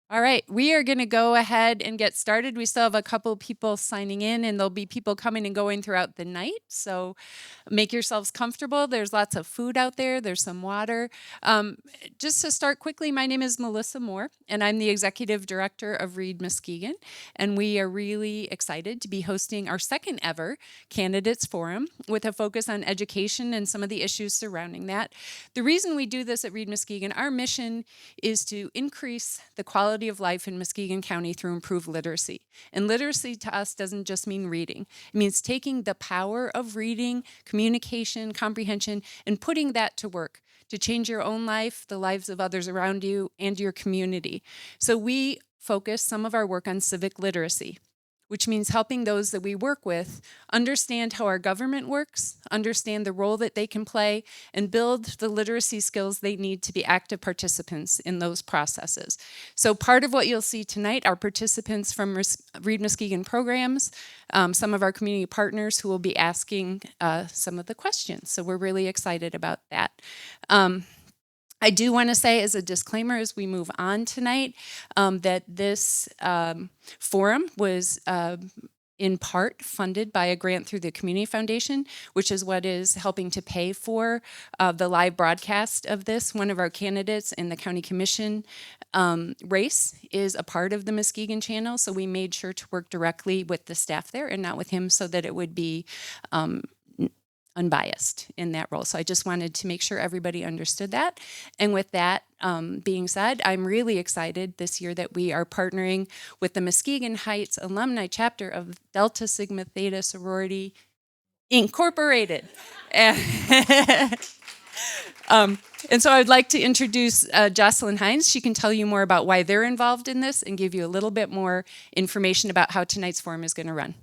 All right, we are going to go ahead and get started. We still have a couple people signing in, and there'll be people coming and going throughout the night. So make yourselves comfortable. There's lots of food out there, there's some water. Just to start quickly, my name is Melissa Moore, and I'm the executive director of Read Muskegon. And we are really excited to be hosting our second ever Candidates Forum with a focus on education and some of the issues surrounding that. The reason we do this at Read Muskegon, our mission is to increase the quality of life in Muskegon County through improved literacy. And literacy to us doesn't just mean reading. It means taking the power of reading, communication, comprehension, and putting that to work to change your own life, the lives of others around you, and your community. So we focus some of our work on civic literacy, which means helping those that we work with understand how our government works, understand the role that they can play, and build the literacy skills they need to be active participants in those processes. So part of what you'll see tonight are participants from Read Muskegon programs, some of our community partners who will be asking some of the questions. So we're really excited about that. I do want to say as a disclaimer as we move on tonight that this forum was in part funded by a grant through the Community Foundation, which is what is helping to pay for the live broadcast of this. One of our candidates in the county commission race is a part of the Muskegon channel, so we made sure to work directly with the staff there and not with him so that it would be unbiased in that role. So I just wanted to make sure everybody understood that. And with that being said, I'm really excited this year that we are partnering with the Muskegon Heights Alumni chapter of Delta Sigma Theta Sorority Incorporated. And so I'd like to introduce Jocelyn Hines. She can tell you more about why they're involved in this and give you a little bit more information about how tonight's forum is going to run.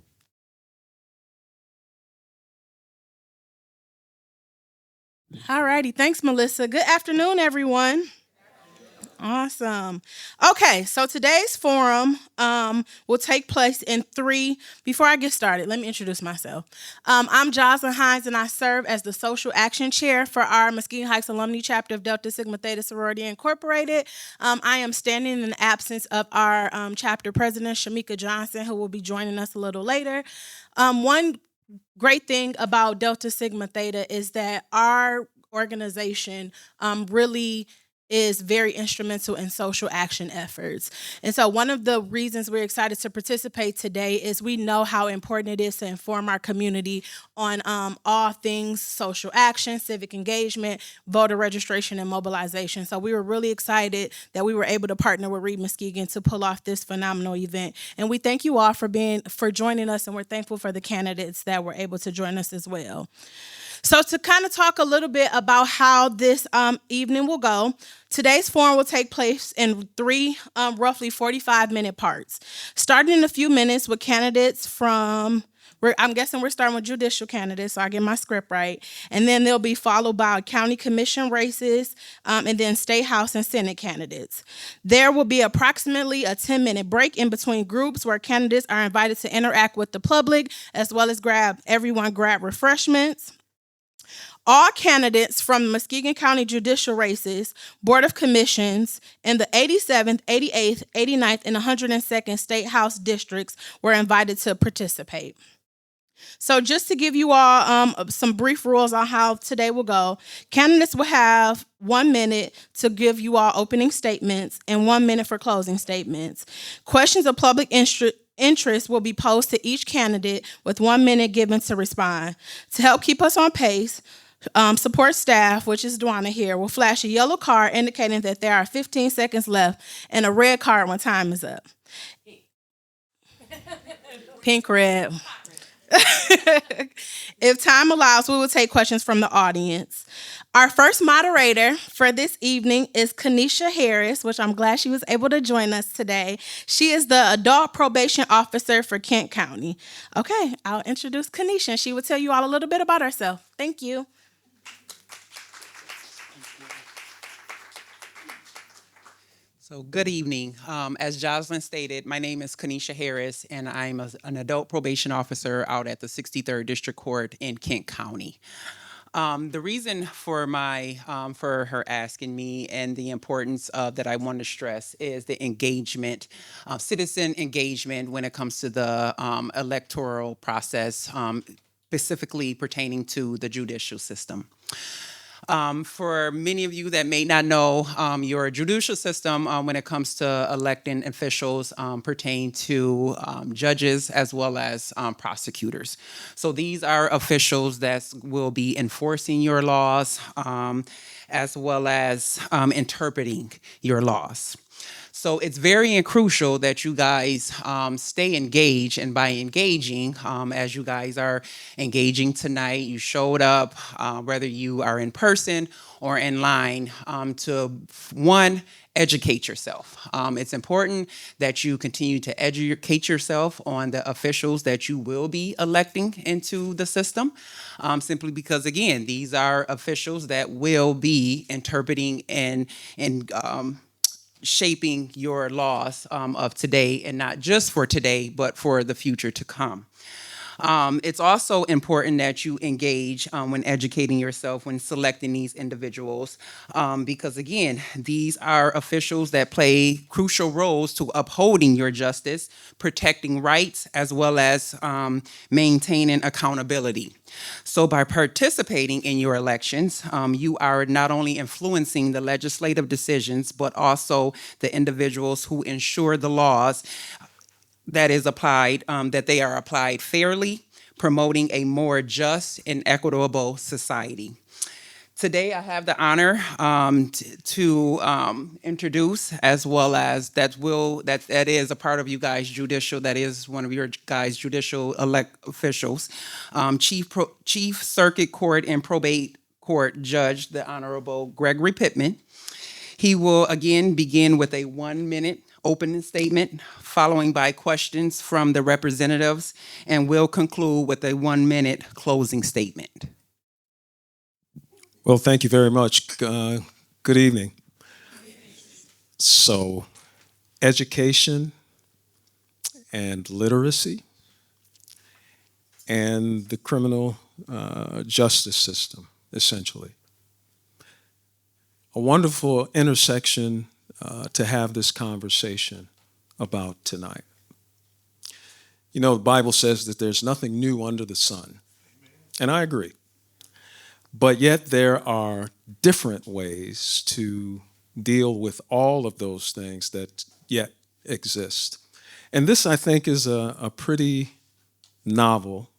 All righty. Thanks, Melissa. Good afternoon, everyone. Awesome. Okay, so today's forum will take place in three. Before I get started, let me introduce myself. I'm Jocelyn Hines, and I serve as the Social Action Chair for our Muskegon Heights Alumni chapter of Delta Sigma Theta Sorority Incorporated. I am standing in the absence of our chapter president, Shamika Johnson, who will be joining us a little later. One great thing about Delta Sigma Theta is that our organization really is very instrumental in social action efforts. And so one of the reasons we're excited to participate today is we know how important it is to inform our community on all things social action, civic engagement, voter registration, and mobilization. So we were really excited that we were able to partner with Read Muskegon to pull off this phenomenal event. And we thank you all for joining us, and we're thankful for the candidates that were able to join us as well. So to kind of talk a little bit about how this evening will go, today's forum will take place in three roughly 45-minute parts, starting in a few minutes with candidates from, I'm guessing we're starting with judicial candidates, so I get my script right, and then they'll be followed by county commission races, and then state house and senate candidates. There will be approximately a 10-minute break in between groups where candidates are invited to interact with the public, as well as grab refreshments. All candidates from the Muskegon County judicial races, Board of Commissions, and the 87th, 88th, 89th, and 102nd State House districts were invited to participate. So just to give you all some brief rules on how today will go, candidates will have 1 minute to give you all opening statements and 1 minute for closing statements. Questions of public interest will be posed to each candidate with 1 minute given to respond. To help keep us on pace, support staff, which is Dwana here, will flash a yellow card indicating that there are 15 seconds left and a red card when time is up. Pink, red. If time allows, we will take questions from the audience. Our first moderator for this evening is Kanisha Harris, which I'm glad she was able to join us today. She is the Adult Probation Officer for Kent County. Okay, I'll introduce Kanisha, and she will tell you all a little bit about herself. Thank you. So good evening. As Jocelyn stated, my name is Kanisha Harris, and I'm an adult probation officer out at the 63rd District Court in Kent County. The reason for for her asking me and the importance of that I want to stress is the engagement, citizen engagement when it comes to the electoral process, specifically pertaining to the judicial system. For many of you that may not know, your judicial system, when it comes to electing officials, pertain to judges as well as prosecutors. So these are officials that will be enforcing your laws, as well as interpreting your laws. So it's very crucial that you guys stay engaged. And by engaging, as you guys are engaging tonight, you showed up, whether you are in person or in line, to one, educate yourself. It's important that you continue to educate yourself on the officials that you will be electing into the system, simply because, again, these are officials that will be interpreting and shaping your laws of today, and not just for today, but for the future to come. It's also important that you engage when educating yourself, when selecting these individuals, because, again, these are officials that play crucial roles to upholding your justice, protecting rights, as well as maintaining accountability. So by participating in your elections, you are not only influencing the legislative decisions, but also the individuals who ensure the laws that is applied, that they are applied fairly, promoting a more just and equitable society. Today, I have the honor to introduce, as well as that is a part of you guys judicial. That is one of your guys judicial elect officials, Chief Circuit Court and Probate Court Judge, the Honorable Gregory Pittman. He will again begin with a 1-minute opening statement, following by questions from the representatives, and will conclude with a 1-minute closing statement. Well, thank you very much. Good evening. So, education and literacy and the criminal justice system, essentially. A wonderful intersection to have this conversation about tonight. You know, the Bible says that there's nothing new under the sun, and I agree. But yet there are different ways to deal with all of those things that yet exist. And this, I think, is a pretty novel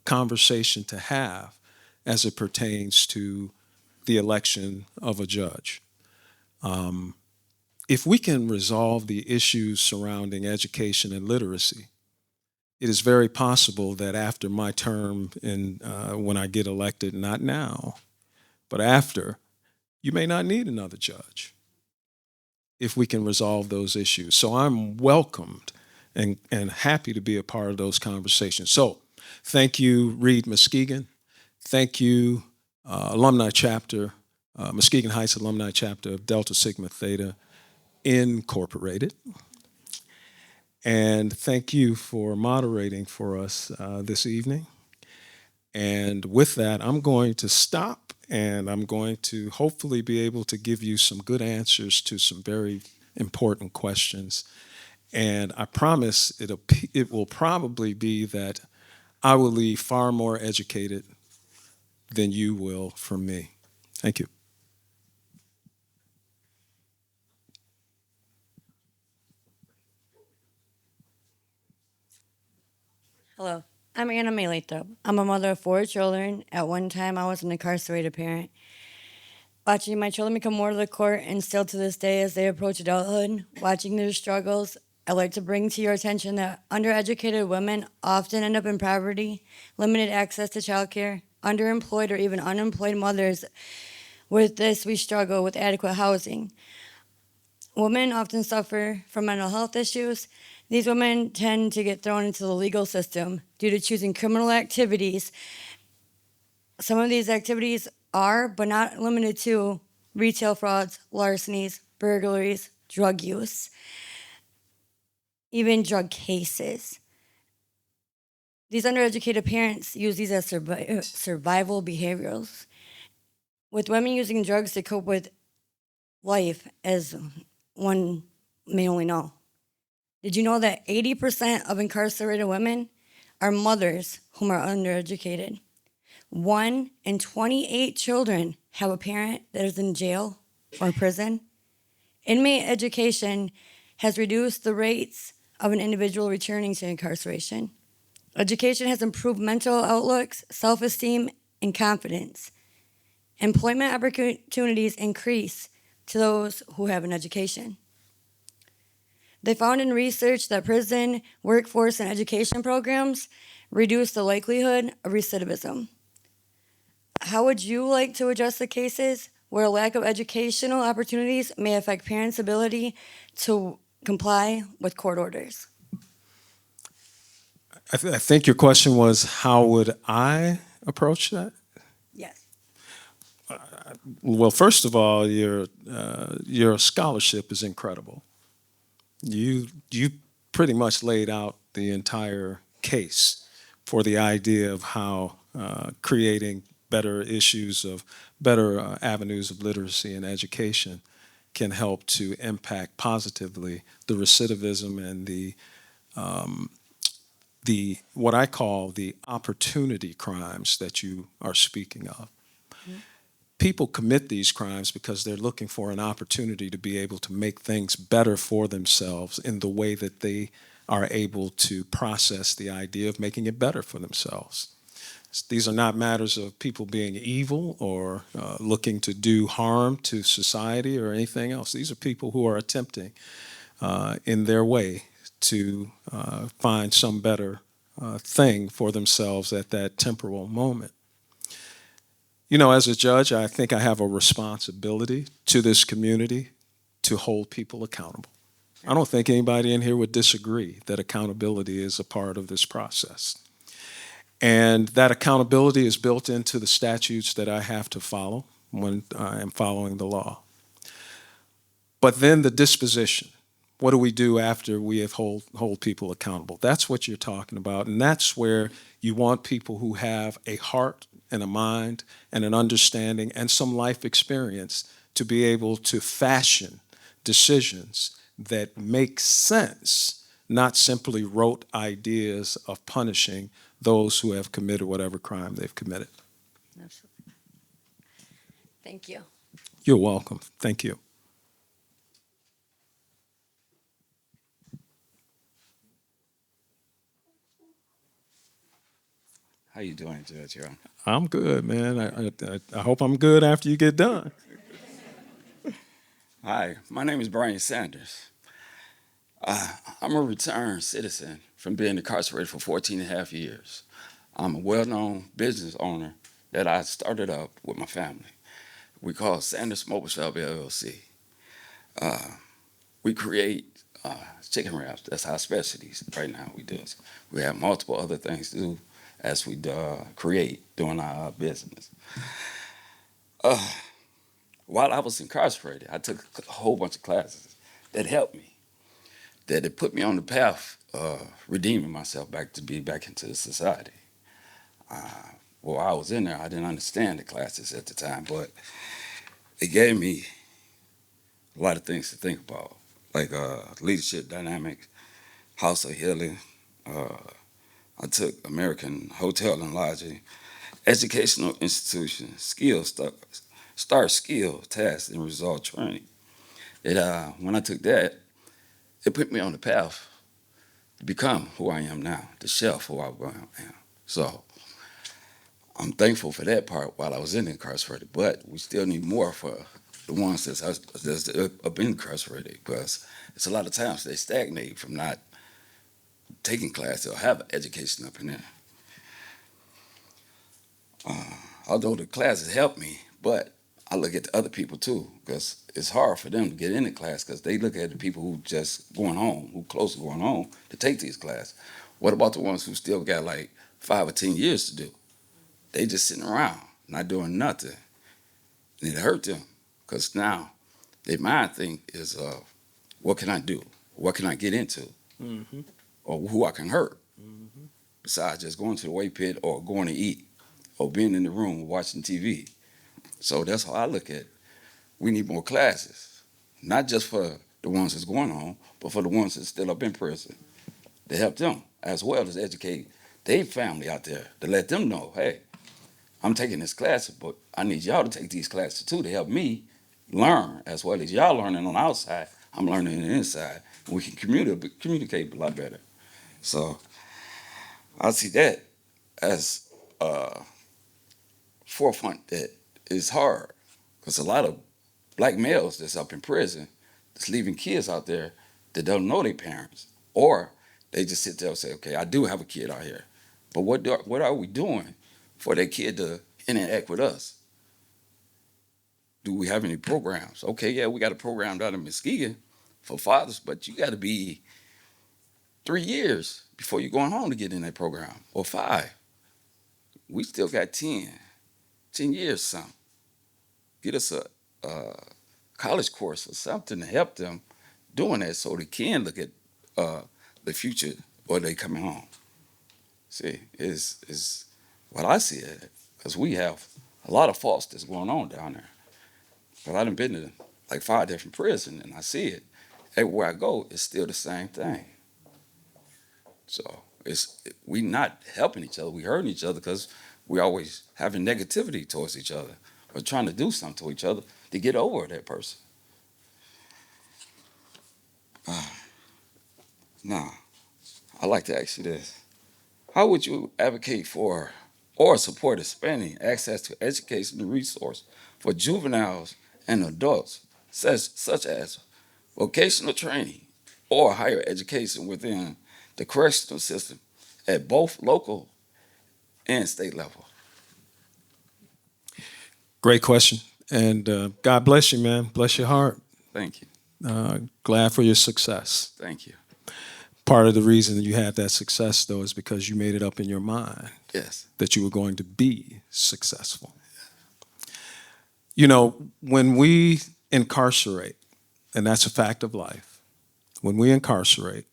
conversation to have as it pertains to the election of a judge. If we can resolve the issues surrounding education and literacy, it is very possible that after my term, when I get elected, not now, but after, you may not need another judge if we can resolve those issues. So I'm welcomed and happy to be a part of those conversations. So thank you, Read Muskegon. Thank you, Alumni Chapter, Muskegon Heights Alumni Chapter of Delta Sigma Theta Incorporated. And thank you for moderating for us this evening. And with that, I'm going to stop, and I'm going to hopefully be able to give you some good answers to some very important questions. And I promise it will probably be that I will leave far more educated than you will from me. Thank you. Hello, I'm Anna Melito. I'm a mother of 4 children. At one time, I was an incarcerated parent. Watching my children become more to the court, and still to this day as they approach adulthood, watching their struggles, I'd like to bring to your attention that undereducated women often end up in poverty, limited access to childcare, underemployed or even unemployed mothers. With this, we struggle with adequate housing. Women often suffer from mental health issues. These women tend to get thrown into the legal system due to choosing criminal activities. Some of these activities are, but not limited to, retail frauds, larcenies, burglaries, drug use, even drug cases. These undereducated parents use these as survival behaviors, with women using drugs to cope with life, as one may only know. Did you know that 80% of incarcerated women are mothers whom are undereducated? 1 in 28 children have a parent that is in jail or prison. Inmate education has reduced the rates of an individual returning to incarceration. Education has improved mental outlooks, self-esteem, and confidence. Employment opportunities increase to those who have an education. They found in research that prison, workforce, and education programs reduce the likelihood of recidivism. How would you like to address the cases where a lack of educational opportunities may affect parents' ability to comply with court orders? I think your question was, how would I approach that? Yes. Well, first of all, your scholarship is incredible. You pretty much laid out the entire case for the idea of how creating better issues of better avenues of literacy and education can help to impact positively the recidivism and the what I call the opportunity crimes that you are speaking of. People commit these crimes because they're looking for an opportunity to be able to make things better for themselves in the way that they are able to process the idea of making it better for themselves. These are not matters of people being evil or looking to do harm to society or anything else. These are people who are attempting in their way to find some better thing for themselves at that temporal moment. You know, as a judge, I think I have a responsibility to this community to hold people accountable. I don't think anybody in here would disagree that accountability is a part of this process. And that accountability is built into the statutes that I have to follow when I am following the law. But then the disposition. What do we do after we have hold people accountable? That's what you're talking about. And that's where you want people who have a heart and a mind and an understanding and some life experience to be able to fashion decisions that make sense, not simply rote ideas of punishing those who have committed whatever crime they've committed. Absolutely. Thank you. You're welcome. Thank you. How you doing, Judge Earl? I'm good, man. I hope I'm good after you get done. Hi, my name is Brian Sanders. I'm a returned citizen from being incarcerated for 14 and a half years. I'm a well-known business owner that I started up with my family. We call Sanders Mobile Shop LLC. We create chicken wraps. That's our specialties right now. We do. We have multiple other things to do as we create doing our business. While I was incarcerated, I took a whole bunch of classes that helped me, that it put me on the path of redeeming myself back to be back into the society. While I was in there, I didn't understand the classes at the time, but it gave me a lot of things to think about, like leadership dynamics, house of healing. I took American Hotel and Lodging, educational institution, skills, start skill, task, and result training. When I took that, it put me on the path to become who I am now, the chef who I am. So I'm thankful for that part while I was incarcerated, but we still need more for the ones that's up incarcerated, because it's a lot of times they stagnate from not taking classes or have education up in there. Although the classes help me, but I look at the other people too, because it's hard for them to get into class because they look at the people who just going home, who close to going home to take these classes. What about the ones who still got like 5 or 10 years to do? They just sitting around, not doing nothing. And it hurt them because now their mind think is, what can I do? What can I get into? Mm-hmm. Or who I can hurt. Mm-hmm. besides just going to the weight pit or going to eat or being in the room watching TV. So that's how I look at it. We need more classes, not just for the ones that's going on, but for the ones that's still up in prison, to help them as well as educate their family out there, to let them know, hey, I'm taking this class, but I need y'all to take these classes too to help me learn as well as y'all learning on the outside. I'm learning on the inside. We can communicate a lot better. So I see that as a forefront that is hard because a lot of black males that's up in prison that's leaving kids out there that don't know their parents, or they just sit there and say, okay, I do have a kid out here, but what are we doing for that kid to interact with us? Do we have any programs? Okay, yeah, we got a program down in Muskegon for fathers, but you got to be 3 years before you're going home to get in that program, or 5. We still got 10 years some. Get us a college course or something to help them doing that so they can look at the future or they coming home. See, is what I see it, because we have a lot of faults that's going on down there. But I done been to like 5 different prisons and I see it. Everywhere I go, it's still the same thing. So we not helping each other. We hurting each other because we always having negativity towards each other or trying to do something to each other to get over that person. Now, I'd like to ask you this. How would you advocate for or support expanding access to education and resource for juveniles and adults, such as vocational training or higher education within the correctional system at both local and state level? Great question. And God bless you, man. Bless your heart. Thank you. Glad for your success. Thank you. Part of the reason you had that success, though, is because you made it up in your mind Yes. that you were going to be successful. You know, when we incarcerate, and that's a fact of life, when we incarcerate,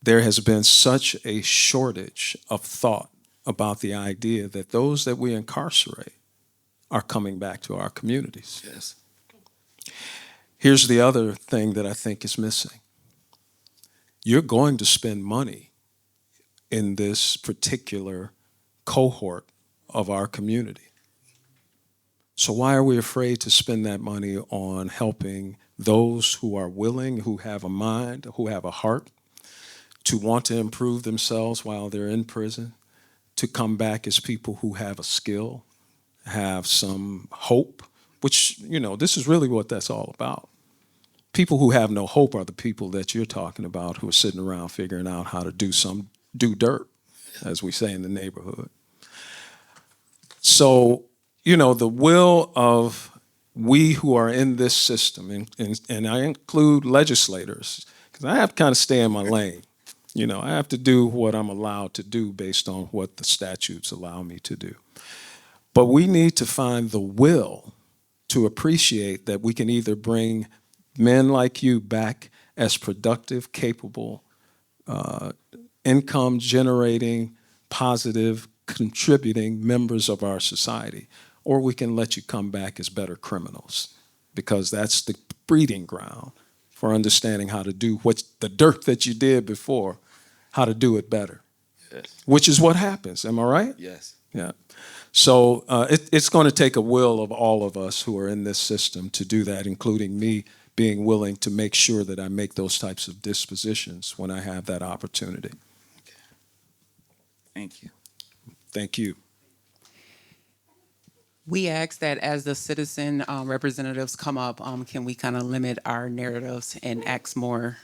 there has been such a shortage of thought about the idea that those that we incarcerate are coming back to our communities. Yes. Here's the other thing that I think is missing. You're going to spend money in this particular cohort of our community. So why are we afraid to spend that money on helping those who are willing, who have a mind, who have a heart, to want to improve themselves while they're in prison, to come back as people who have a skill, have some hope, which, you know, this is really what that's all about. People who have no hope are the people that you're talking about who are sitting around figuring out how to do dirt, as we say in the neighborhood. So, you know, the will of we who are in this system, and I include legislators, because I have to kind of stay in my lane. You know, I have to do what I'm allowed to do based on what the statutes allow me to do. But we need to find the will to appreciate that we can either bring men like you back as productive, capable, income-generating, positive, contributing members of our society, or we can let you come back as better criminals, because that's the breeding ground for understanding how to do what's the dirt that you did before, how to do it better, Yes. which is what happens. Am I right? Yes. Yeah. So it's going to take a will of all of us who are in this system to do that, including me being willing to make sure that I make those types of dispositions when I have that opportunity. Thank you. Thank you. We ask that as the citizen representatives come up, can we kind of limit our narratives and ask more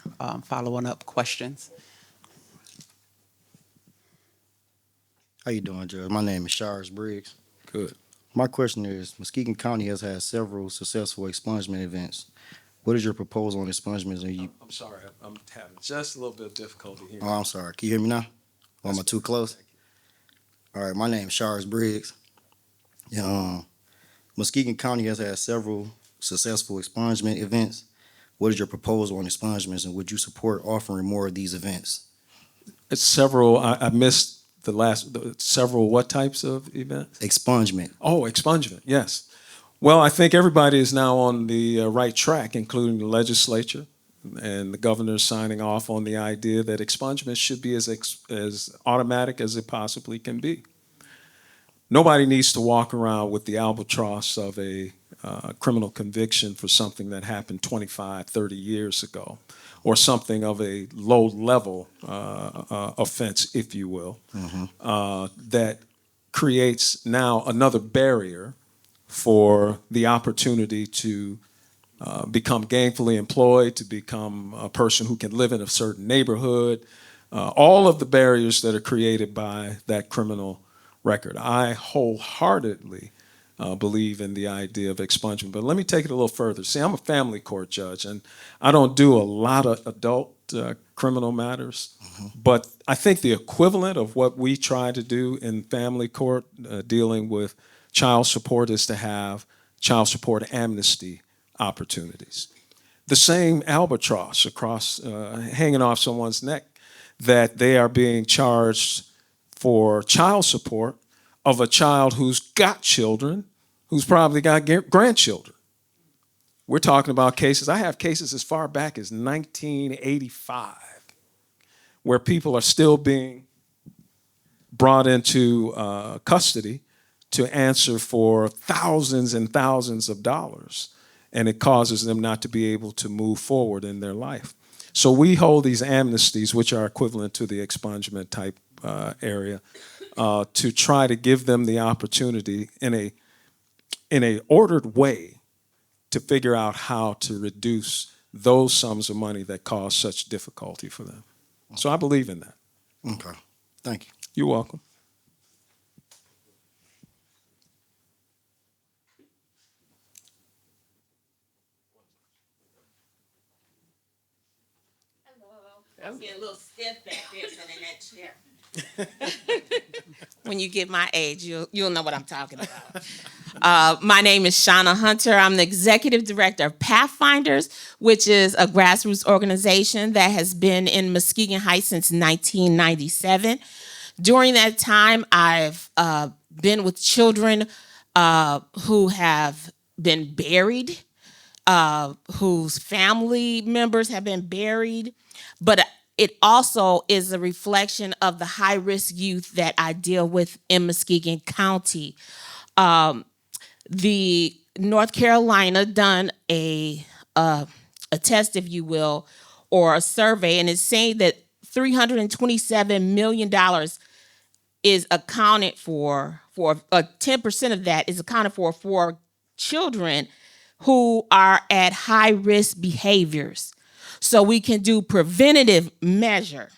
following up questions? How you doing, Judge? My name is Shars Briggs. Good. My question is, Muskegon County has had several successful expungement events. What is your proposal on expungements? I'm sorry, I'm having just a little bit of difficulty hearing. Oh, I'm sorry. Can you hear me now? Or am I too close? All right, my name is Shars Briggs. Muskegon County has had several successful expungement events. What is your proposal on expungements, and would you support offering more of these events? It's several. I missed several what types of events? Expungement. Oh, expungement, yes. Well, I think everybody is now on the right track, including the legislature and the governor signing off on the idea that expungement should be as automatic as it possibly can be. Nobody needs to walk around with the albatross of a criminal conviction for something that happened 25, 30 years ago, or something of a low-level offense, if you will, that creates now another barrier for the opportunity to become gainfully employed, to become a person who can live in a certain neighborhood, all of the barriers that are created by that criminal record. I wholeheartedly believe in the idea of expungement. But let me take it a little further. See, I'm a family court judge, and I don't do a lot of adult criminal matters. But I think the equivalent of what we try to do in family court dealing with child support is to have child support amnesty opportunities. The same albatross across hanging off someone's neck that they are being charged for child support of a child who's got children, who's probably got grandchildren. We're talking about cases, I have cases as far back as 1985 where people are still being brought into custody to answer for thousands and thousands of dollars, and it causes them not to be able to move forward in their life. So we hold these amnesties, which are equivalent to the expungement type area, to try to give them the opportunity in a ordered way to figure out how to reduce those sums of money that cause such difficulty for them. So I believe in that. Okay. Thank you. You're welcome. I'm getting a little stiff back there sitting in that chair. When you get my age, you'll know what I'm talking about. My name is Shauna Hunter. I'm the executive director of Pathfinders, which is a grassroots organization that has been in Muskegon Heights since 1997. During that time, I've been with children who have been buried, whose family members have been buried, but it also is a reflection of the high-risk youth that I deal with in Muskegon County. The North Carolina done a test, if you will, or a survey, and it's saying that $327 million is accounted for 10% of that is accounted for children who are at high-risk behaviors. So we can do preventative measure.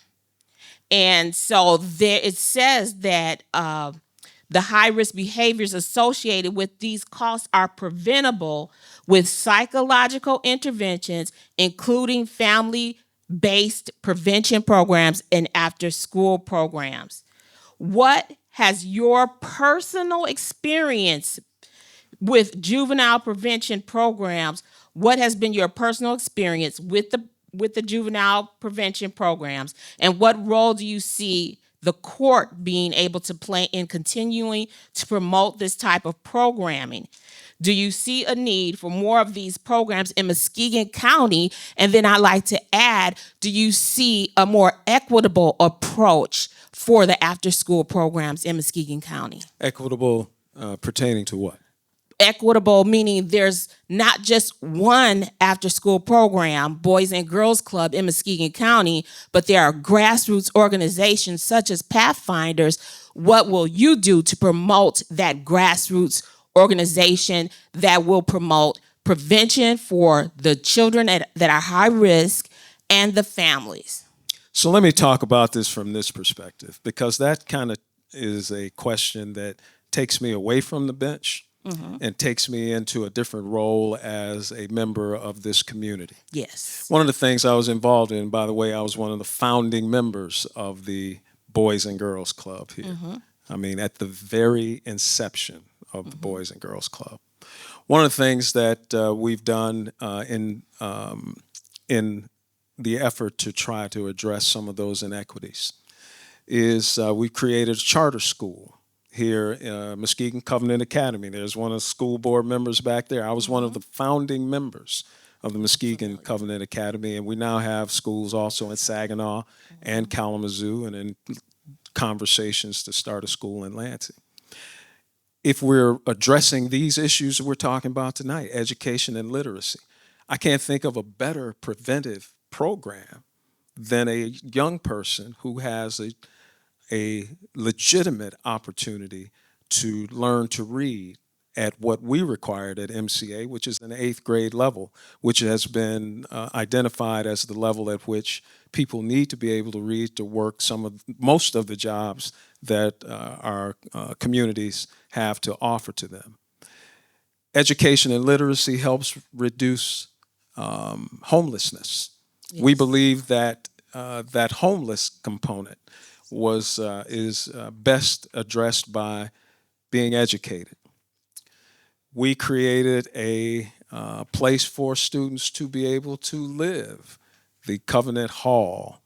And so there it says that the high-risk behaviors associated with these costs are preventable with psychological interventions, including family-based prevention programs and after-school programs. What has your personal experience with juvenile prevention programs? What has been your personal experience with the juvenile prevention programs, and what role do you see the court being able to play in continuing to promote this type of programming? Do you see a need for more of these programs in Muskegon County? And then I'd like to add, do you see a more equitable approach for the after-school programs in Muskegon County? Equitable pertaining to what? Equitable meaning there's not just one after-school program, Boys and Girls Club in Muskegon County, but there are grassroots organizations such as Pathfinders. What will you do to promote that grassroots organization that will promote prevention for the children that are high risk and the families? So let me talk about this from this perspective, because that kind of is a question that takes me away from the bench. And takes me into a different role as a member of this community. Yes. One of the things I was involved in, by the way, I was one of the founding members of the Boys and Girls Club here. I mean, at the very inception of the Boys and Girls Club. One of the things that we've done in the effort to try to address some of those inequities is we've created a charter school here, Muskegon Covenant Academy. There's one of the school board members back there. I was one of the founding members of the Muskegon Covenant Academy, and we now have schools also in Saginaw and Kalamazoo, and in conversations to start a school in Lansing. If we're addressing these issues that we're talking about tonight, education and literacy, I can't think of a better preventive program than a young person who has a legitimate opportunity to learn to read at what we required at MCA, which is an 8th grade level, which has been identified as the level at which people need to be able to read to work most of the jobs that our communities have to offer to them. Education and literacy helps reduce homelessness. Yes. We believe that that homeless component is best addressed by being educated. We created a place for students to be able to live, the Covenant Hall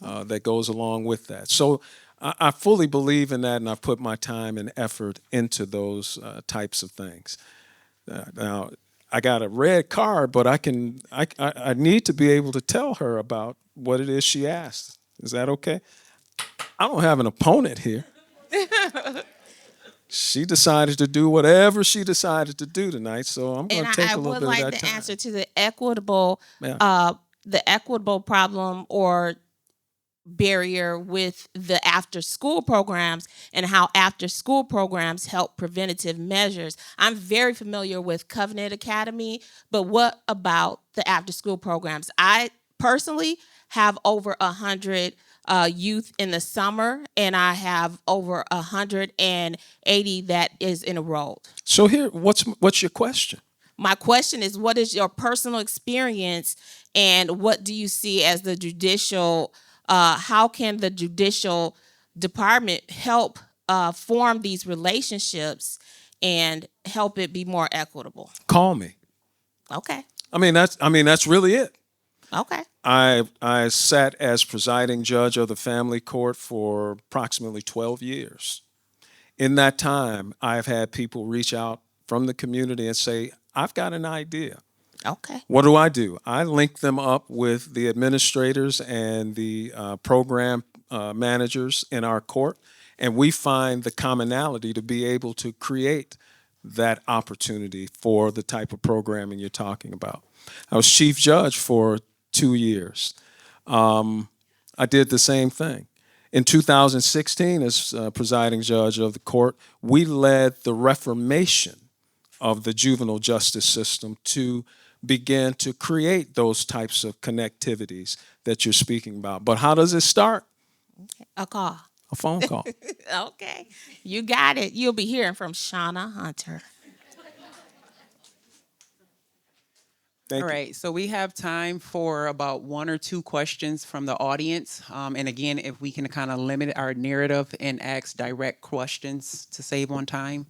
that goes along with that. So I fully believe in that, and I've put my time and effort into those types of things. Now, I got a red card, but I need to be able to tell her about what it is she asked. Is that okay? I don't have an opponent here. She decided to do whatever she decided to do tonight, so I'm going to take a little bit of that time. And I would like the answer to the equitable problem or barrier with the after-school programs and how after-school programs help preventative measures. I'm very familiar with Covenant Academy, but what about the after-school programs? I personally have over 100 youth in the summer, and I have over 180 that is enrolled. So here, what's your question? My question is, what is your personal experience, and what do you see as the judicial, how can the judicial department help form these relationships and help it be more equitable? Call me. Okay. I mean, that's really it. Okay. I sat as presiding judge of the family court for approximately 12 years. In that time, I've had people reach out from the community and say, I've got an idea. Okay. What do? I link them up with the administrators and the program managers in our court, and we find the commonality to be able to create that opportunity for the type of programming you're talking about. I was chief judge for 2 years. I did the same thing. In 2016, as presiding judge of the court, we led the reformation of the juvenile justice system to begin to create those types of connectivities that you're speaking about. But how does it start? A call. A phone call. Okay. You got it. You'll be hearing from Shauna Hunter. Thank All you. right, so we have time for about 1 or 2 questions from the audience. And again, if we can kind of limit our narrative and ask direct questions to save on time.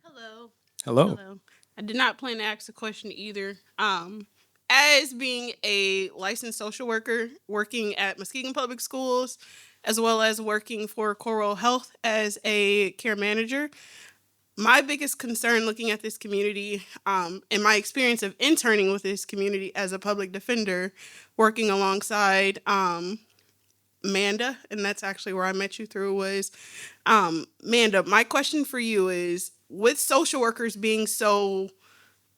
Hello. Hello. I did not plan to ask a question either. As being a licensed social worker working at Muskegon Public Schools, as well as working for Coral Health as a care manager, my biggest concern looking at this community and my experience of interning with this community as a public defender, working alongside Manda, and that's actually where I met you through, was Manda, my question for you is, with social workers being so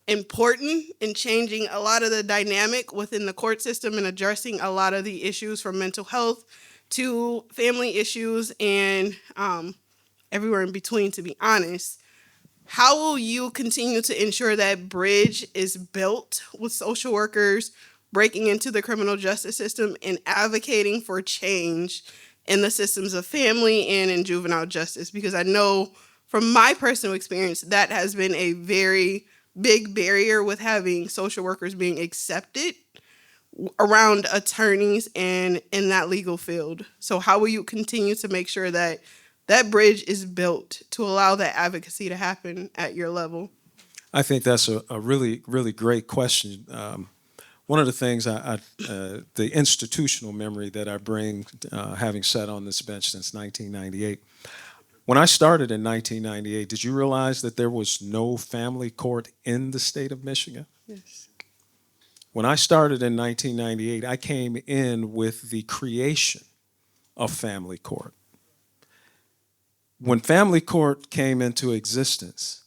important in changing a lot of the dynamic within the court system and addressing a lot of the issues from mental health to family issues and everywhere in between, to be honest, how will you continue to ensure that bridge is built with social workers breaking into the criminal justice system and advocating for change in the systems of family and in juvenile justice? Because I know from my personal experience, that has been a very big barrier with having social workers being accepted around attorneys and in that legal field. So how will you continue to make sure that that bridge is built to allow that advocacy to happen at your level? I think that's a really, really great question. One of the things the institutional memory that I bring, having sat on this bench since 1998, when I started in 1998, did you realize that there was no family court in the state of Michigan? Yes. When I started in 1998, I came in with the creation of family court. When family court came into existence,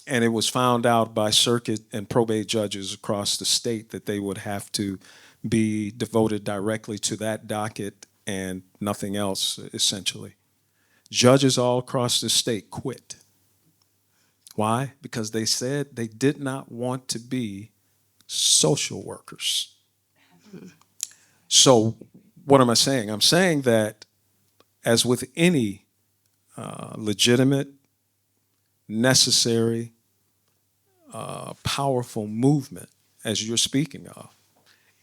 and it was found out by circuit and probate judges across the state that they would have to be devoted directly to that docket and nothing else, essentially. Judges all across the state quit. Why? Because they said they did not want to be social workers. So what am I saying? I'm saying that as with any legitimate, necessary, powerful movement, as you're speaking of,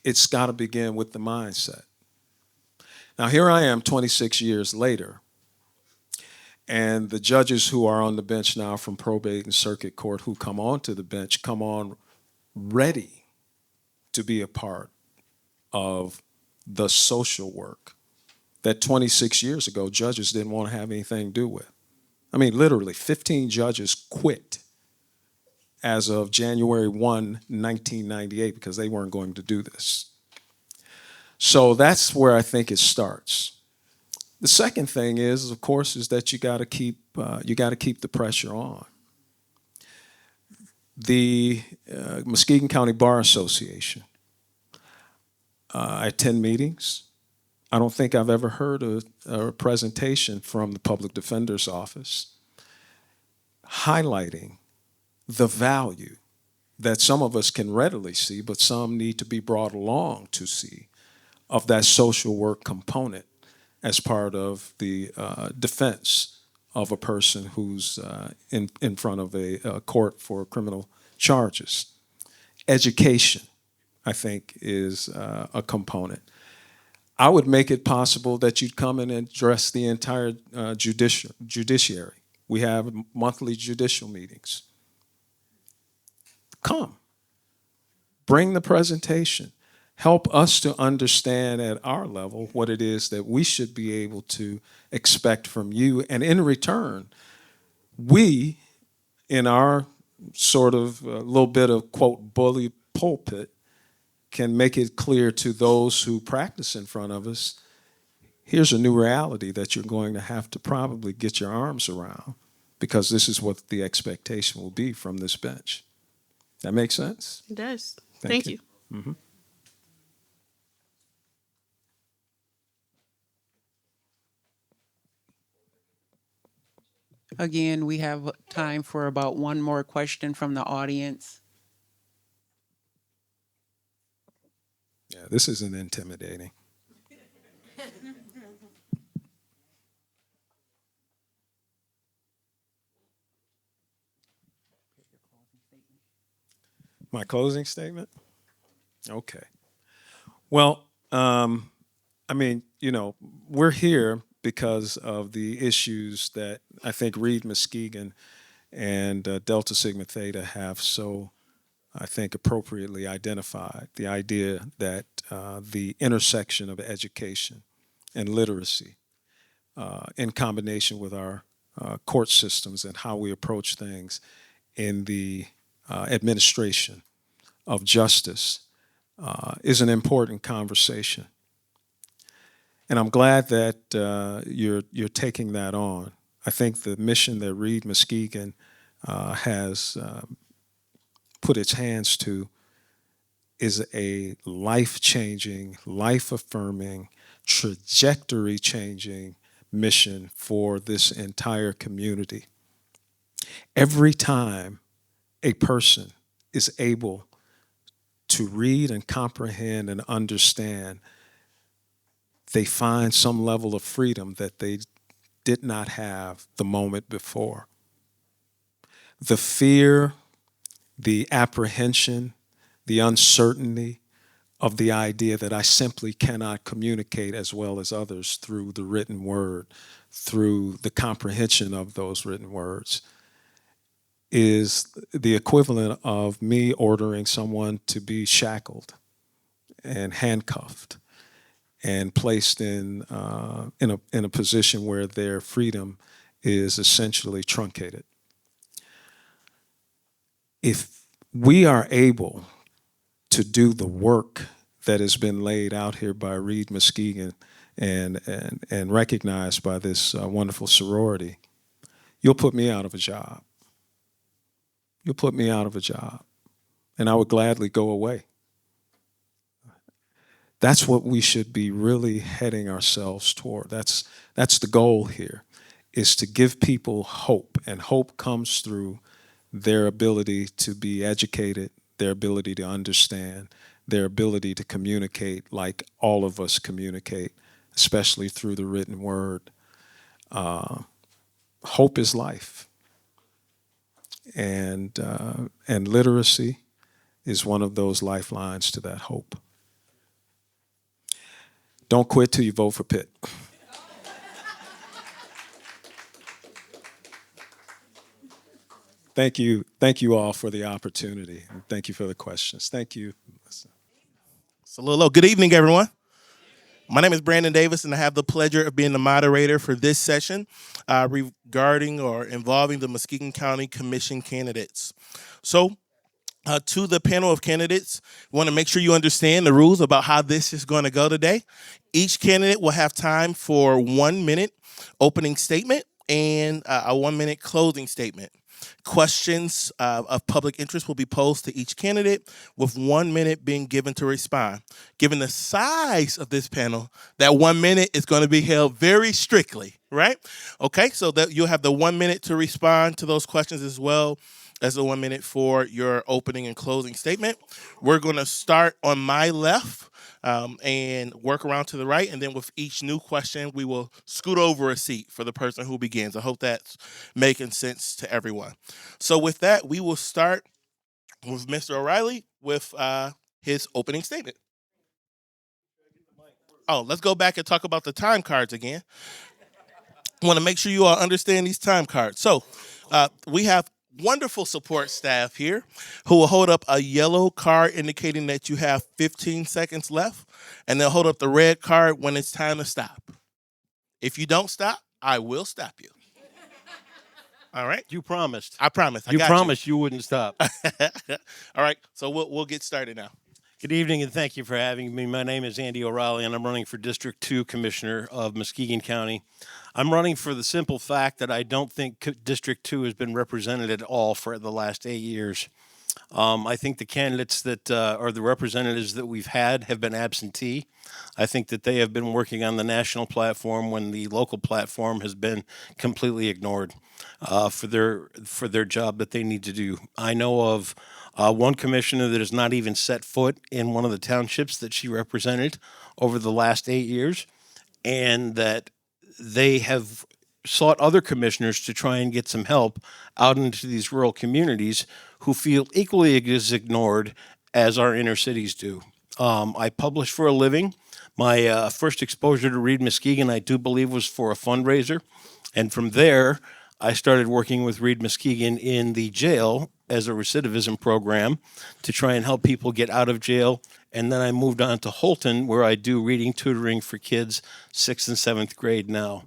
it's got to begin with the mindset. Now, here I am 26 years later, and the judges who are on the bench now from probate and circuit court who come onto the bench come on ready to be a part of the social work that 26 years ago judges didn't want to have anything to do with. I mean, literally, 15 judges quit as of January 1, 1998, because they weren't going to do this. So that's where I think it starts. The second thing is, of course, is that you got to keep the pressure on. The Muskegon County Bar Association. I attend meetings. I don't think I've ever heard a presentation from the Public Defender's Office highlighting the value that some of us can readily see, but some need to be brought along to see, of that social work component as part of the defense of a person who's in front of a court for criminal charges. Education, I think, is a component. I would make it possible that you'd come in and address the entire judiciary. We have monthly judicial meetings. Come. Bring the presentation. Help us to understand at our level what it is that we should be able to expect from you. And in return, we, in our sort of little bit of, quote, bully pulpit, can make it clear to those who practice in front of us, here's a new reality that you're going to have to probably get your arms around, because this is what the expectation will be from this bench. That makes sense? It does. Thank Thank you. Mm-hmm. Again, we have time for about one more question from the audience. Yeah, this isn't intimidating. My closing statement? Okay. Well, I mean, we're here because of the issues that I think Read Muskegon and Delta Sigma Theta have so, I think, appropriately identified. The idea that the intersection of education and literacy in combination with our court systems and how we approach things in the administration of justice is an important conversation. And I'm glad that you're taking that on. I think the mission that Read Muskegon has put its hands to is a life-changing, life-affirming, trajectory-changing mission for this entire community. Every time a person is able to read and comprehend and understand, they find some level of freedom that they did not have the moment before. The fear, the apprehension, the uncertainty of the idea that I simply cannot communicate as well as others through the written word, through the comprehension of those written words, is the equivalent of me ordering someone to be shackled and handcuffed and placed in a position where their freedom is essentially truncated. If we are able to do the work that has been laid out here by Read Muskegon and recognized by this wonderful sorority, you'll put me out of a job. You'll put me out of a job, and I would gladly go away. That's what we should be really heading ourselves toward. That's the goal here, is to give people hope, and hope comes through their ability to be educated, their ability to understand, their ability to communicate like all of us communicate, especially through the written word. Hope is life. And literacy is one of those lifelines to that hope. Don't quit till you vote for Pitt. Thank you all for the opportunity, and thank you for the questions. Thank you. So, good evening, everyone. My name is Brandon Davis, and I have the pleasure of being the moderator for this session regarding or involving the Muskegon County Commission candidates. So, to the panel of candidates, we want to make sure you understand the rules about how this is going to go today. Each candidate will have time for 1 minute opening statement and a 1 minute closing statement. Questions of public interest will be posed to each candidate, with 1 minute being given to respond. Given the size of this panel, that 1 minute is going to be held very strictly, right? Okay, so that you'll have the 1 minute to respond to those questions, as well as the 1 minute for your opening and closing statement. We're going to start on my left and work around to the right, and then with each new question, we will scoot over a seat for the person who begins. I hope that's making sense to everyone. So with that, we will start with Mr. O'Reilly with his opening statement. Oh, let's go back and talk about the time cards again. I want to make sure you all understand these time cards. So we have wonderful support staff here who will hold up a yellow card indicating that you have 15 seconds left, and they'll hold up the red card when it's time to stop. If you don't stop, I will stop you. All right? You promised. I promised. You promised you wouldn't stop. All right, so we'll get started now. Good evening, and thank you for having me. My name is Andy O'Reilly, and I'm running for District 2 Commissioner of Muskegon County. I'm running for the simple fact that I don't think District 2 has been represented at all for the last 8 years. I think the candidates that or the representatives that we've had have been absentee. I think that they have been working on the national platform when the local platform has been completely ignored for their job that they need to do. I know of one commissioner that has not even set foot in one of the townships that she represented over the last 8 years, and that they have sought other commissioners to try and get some help out into these rural communities who feel equally as ignored as our inner cities do. I publish for a living. My first exposure to Read Muskegon, I do believe, was for a fundraiser. And from there, I started working with Read Muskegon in the jail as a recidivism program to try and help people get out of jail. And then I moved on to Holton, where I do reading tutoring for kids 6th and 7th grade now.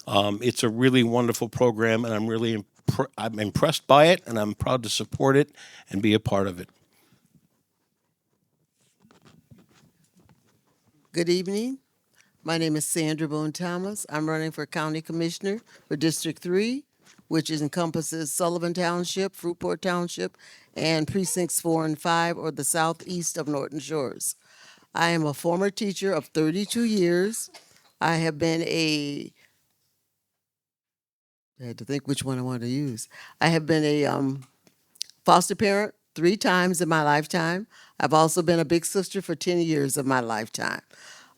It's a really wonderful program, and I'm impressed by it, and I'm proud to support it and be a part of it. Good evening. My name is Sandra Boone Thomas. I'm running for County Commissioner for District 3, which encompasses Sullivan Township, Fruitport Township, and Precincts 4 and 5, or the southeast of Norton Shores. I am a former teacher of 32 years. I have been I had to think which one I wanted to use. I have been a foster parent 3 times in my lifetime. I've also been a big sister for 10 years of my lifetime.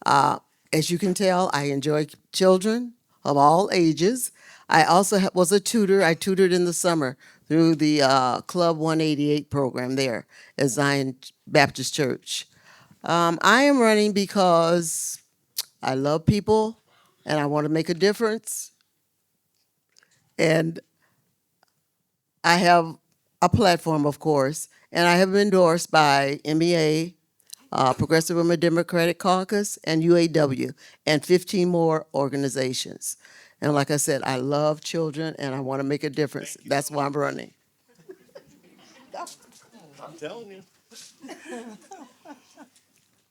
As you can tell, I enjoy children of all ages. I also was a tutor. I tutored in the summer through the Club 188 program there at Zion Baptist Church. I am running because I love people and I want to make a difference. And I have a platform, of course, and I have been endorsed by MEA, Progressive Women Democratic Caucus, and UAW, and 15 more organizations. And like I said, I love children and I want to make a difference. That's why I'm running. I'm telling you.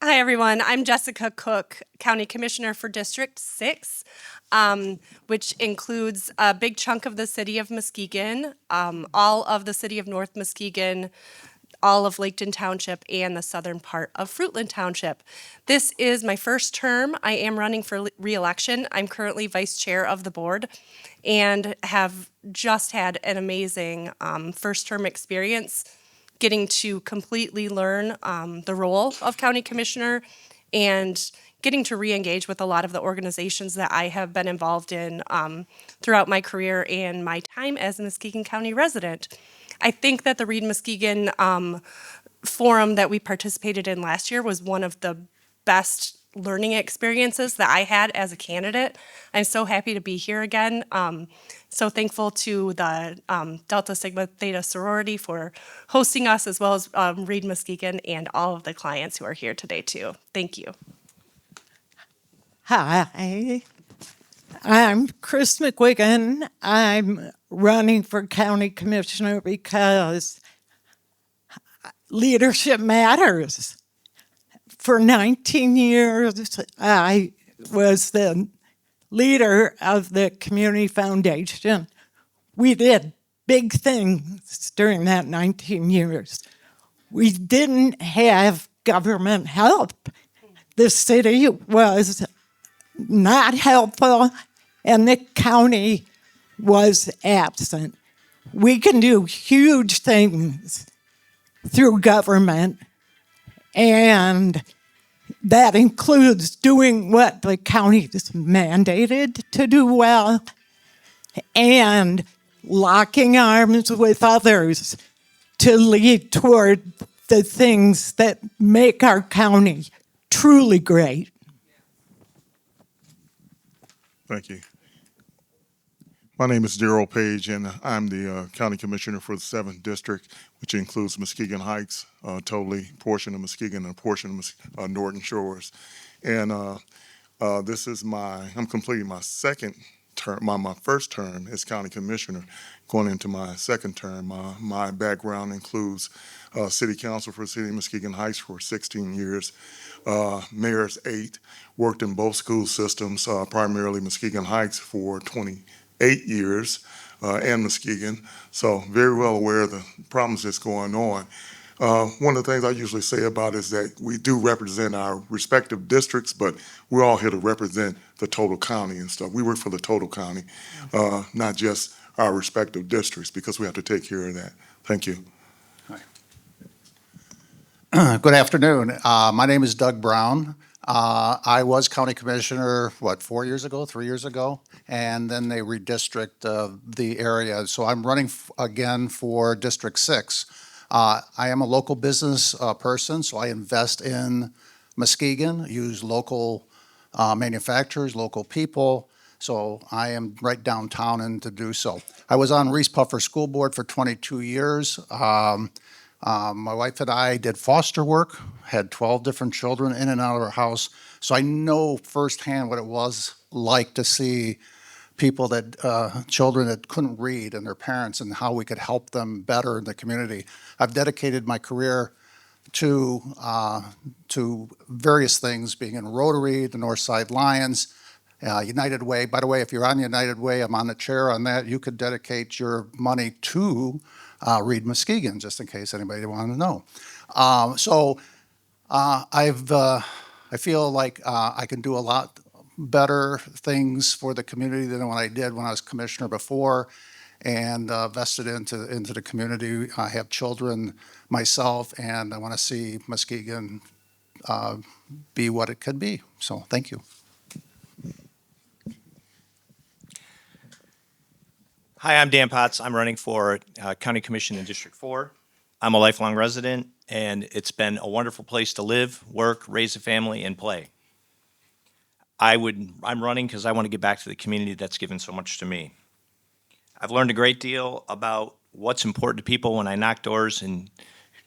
Hi, everyone. I'm Jessica Cook, County Commissioner for District 6, which includes a big chunk of the city of Muskegon, all of the city of North Muskegon, all of Laketon Township, and the southern part of Fruitland Township. This is my first term. I am running for re-election. I'm currently vice chair of the board and have just had an amazing first term experience getting to completely learn the role of county commissioner and getting to re-engage with a lot of the organizations that I have been involved in throughout my career and my time as a Muskegon County resident. I think that the Read Muskegon forum that we participated in last year was one of the best learning experiences that I had as a candidate. I'm so happy to be here again. So thankful to the Delta Sigma Theta Sorority for hosting us, as well as Read Muskegon and all of the clients who are here today too. Thank you. Hi, I'm Chris McWigan. I'm running for county commissioner because leadership matters. For 19 years, I was the leader of the community foundation. We did big things during that 19 years. We didn't have government help. The city was not helpful, and the county was absent. We can do huge things through government, and that includes doing what the county is mandated to do well and locking arms with others to lead toward the things that make our county truly great. Thank you. My name is Darrell Page, and I'm the County Commissioner for the 7th District, which includes Muskegon Heights, totally portion of Muskegon and a portion of Norton Shores. And this is I'm completing my second term, my first term as County Commissioner, going into my second term. My background includes City Council for the City of Muskegon Heights for 16 years, Mayor's 8, worked in both school systems, primarily Muskegon Heights for 28 years, and Muskegon, so very well aware of the problems that's going on. One of the things I usually say about it is that we do represent our respective districts, but we're all here to represent the total county and stuff. We work for the total county, not just our respective districts, because we have to take care of that. Thank you. Good afternoon. My name is Doug Brown. I was county commissioner, 3 years ago, and then they redistrict the area. So I'm running again for District 6. I am a local business person, so I invest in Muskegon, use local manufacturers, local people. So I am right downtown and to do so. I was on Reese Puffer School Board for 22 years. My wife and I did foster work, had 12 different children in and out of our house. So I know firsthand what it was like to see people children that couldn't read and their parents, and how we could help them better in the community. I've dedicated my career to various things, being in Rotary, the North Side Lions, United Way. By the way, if you're on United Way, I'm on the chair on that. You could dedicate your money to Read Muskegon, just in case anybody wanted to know. I feel like I can do a lot better things for the community than what I did when I was commissioner before, and vested into the community. I have children myself, and I want to see Muskegon be what it could be. So thank you. Hi, I'm Dan Potts. I'm running for County Commission in District 4. I'm a lifelong resident, and it's been a wonderful place to live, work, raise a family, and play. I'm running because I want to give back to the community that's given so much to me. I've learned a great deal about what's important to people when I knock doors and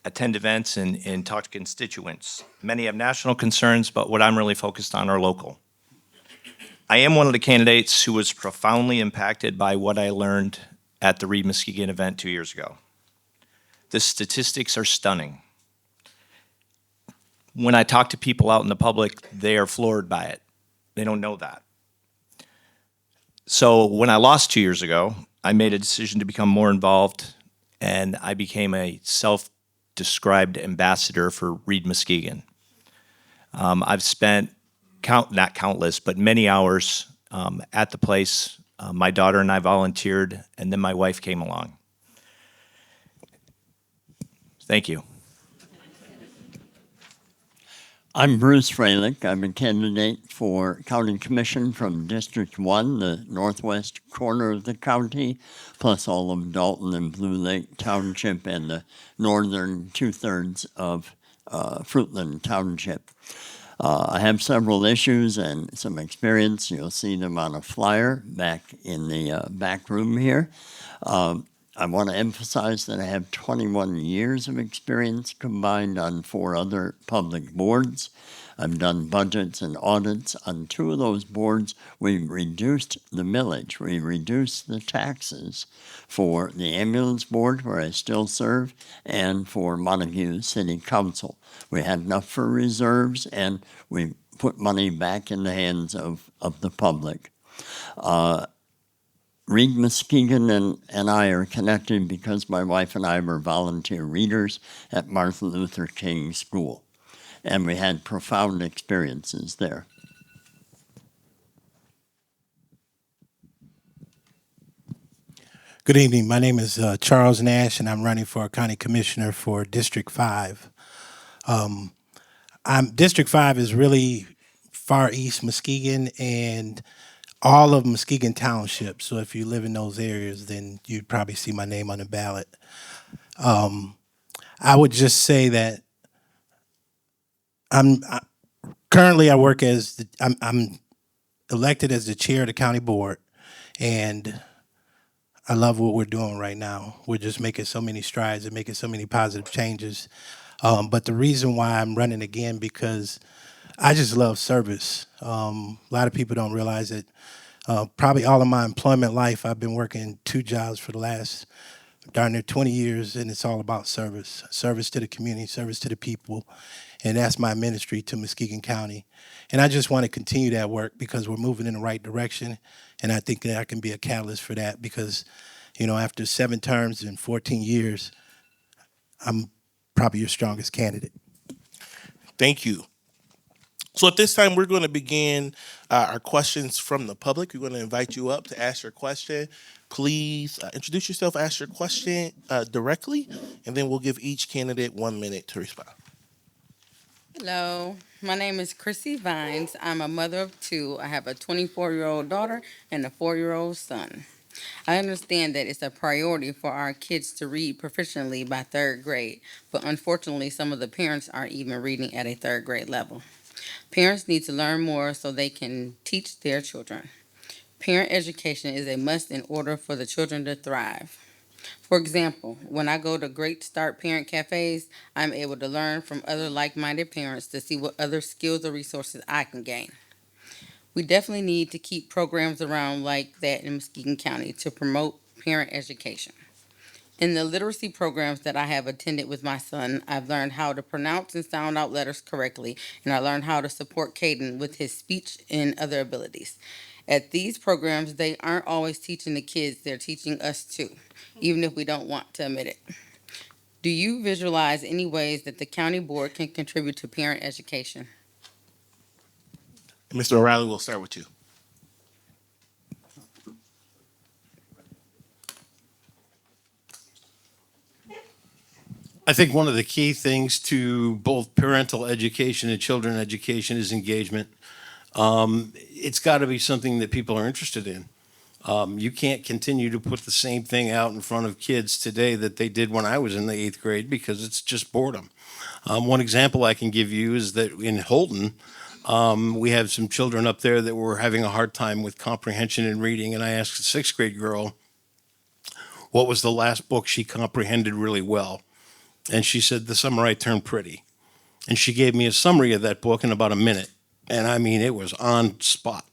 attend events and talk to constituents. Many have national concerns, but what I'm really focused on are local. I am one of the candidates who was profoundly impacted by what I learned at the Read Muskegon event 2 years ago. The statistics are stunning. When I talk to people out in the public, they are floored by it. They don't know that. So when I lost 2 years ago, I made a decision to become more involved, and I became a self-described ambassador for Read Muskegon. I've spent not countless, but many hours at the place. My daughter and I volunteered, and then my wife came along. Thank you. I'm Bruce Freilich. I'm a candidate for County Commission from District 1, the northwest corner of the county, plus all of Dalton and Blue Lake Township and the northern two-thirds of Fruitland Township. I have several issues and some experience. You'll see them on a flyer back in the back room here. I want to emphasize that I have 21 years of experience combined on 4 other public boards. I've done budgets and audits. On 2 of those boards, we reduced the millage. We reduced the taxes for the ambulance board, where I still serve, and for Montague City Council. We had enough for reserves, and we put money back in the hands of the public. Read Muskegon and I are connected because my wife and I were volunteer readers at Martin Luther King School, and we had profound experiences there. Good evening. My name is Charles Nash, and I'm running for County Commissioner for District 5. District 5 is really far east Muskegon and all of Muskegon Township. So if you live in those areas, then you'd probably see my name on the ballot. I would just say that currently I work as I'm elected as the chair of the county board, and I love what we're doing right now. We're just making so many strides and making so many positive changes. But the reason why I'm running again, because I just love service. A lot of people don't realize it. Probably all of my employment life, I've been working 2 jobs for the last darn near 20 years, and it's all about service. Service to the community, service to the people, and that's my ministry to Muskegon County. And I just want to continue that work because we're moving in the right direction, and I think that I can be a catalyst for that because, you know, after 7 terms and 14 years, I'm probably your strongest candidate. Thank you. So at this time, we're going to begin our questions from the public. We're going to invite you up to ask your question. Please introduce yourself, ask your question directly, and then we'll give each candidate 1 minute to respond. Hello, my name is Chrissy Vines. I'm a mother of 2. I have a 24-year-old daughter and a 4-year-old son. I understand that it's a priority for our kids to read proficiently by 3rd grade, but unfortunately, some of the parents aren't even reading at a 3rd grade level. Parents need to learn more so they can teach their children. Parent education is a must in order for the children to thrive. For example, when I go to Great Start Parent Cafes, I'm able to learn from other like-minded parents to see what other skills or resources I can gain. We definitely need to keep programs around like that in Muskegon County to promote parent education. In the literacy programs that I have attended with my son, I've learned how to pronounce and sound out letters correctly, and I learned how to support Caden with his speech and other abilities. At these programs, they aren't always teaching the kids, they're teaching us too, even if we don't want to admit it. Do you visualize any ways that the county board can contribute to parent education? Mr. O'Reilly, we'll start with you. I think one of the key things to both parental education and children education is engagement. It's got to be something that people are interested in. You can't continue to put the same thing out in front of kids today that they did when I was in the 8th grade because it's just boredom. One example I can give you is that in Holton, we have some children up there that were having a hard time with comprehension and reading, and I asked a 6th grade girl, what was the last book she comprehended really well. And she said, The Summer I Turned Pretty. And she gave me a summary of that book in about a minute. And I mean, it was on spot.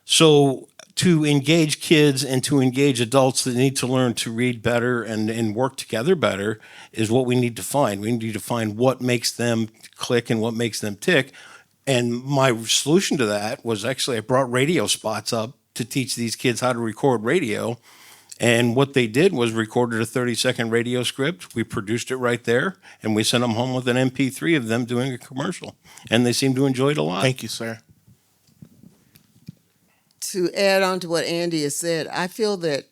So to engage kids and to engage adults that need to learn to read better and work together better is what we need to find. We need to find what makes them click and what makes them tick. And my solution to that was actually I brought radio spots up to teach these kids how to record radio. And what they did was recorded a 30-second radio script. We produced it right there, and we sent them home with an MP3 of them doing a commercial. And they seem to enjoy it a lot. Thank you, sir. To add on to what Andy has said, I feel that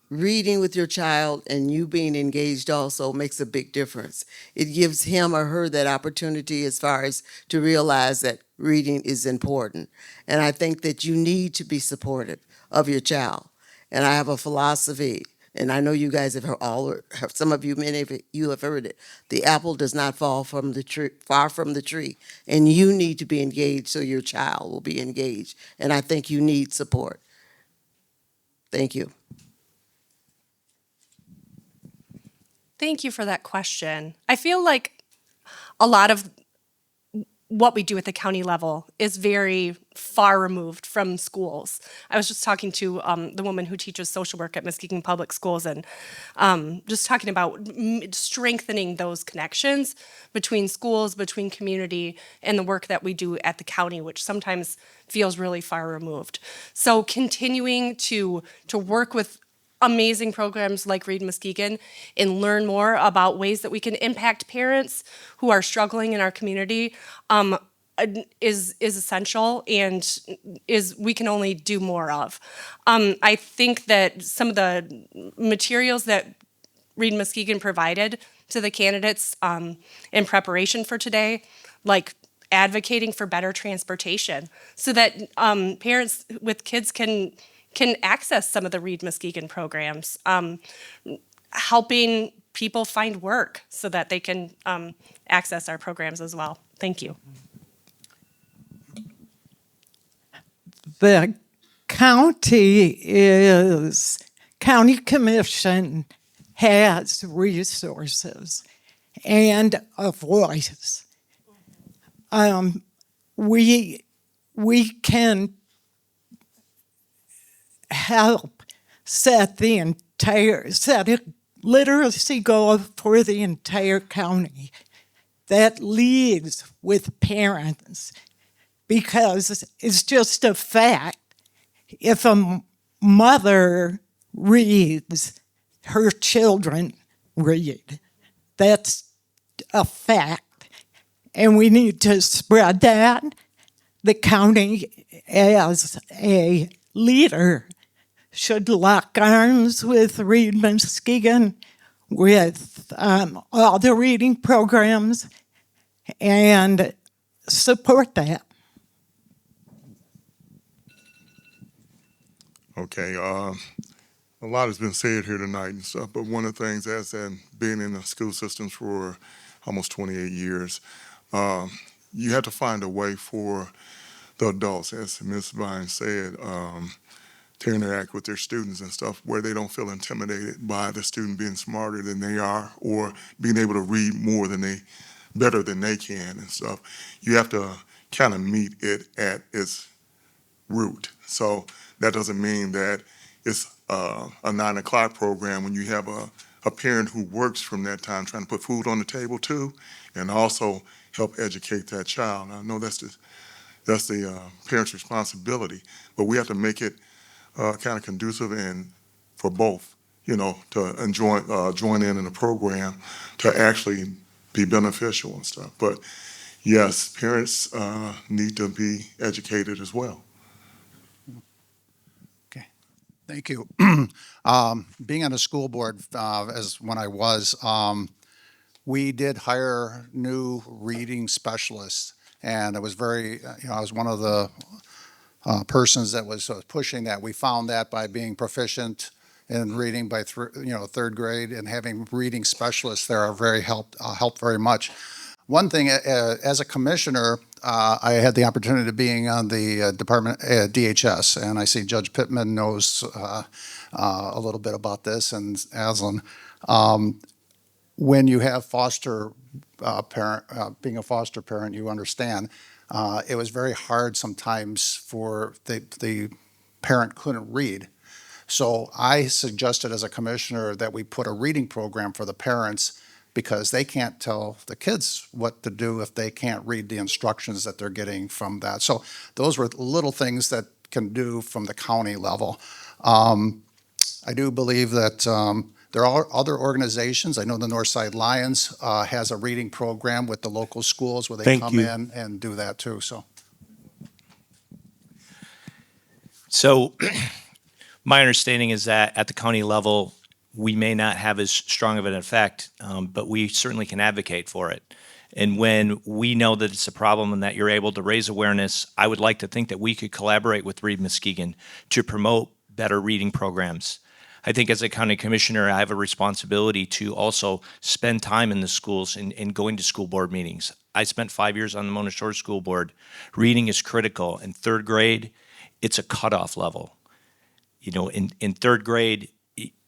reading with your child and you being engaged also makes a big difference. It gives him or her that opportunity as far as to realize that reading is important. And I think that you need to be supportive of your child. And I have a philosophy, and I know you guys have heard some of you, many of you have heard it. The apple does not fall from the tree, far from the tree. And you need to be engaged so your child will be engaged. And I think you need support. Thank you. Thank you for that question. I feel like a lot of what we do at the county level is very far removed from schools. I was just talking to the woman who teaches social work at Muskegon Public Schools and just talking about strengthening those connections between schools, between community, and the work that we do at the county, which sometimes feels really far removed. So continuing to work with amazing programs like Read Muskegon and learn more about ways that we can impact parents who are struggling in our community is essential and is we can only do more of. I think that some of the materials that Read Muskegon provided to the candidates in preparation for today, like advocating for better transportation so that parents with kids can access some of the Read Muskegon programs, helping people find work so that they can access our programs as well. Thank you. The county commission has resources and a voice. We can help set a literacy goal for the entire county that leads with parents, because it's just a fact. If a mother reads, her children read. That's a fact. And we need to spread that. The county, as a leader, should lock arms with Read Muskegon, with all the reading programs, and support that. Okay, a lot has been said here tonight and stuff, but one of the things, as being in the school systems for almost 28 years, you have to find a way for the adults, as Ms. Vine said, to interact with their students and stuff where they don't feel intimidated by the student being smarter than they are or being able to read better than they can and stuff. You have to kind of meet it at its root. So that doesn't mean that it's a 9 o'clock program when you have a parent who works from that time trying to put food on the table too, and also help educate that child. I know that's the parent's responsibility, but we have to make it kind of conducive and for both, to join in the program to actually be beneficial and stuff. But yes, parents need to be educated as well. Thank you. Being on the school board, as when I was, we did hire new reading specialists, and it was very, I was one of the persons that was pushing that. We found that by being proficient in reading by third grade and having reading specialists there are helped very much. one thing, as a commissioner, I had the opportunity of being on the department DHS, and I see Judge Pittman knows a little bit about this, and Aslan. When you have foster parent, being a foster parent, you understand it was very hard sometimes for the parent couldn't read. So I suggested as a commissioner that we put a reading program for the parents, because they can't tell the kids what to do if they can't read the instructions that they're getting from that. So those were little things that can do from the county level. I do believe that there are other organizations. I know the Northside Lions has a reading program with the local schools where they come in and do that too. So my understanding is that at the county level, we may not have as strong of an effect, but we certainly can advocate for it. And when we know that it's a problem and that you're able to raise awareness, I would like to think that we could collaborate with Read Muskegon to promote better reading programs. I think as a county commissioner, I have a responsibility to also spend time in the schools and going to school board meetings. I spent 5 years on the Mona Shore School Board. Reading is critical. In third grade, it's a cutoff level. You know, in third grade,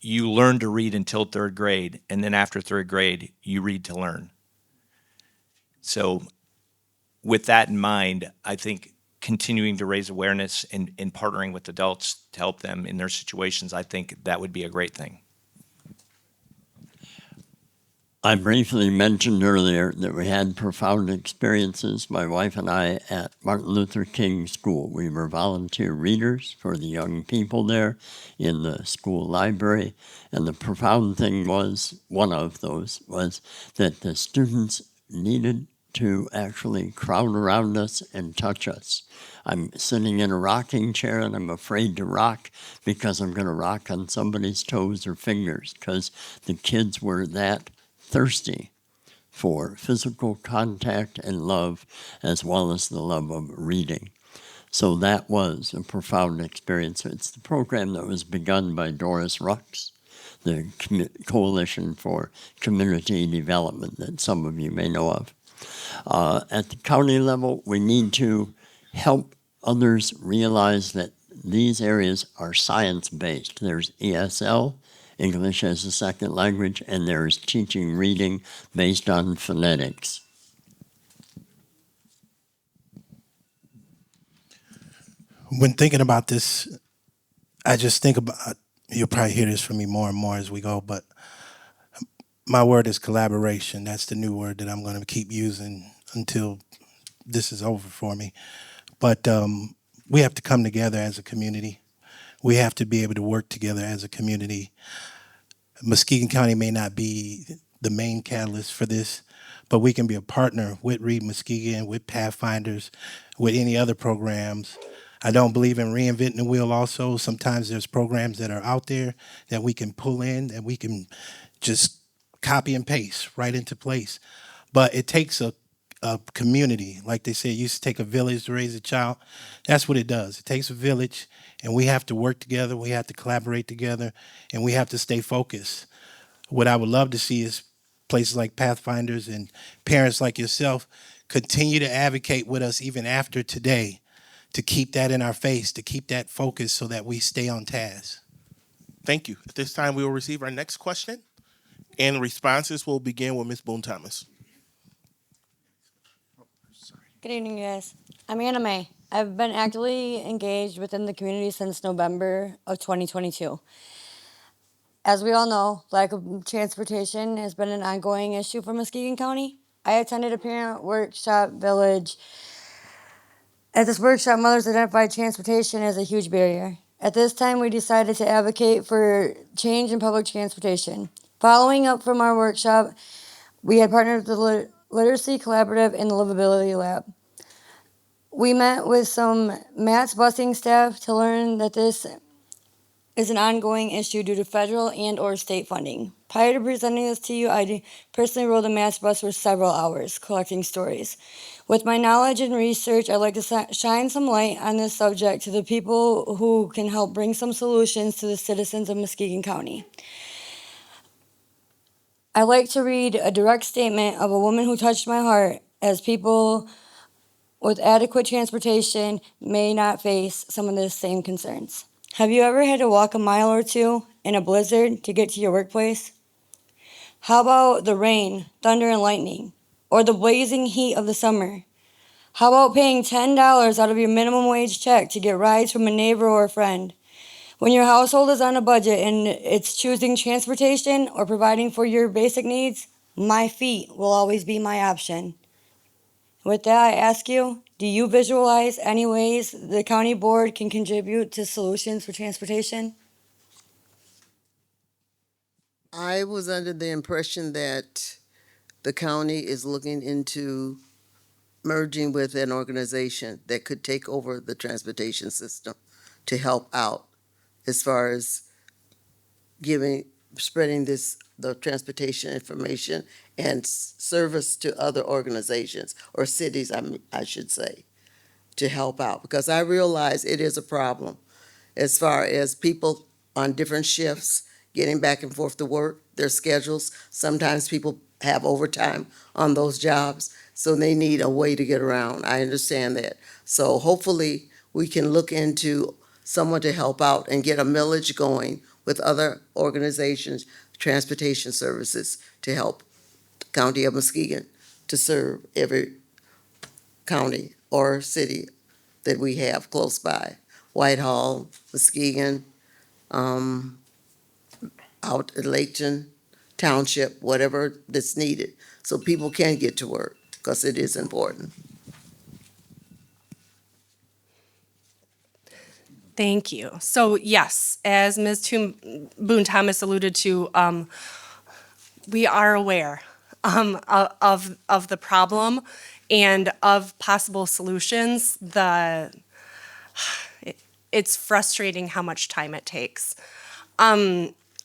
you learn to read until third grade, and then after third grade, you read to learn. So with that in mind, I think continuing to raise awareness and partnering with adults to help them in their situations, I think that would be a great thing. I briefly mentioned earlier that we had profound experiences, my wife and I, at Martin Luther King School. We were volunteer readers for the young people there in the school library. And the profound thing was, one of those, was that the students needed to actually crowd around us and touch us. I'm sitting in a rocking chair and I'm afraid to rock because I'm going to rock on somebody's toes or fingers, because the kids were that thirsty for physical contact and love, as well as the love of reading. So that was a profound experience. It's the program that was begun by Doris Rucks, the Coalition for Community Development that some of you may know of. At the county level, we need to help others realize that these areas are science-based. There's ESL, English as a second language, and there is teaching reading based on phonetics. When thinking about this, I just think about, you'll probably hear this from me more and more as we go, but my word is collaboration. That's the new word that I'm going to keep using until this is over for me. But we have to come together as a community. We have to be able to work together as a community. Muskegon County may not be the main catalyst for this, but we can be a partner with Read Muskegon, with Pathfinders, with any other programs. I don't believe in reinventing the wheel also. Sometimes there's programs that are out there that we can pull in, that we can just copy and paste right into place. But it takes a community. Like they say, it used to take a village to raise a child. That's what it does. It takes a village, and we have to work together, we have to collaborate together, and we have to stay focused. What I would love to see is places like Pathfinders and parents like yourself continue to advocate with us even after today, to keep that in our face, to keep that focus so that we stay on task. Thank you. At this time, we will receive our next question, and responses will begin with Ms. Boone-Thomas. Good evening, guys. I'm Anna Mae. I've been actively engaged within the community since November of 2022. As we all know, lack of transportation has been an ongoing issue for Muskegon County. I attended a parent workshop village. At this workshop, mothers identified transportation as a huge barrier. At this time, we decided to advocate for change in public transportation. Following up from our workshop, we had partnered with the Literacy Collaborative and the Livability Lab. We met with some MATS busing staff to learn that this is an ongoing issue due to federal and or state funding. Prior to presenting this to you, I personally rode a MATS bus for several hours collecting stories. With my knowledge and research, I'd like to shine some light on this subject to the people who can help bring some solutions to the citizens of Muskegon County. I'd like to read a direct statement of a woman who touched my heart, as people with adequate transportation may not face some of the same concerns. Have you ever had to walk a mile or two in a blizzard to get to your workplace? How about the rain, thunder, and lightning, or the blazing heat of the summer? How about paying $10 out of your minimum wage check to get rides from a neighbor or a friend? When your household is on a budget and it's choosing transportation or providing for your basic needs, my feet will always be my option. With that, I ask you, do you visualize any ways the county board can contribute to solutions for transportation? I was under the impression that the county is looking into merging with an organization that could take over the transportation system to help out as far as spreading the transportation information and service to other organizations or cities, I should say, to help out. Because I realize it is a problem as far as people on different shifts getting back and forth to work, their schedules. Sometimes people have overtime on those jobs, so they need a way to get around. I understand that. So hopefully we can look into someone to help out and get a millage going with other organizations, transportation services, to help the County of Muskegon to serve every county or city that we have close by. Whitehall, Muskegon, out at Layton Township, whatever that's needed, so people can get to work, because it is important. Thank you. So yes, as Ms. Boone Thomas alluded to, we are aware of the problem and of possible solutions. It's frustrating how much time it takes.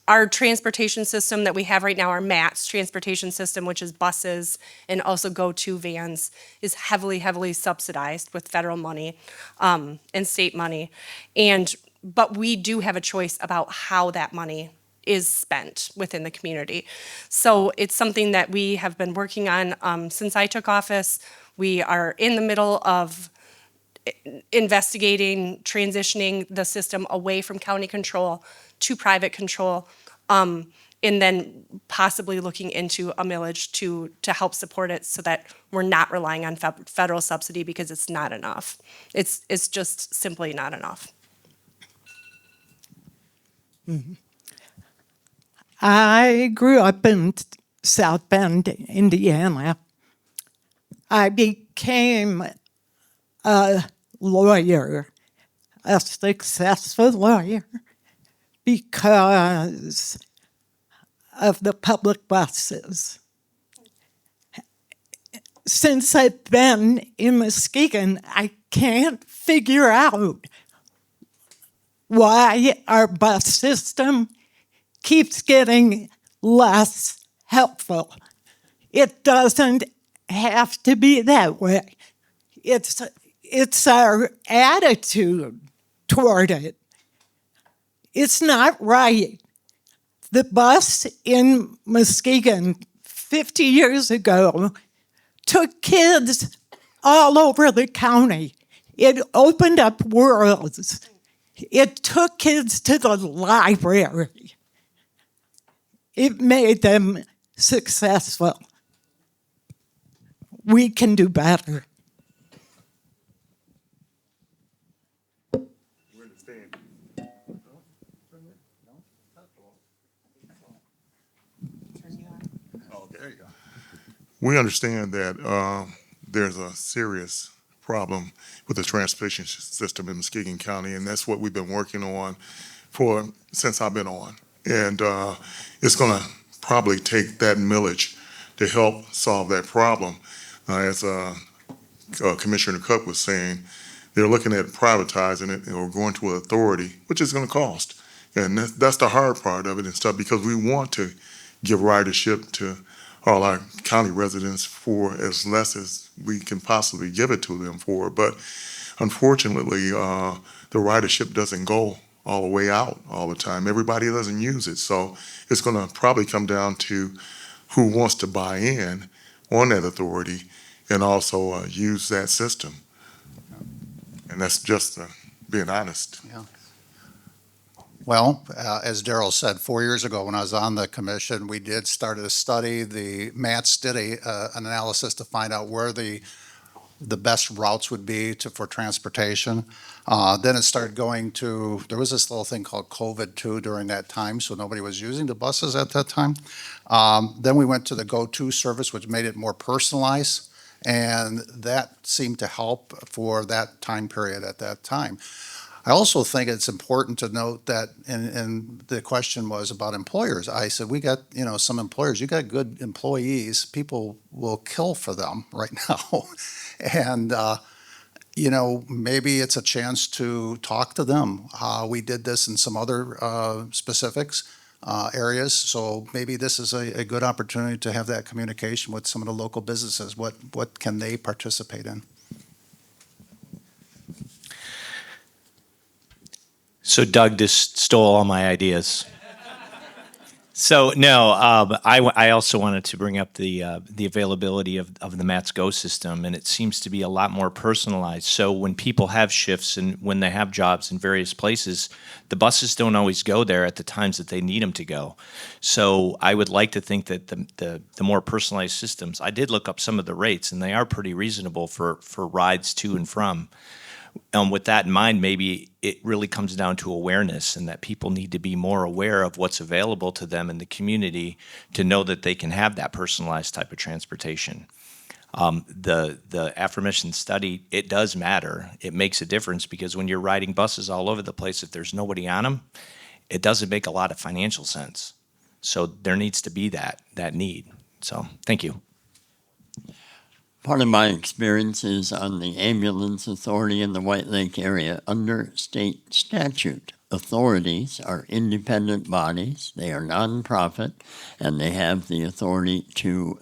Our transportation system that we have right now, our MATS transportation system, which is buses and also go-to vans, is heavily, heavily subsidized with federal money and state money. But we do have a choice about how that money is spent within the community. So it's something that we have been working on since I took office. We are in the middle of investigating, transitioning the system away from county control to private control, and then possibly looking into a millage to help support it so that we're not relying on federal subsidy, because it's not enough. It's just simply not enough. Mm-hmm. I grew up in South Bend, Indiana. I became a lawyer, a successful lawyer, because of the public buses. Since I've been in Muskegon, I can't figure out why our bus system keeps getting less helpful. It doesn't have to be that way. It's our attitude toward it. It's not right. The bus in Muskegon 50 years ago took kids all over the county. It opened up worlds. It took kids to the library. It made them successful. We can do better. We understand that there's a serious problem with the transportation system in Muskegon County, and that's what we've been working on since I've been on. And it's going to probably take that millage to help solve that problem. As Commissioner Cook was saying, they're looking at privatizing it or going to an authority, which is going to cost. And that's the hard part of it and stuff, because we want to give ridership to all our county residents for as less as we can possibly give it to them for. But unfortunately, the ridership doesn't go all the way out all the time. Everybody doesn't use it. So it's going to probably come down to who wants to buy in on that authority and also use that system. And that's just being honest. Yeah. Well, as Daryl said, 4 years ago when I was on the commission, we did start a study. The MATS did an analysis to find out where the best routes would be for transportation. Then it started going to, there was this little thing called COVID too during that time, so nobody was using the buses at that time. Then we went to the Go-To service, which made it more personalized, and that seemed to help for that time period at that time. I also think it's important to note that, and the question was about employers. I said, we got, some employers, you got good employees, people will kill for them right now. And, maybe it's a chance to talk to them. We did this in some other specifics areas, so maybe this is a good opportunity to have that communication with some of the local businesses. What can they participate in? So Doug just stole all my ideas. So no, I also wanted to bring up the availability of the MATS Go system, and it seems to be a lot more personalized. So when people have shifts and when they have jobs in various places, the buses don't always go there at the times that they need them to go. So I would like to think that the more personalized systems, I did look up some of the rates, and they are pretty reasonable for rides to and from. With that in mind, maybe it really comes down to awareness, and that people need to be more aware of what's available to them in the community to know that they can have that personalized type of transportation. The aforementioned study, it does matter. It makes a difference because when you're riding buses all over the place, if there's nobody on them, it doesn't make a lot of financial sense. So there needs to be that need. So thank you. Part of my experience is on the ambulance authority in the White Lake area. Under state statute, authorities are independent bodies. They are nonprofit, and they have the authority to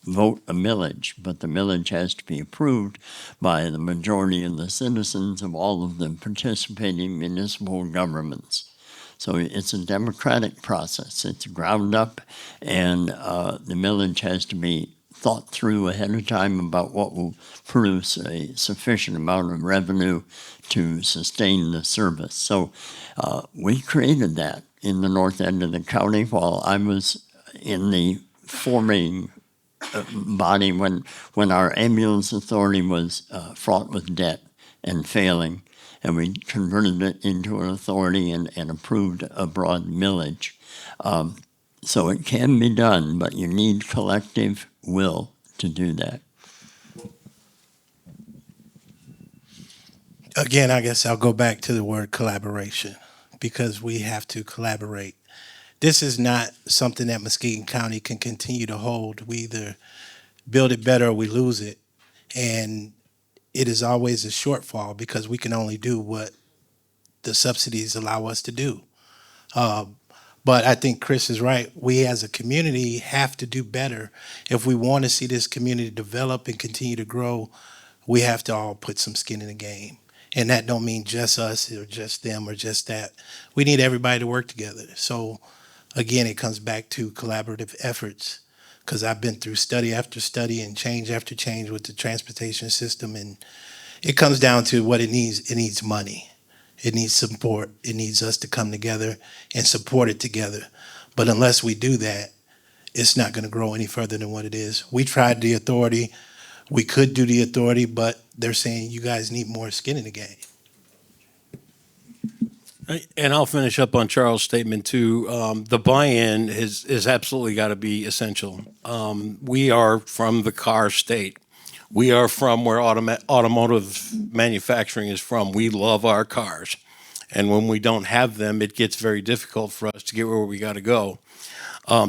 vote a millage, but the millage has to be approved by the majority of the citizens of all of the participating municipal governments. So it's a democratic process. It's ground up, and the millage has to be thought through ahead of time about what will produce a sufficient amount of revenue to sustain the service. So we created that in the north end of the county while I was in the forming body when our ambulance authority was fraught with debt and failing, and we converted it into an authority and approved a broad millage. So it can be done, but you need collective will to do that. Again, I guess I'll go back to the word collaboration, because we have to collaborate. This is not something that Muskegon County can continue to hold. We either build it better or we lose it. And it is always a shortfall because we can only do what the subsidies allow us to do. But I think Chris is right. We as a community have to do better. If we want to see this community develop and continue to grow, we have to all put some skin in the game. And that don't mean just us or just them or just that. We need everybody to work together. So again, it comes back to collaborative efforts, because I've been through study after study and change after change with the transportation system, and it comes down to what it needs. It needs money. It needs support. It needs us to come together and support it together. But unless we do that, it's not going to grow any further than what it is. We tried the authority. We could do the authority, but they're saying you guys need more skin in the game. And I'll finish up on Charles' statement too. The buy-in is absolutely got to be essential. We are from the car state. We are from where automotive manufacturing is from. We love our cars. And when we don't have them, it gets very difficult for us to get where we got to go.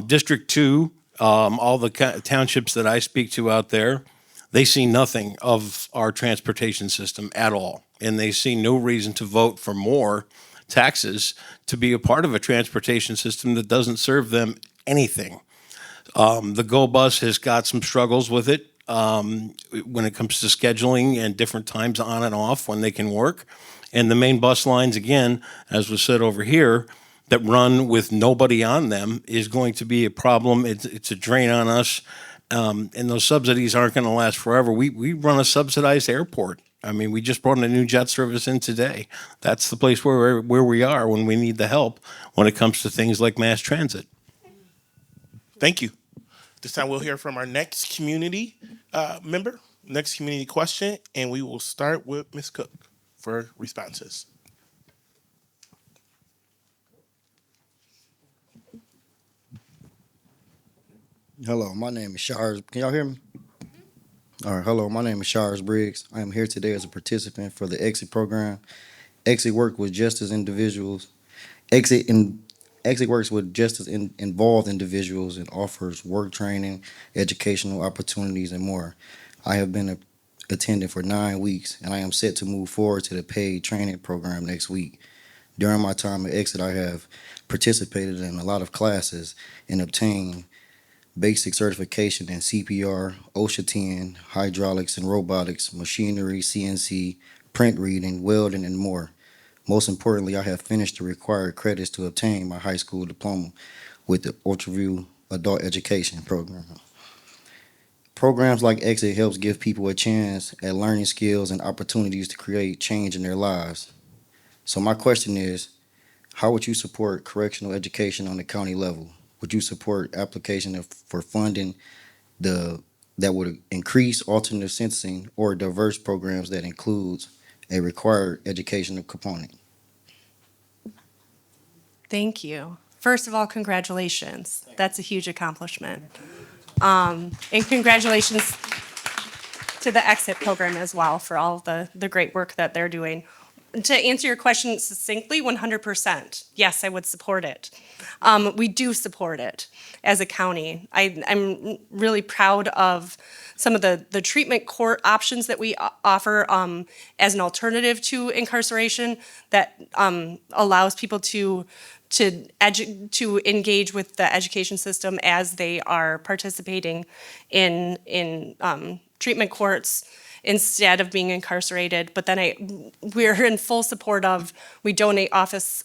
District 2, all the townships that I speak to out there, they see nothing of our transportation system at all. And they see no reason to vote for more taxes to be a part of a transportation system that doesn't serve them anything. The Go Bus has got some struggles with it when it comes to scheduling and different times on and off when they can work. And the main bus lines, again, as was said over here, that run with nobody on them is going to be a problem. It's a drain on us. And those subsidies aren't going to last forever. We run a subsidized airport. I mean, we just brought a new jet service in today. That's the place where we are when we need the help when it comes to things like mass transit. Thank you. This time we'll hear from our next community member, next community question, and we will start with Ms. Cook for responses. Hello, my name is Shars. Can y'all hear me? All right, hello, my name is Shars Briggs. I am here today as a participant for the Exit program. Exit works with justice individuals. Exit works with justice involved individuals and offers work training, educational opportunities, and more. I have been attending for 9 weeks, and I am set to move forward to the paid training program next week. During my time at Exit, I have participated in a lot of classes and obtained basic certification in CPR, OSHA 10, hydraulics and robotics, machinery, CNC, print reading, welding, and more. Most importantly, I have finished the required credits to obtain my high school diploma with the Ultraview Adult Education Program. Programs like Exit helps give people a chance at learning skills and opportunities to create change in their lives. So my question is, how would you support correctional education on the county level? Would you support application for funding that would increase alternative sentencing or diverse programs that includes a required educational component? Thank you. First of all, congratulations. That's a huge accomplishment. And congratulations to the Exit program as well for all the great work that they're doing. To answer your question succinctly, 100%. Yes, I would support it. We do support it as a county. I'm really proud of some of the treatment court options that we offer as an alternative to incarceration that allows people to engage with the education system as they are participating in treatment courts instead of being incarcerated. But then we're in full support of, we donate office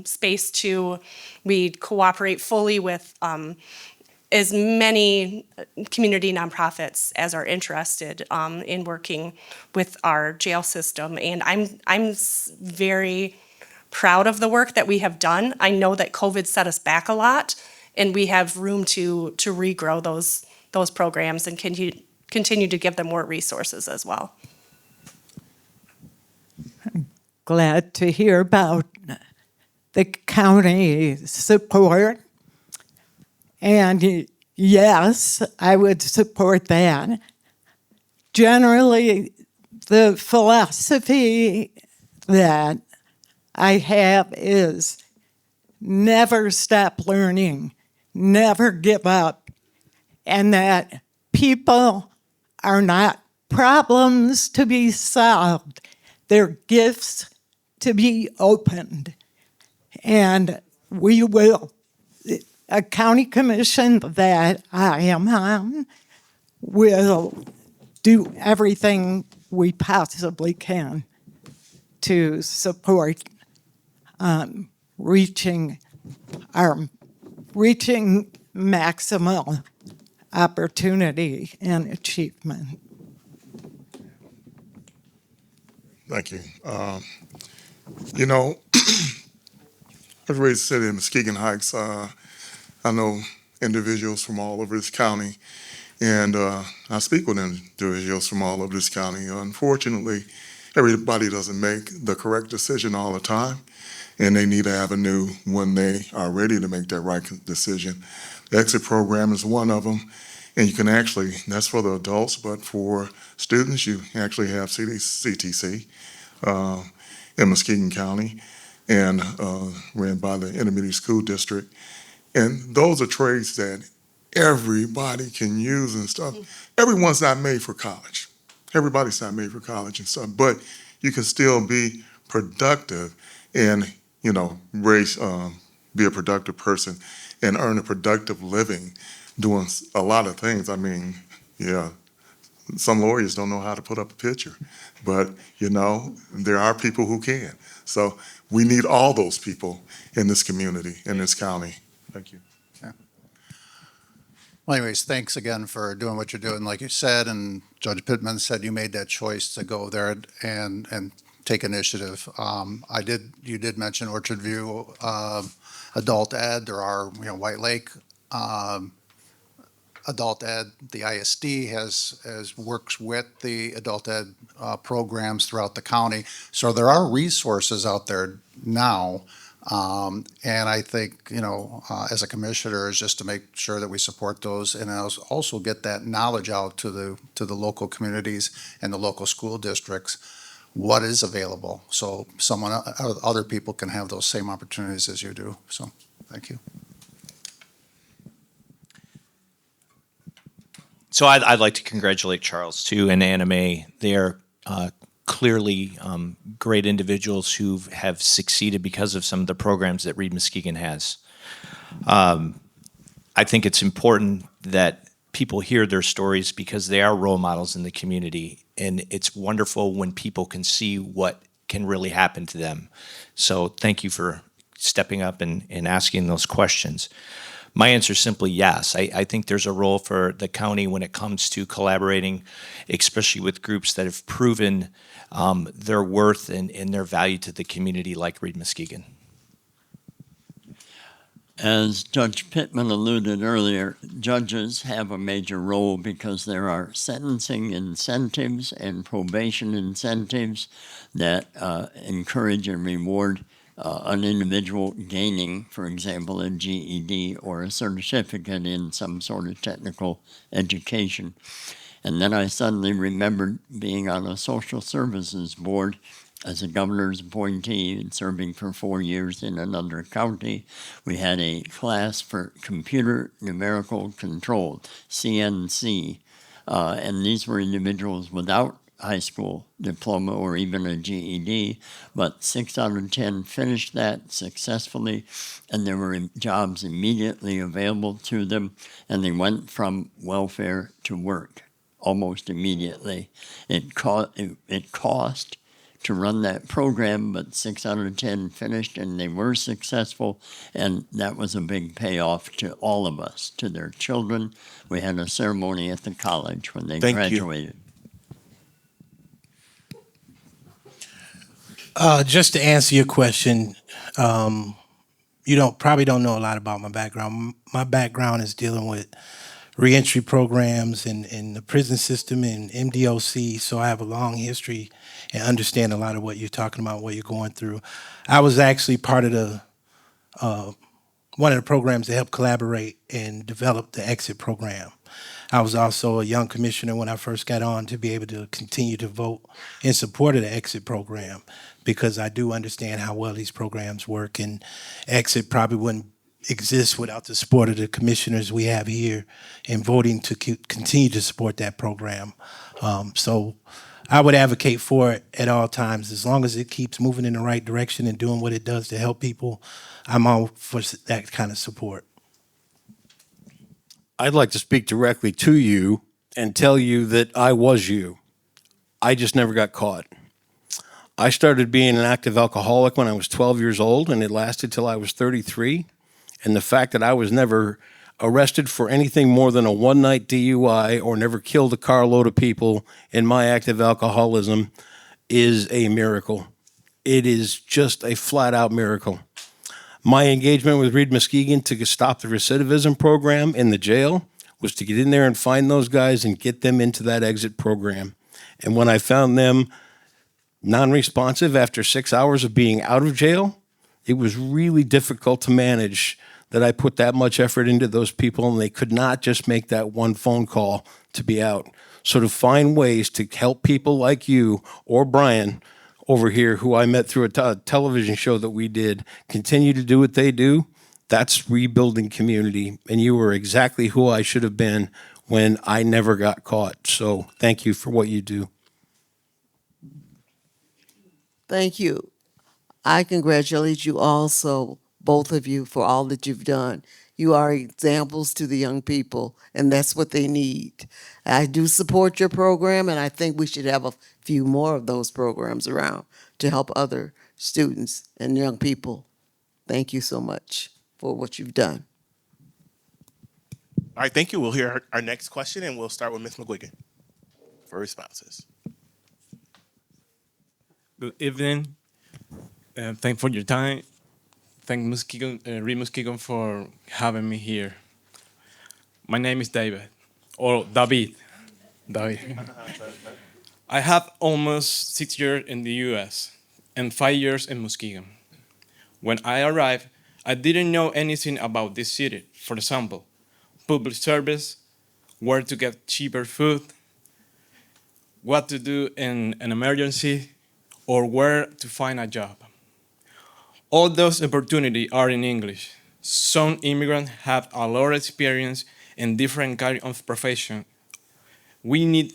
space to, we cooperate fully with as many community nonprofits as are interested in working with our jail system. And I'm very proud of the work that we have done. I know that COVID set us back a lot, and we have room to regrow those programs and continue to give them more resources as well. Glad to hear about the county support. And yes, I would support that. Generally, the philosophy that I have is never stop learning, never give up, and that people are not problems to be solved. They're gifts to be opened. And we will, a county commission that I am on will do everything we possibly can to support reaching maximal opportunity and achievement. Thank you. You know, I was raised city in Muskegon Heights. I know individuals from all over this county, and I speak with individuals from all over this county. Unfortunately, everybody doesn't make the correct decision all the time, and they need an avenue when they are ready to make that right decision. The Exit program is one of them, and you can actually, that's for the adults, but for students, you actually have CTC in Muskegon County, and ran by the Intermediate School District. And those are trades that everybody can use and stuff. Everyone's not made for college. Everybody's not made for college and stuff, but you can still be productive and, you know, be a productive person and earn a productive living doing a lot of things. I mean, yeah, some lawyers don't know how to put up a picture, but there are people who can. So we need all those people in this community, in this county. Thank you. Well, anyways, thanks again for doing what you're doing. Like you said, and Judge Pittman said, you made that choice to go there and take initiative. You did mention Orchard View, adult ed. There are, White Lake, adult ed. The ISD has works with the adult ed programs throughout the county. So there are resources out there now. And I think, as a commissioner, is just to make sure that we support those and also get that knowledge out to the local communities and the local school districts, what is available. So other people can have those same opportunities as you do. So thank you. So I'd like to congratulate Charles too and Anna Mae. They are clearly great individuals who have succeeded because of some of the programs that Read Muskegon has. I think it's important that people hear their stories because they are role models in the community, and it's wonderful when people can see what can really happen to them. So thank you for stepping up and asking those questions. My answer is simply yes. I think there's a role for the county when it comes to collaborating, especially with groups that have proven their worth and their value to the community like Read Muskegon. As Judge Pittman alluded earlier, judges have a major role because there are sentencing incentives and probation incentives that encourage and reward an individual gaining, for example, a GED or a certificate in some sort of technical education. And then I suddenly remembered being on a social services board as a governor's appointee and serving for 4 years in another county. We had a class for computer numerical control, CNC, and these were individuals without high school diploma or even a GED, but 6 out of 10 finished that successfully, and there were jobs immediately available to them, and they went from welfare to work almost immediately. It cost to run that program, but 6 out of 10 finished, and they were successful, and that was a big payoff to all of us, to their children. We had a ceremony at the college when they graduated. Just to answer your question, you probably don't know a lot about my background. My background is dealing with reentry programs in the prison system and MDOC, so I have a long history and understand a lot of what you're talking about, what you're going through. I was actually part of the one of the programs that helped collaborate and develop the exit program. I was also a young commissioner when I first got on to be able to continue to vote in support of the exit program, because I do understand how well these programs work, and exit probably wouldn't exist without the support of the commissioners we have here in voting to continue to support that program. So I would advocate for it at all times. As long as it keeps moving in the right direction and doing what it does to help people, I'm all for that kind of support. I'd like to speak directly to you and tell you that I was you. I just never got caught. I started being an active alcoholic when I was 12 years old, and it lasted till I was 33. And the fact that I was never arrested for anything more than a one-night DUI or never killed a carload of people in my active alcoholism is a miracle. It is just a flat-out miracle. My engagement with Read Muskegon to stop the recidivism program in the jail was to get in there and find those guys and get them into that exit program. And when I found them non-responsive after 6 hours of being out of jail, it was really difficult to manage that I put that much effort into those people and they could not just make that one phone call to be out. So to find ways to help people like you or Brian over here, who I met through a television show that we did, continue to do what they do, that's rebuilding community. And you were exactly who I should have been when I never got caught. So thank you for what you do. Thank you. I congratulate you also, both of you, for all that you've done. You are examples to the young people, and that's what they need. I do support your program, and I think we should have a few more of those programs around to help other students and young people. Thank you so much for what you've done. All right, thank you. We'll hear our next question, and we'll start with Ms. McGuigan for responses. Good evening. Thanks for your time. Thank Read Muskegon for having me here. My name is David, or David. I have almost 6 years in the U.S. and 5 years in Muskegon. When I arrived, I didn't know anything about this city. For example, public service, where to get cheaper food, what to do in an emergency, or where to find a job. All those opportunities are in English. Some immigrants have a lot of experience in different kinds of profession. We need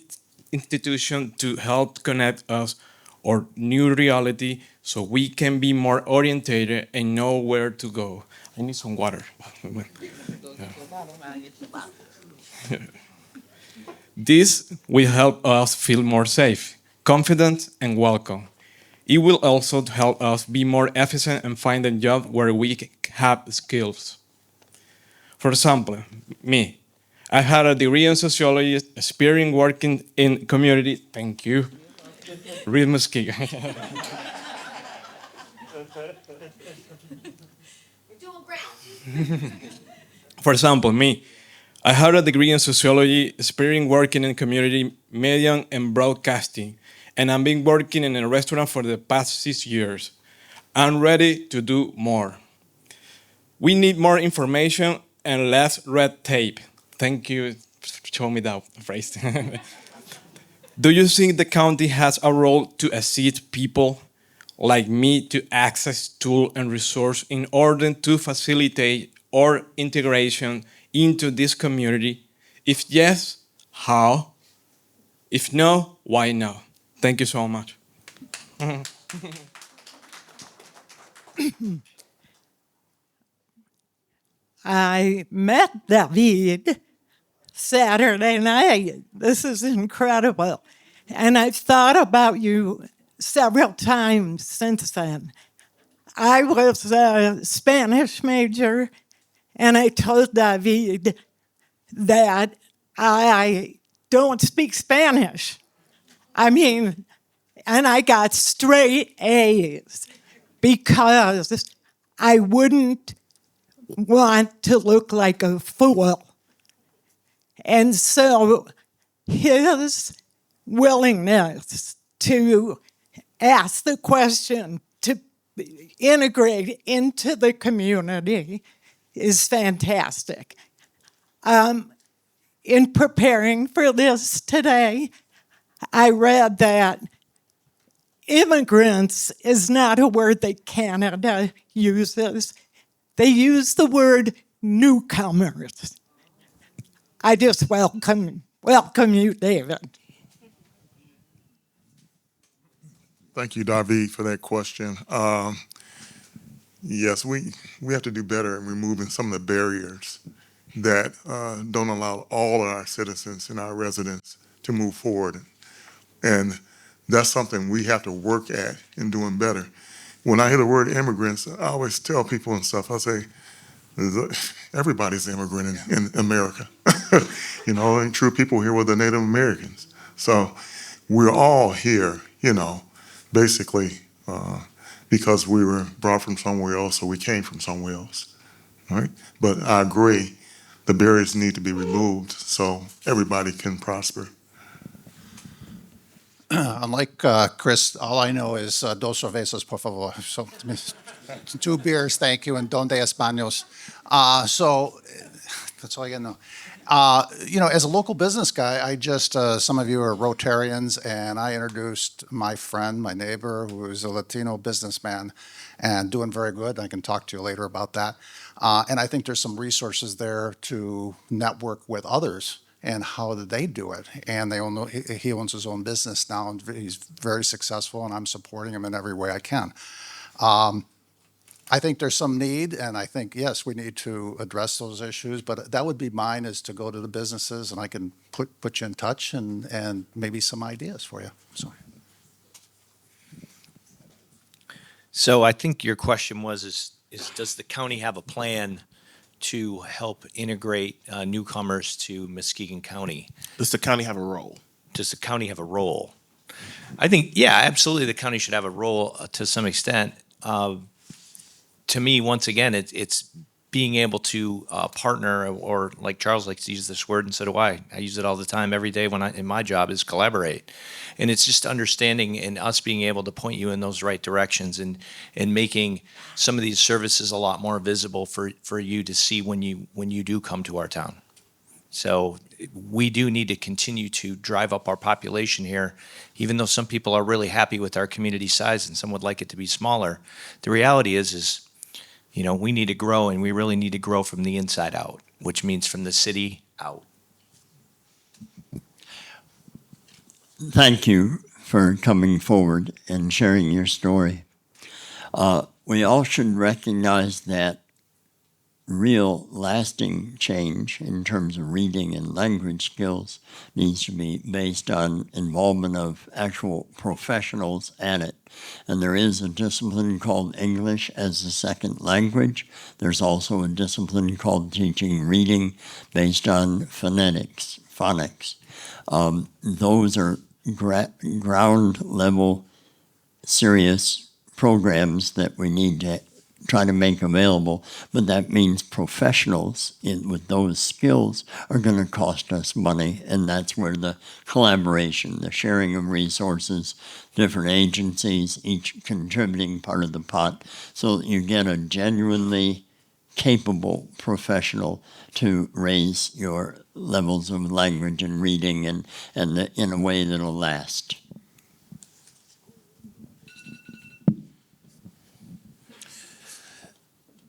institutions to help connect us or new reality so we can be more oriented and know where to go. I need some water. This will help us feel more safe, confident, and welcome. It will also help us be more efficient and find a job where we have skills. For example, me, I had a degree in sociology, experience working in community. Thank you. Read Muskegon. For example, me, I had a degree in sociology, experience working in community media and broadcasting, and I've been working in a restaurant for the past 6 years. I'm ready to do more. We need more information and less red tape. Thank you for showing me that phrase. Do you think the county has a role to assist people like me to access tools and resources in order to facilitate our integration into this community? If yes, how? If no, why no? Thank you so much. I met David Saturday night. This is incredible. And I've thought about you several times since then. I was a Spanish major, and I told David that I don't speak Spanish. I mean, and I got straight A's because I wouldn't want to look like a fool. And so his willingness to ask the question, to integrate into the community is fantastic. In preparing for this today, I read that immigrants is not a word that Canada uses. They use the word newcomers. I just welcome you, David. Thank you, David, for that question. Yes, we have to do better in removing some of the barriers that don't allow all of our citizens and our residents to move forward. And that's something we have to work at in doing better. When I hear the word immigrants, I always tell people and stuff, I say, everybody's an immigrant in America. You know, and true people here were the Native Americans. So we're all here, you know, basically because we were brought from somewhere else or we came from somewhere else, right? But I agree, the barriers need to be removed so everybody can prosper. Unlike Chris, all I know is dos cervezas, por favor. So 2 beers, thank you, and donde españoles. So that's all I know. You know, as a local business guy, I just, some of you are Rotarians, and I introduced my friend, my neighbor, who is a Latino businessman and doing very good. I can talk to you later about that. And I think there's some resources there to network with others and how did they do it. And he owns his own business now, and he's very successful, and I'm supporting him in every way I can. I think there's some need, and I think, yes, we need to address those issues, but that would be mine, is to go to the businesses, and I can put you in touch and maybe some ideas for you. So I think your question was, is does the county have a plan to help integrate newcomers to Muskegon County? Does the county have a role? Does the county have a role? I think, yeah, absolutely the county should have a role to some extent. To me, once again, it's being able to partner, or like Charles likes to use this word, and so do I. I use it all the time, every day in my job, is collaborate. And it's just understanding and us being able to point you in those right directions, and making some of these services a lot more visible for you to see when you do come to our town. So we do need to continue to drive up our population here, even though some people are really happy with our community size and some would like it to be smaller. The reality is, we need to grow, and we really need to grow from the inside out, which means from the city out. Thank you for coming forward and sharing your story. We all should recognize that real lasting change in terms of reading and language skills needs to be based on involvement of actual professionals at it. And there is a discipline called English as a second language. There's also a discipline called teaching reading based on phonetics. Those are ground level serious programs that we need to try to make available, but that means professionals with those skills are going to cost us money, and that's where the collaboration, the sharing of resources, different agencies, each contributing part of the pot, so that you get a genuinely capable professional to raise your levels of language and reading and in a way that'll last.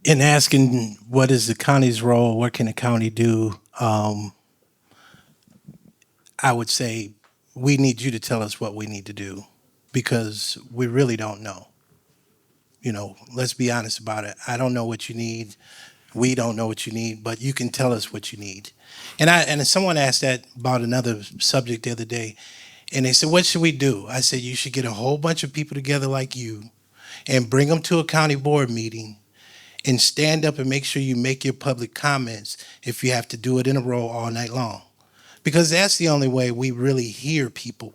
In asking what is the county's role, what can the county do, I would say we need you to tell us what we need to do, because we really don't know. Let's be honest about it. I don't know what you need. We don't know what you need, but you can tell us what you need. And someone asked that about another subject the other day, and they said, what should we do? I said, you should get a whole bunch of people together like you and bring them to a county board meeting and stand up and make sure you make your public comments if you have to do it in a row all night long. Because that's the only way we really hear people.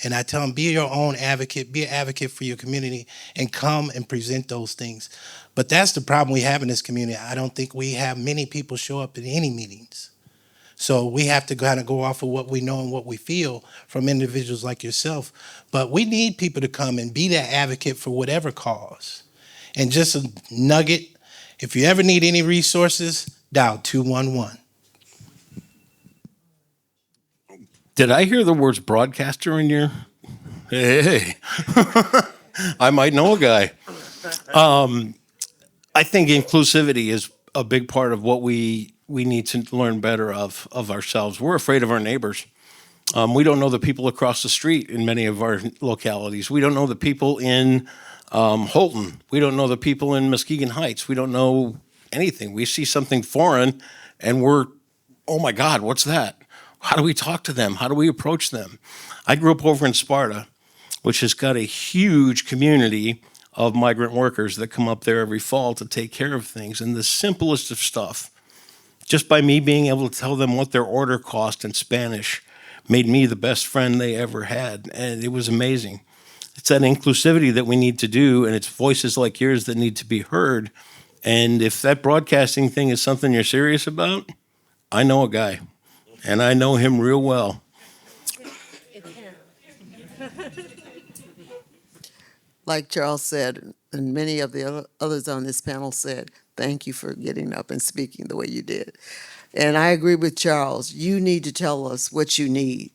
And I tell them, be your own advocate, be an advocate for your community, and come and present those things. But that's the problem we have in this community. I don't think we have many people show up at any meetings. So we have to kind of go off of what we know and what we feel from individuals like yourself. But we need people to come and be that advocate for whatever cause. And just a nugget, if you ever need any resources, dial 211. Did I hear the words broadcaster in your? Hey, I might know a guy. I think inclusivity is a big part of what we need to learn better of ourselves. We're afraid of our neighbors. We don't know the people across the street in many of our localities. We don't know the people in Holton. We don't know the people in Muskegon Heights. We don't know anything. We see something foreign and we're, oh my God, what's that? How do we talk to them? How do we approach them? I grew up over in Sparta, which has got a huge community of migrant workers that come up there every fall to take care of things. And the simplest of stuff, just by me being able to tell them what their order cost in Spanish, made me the best friend they ever had. And it was amazing. It's that inclusivity that we need to do, and it's voices like yours that need to be heard. And if that broadcasting thing is something you're serious about, I know a guy, and I know him real well. Like Charles said, and many of the others on this panel said, thank you for getting up and speaking the way you did. And I agree with Charles. You need to tell us what you need.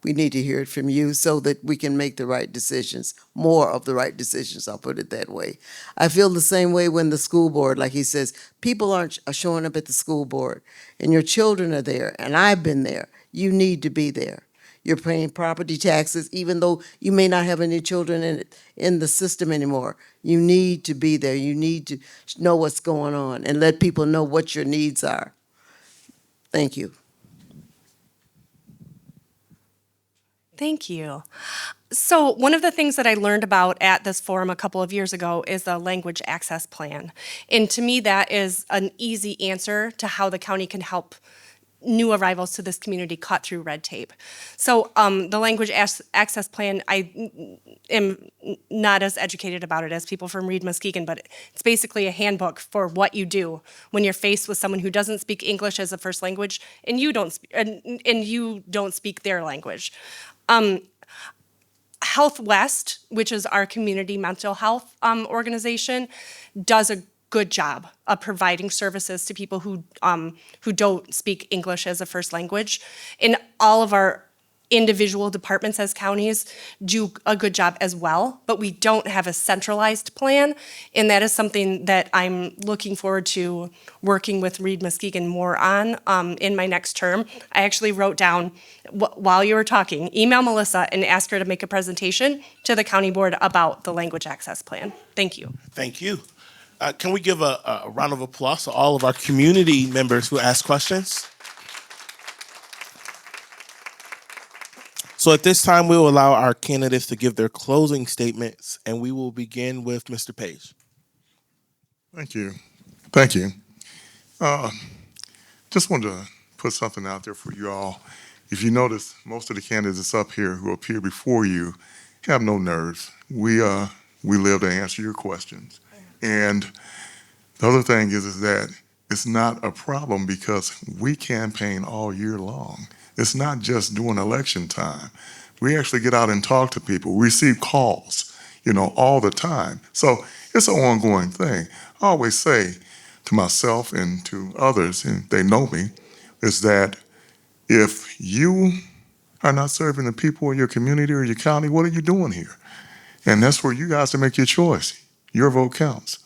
We need to hear it from you so that we can make the right decisions, more of the right decisions, I'll put it that way. I feel the same way when the school board, like he says, people are showing up at the school board and your children are there, and I've been there. You need to be there. You're paying property taxes, even though you may not have any children in the system anymore. You need to be there. You need to know what's going on and let people know what your needs are. Thank you. Thank you. So one of the things that I learned about at this forum a couple of years ago is the language access plan. And to me, that is an easy answer to how the county can help new arrivals to this community cut through red tape. So the language access plan, I am not as educated about it as people from Read Muskegon, but it's basically a handbook for what you do when you're faced with someone who doesn't speak English as a first language and you don't speak their language. Health West, which is our community mental health organization, does a good job of providing services to people who don't speak English as a first language. And all of our individual departments as counties do a good job as well, but we don't have a centralized plan, and that is something that I'm looking forward to working with Read Muskegon more on in my next term. I actually wrote down, while you were talking, email Melissa and ask her to make a presentation to the county board about the language access plan. Thank you. Thank you. Can we give a round of applause to all of our community members who asked questions? So at this time, we will allow our candidates to give their closing statements, and we will begin with Mr. Page. Thank you. Thank you. Just wanted to put something out there for you all. If you notice, most of the candidates up here who appear before you have no nerves. We live to answer your questions. And the other thing is that it's not a problem because we campaign all year long. It's not just during election time. We actually get out and talk to people. We receive calls, all the time. So it's an ongoing thing. I always say to myself and to others, and they know me, is that if you are not serving the people in your community or your county, what are you doing here? And that's where you guys to make your choice. Your vote counts.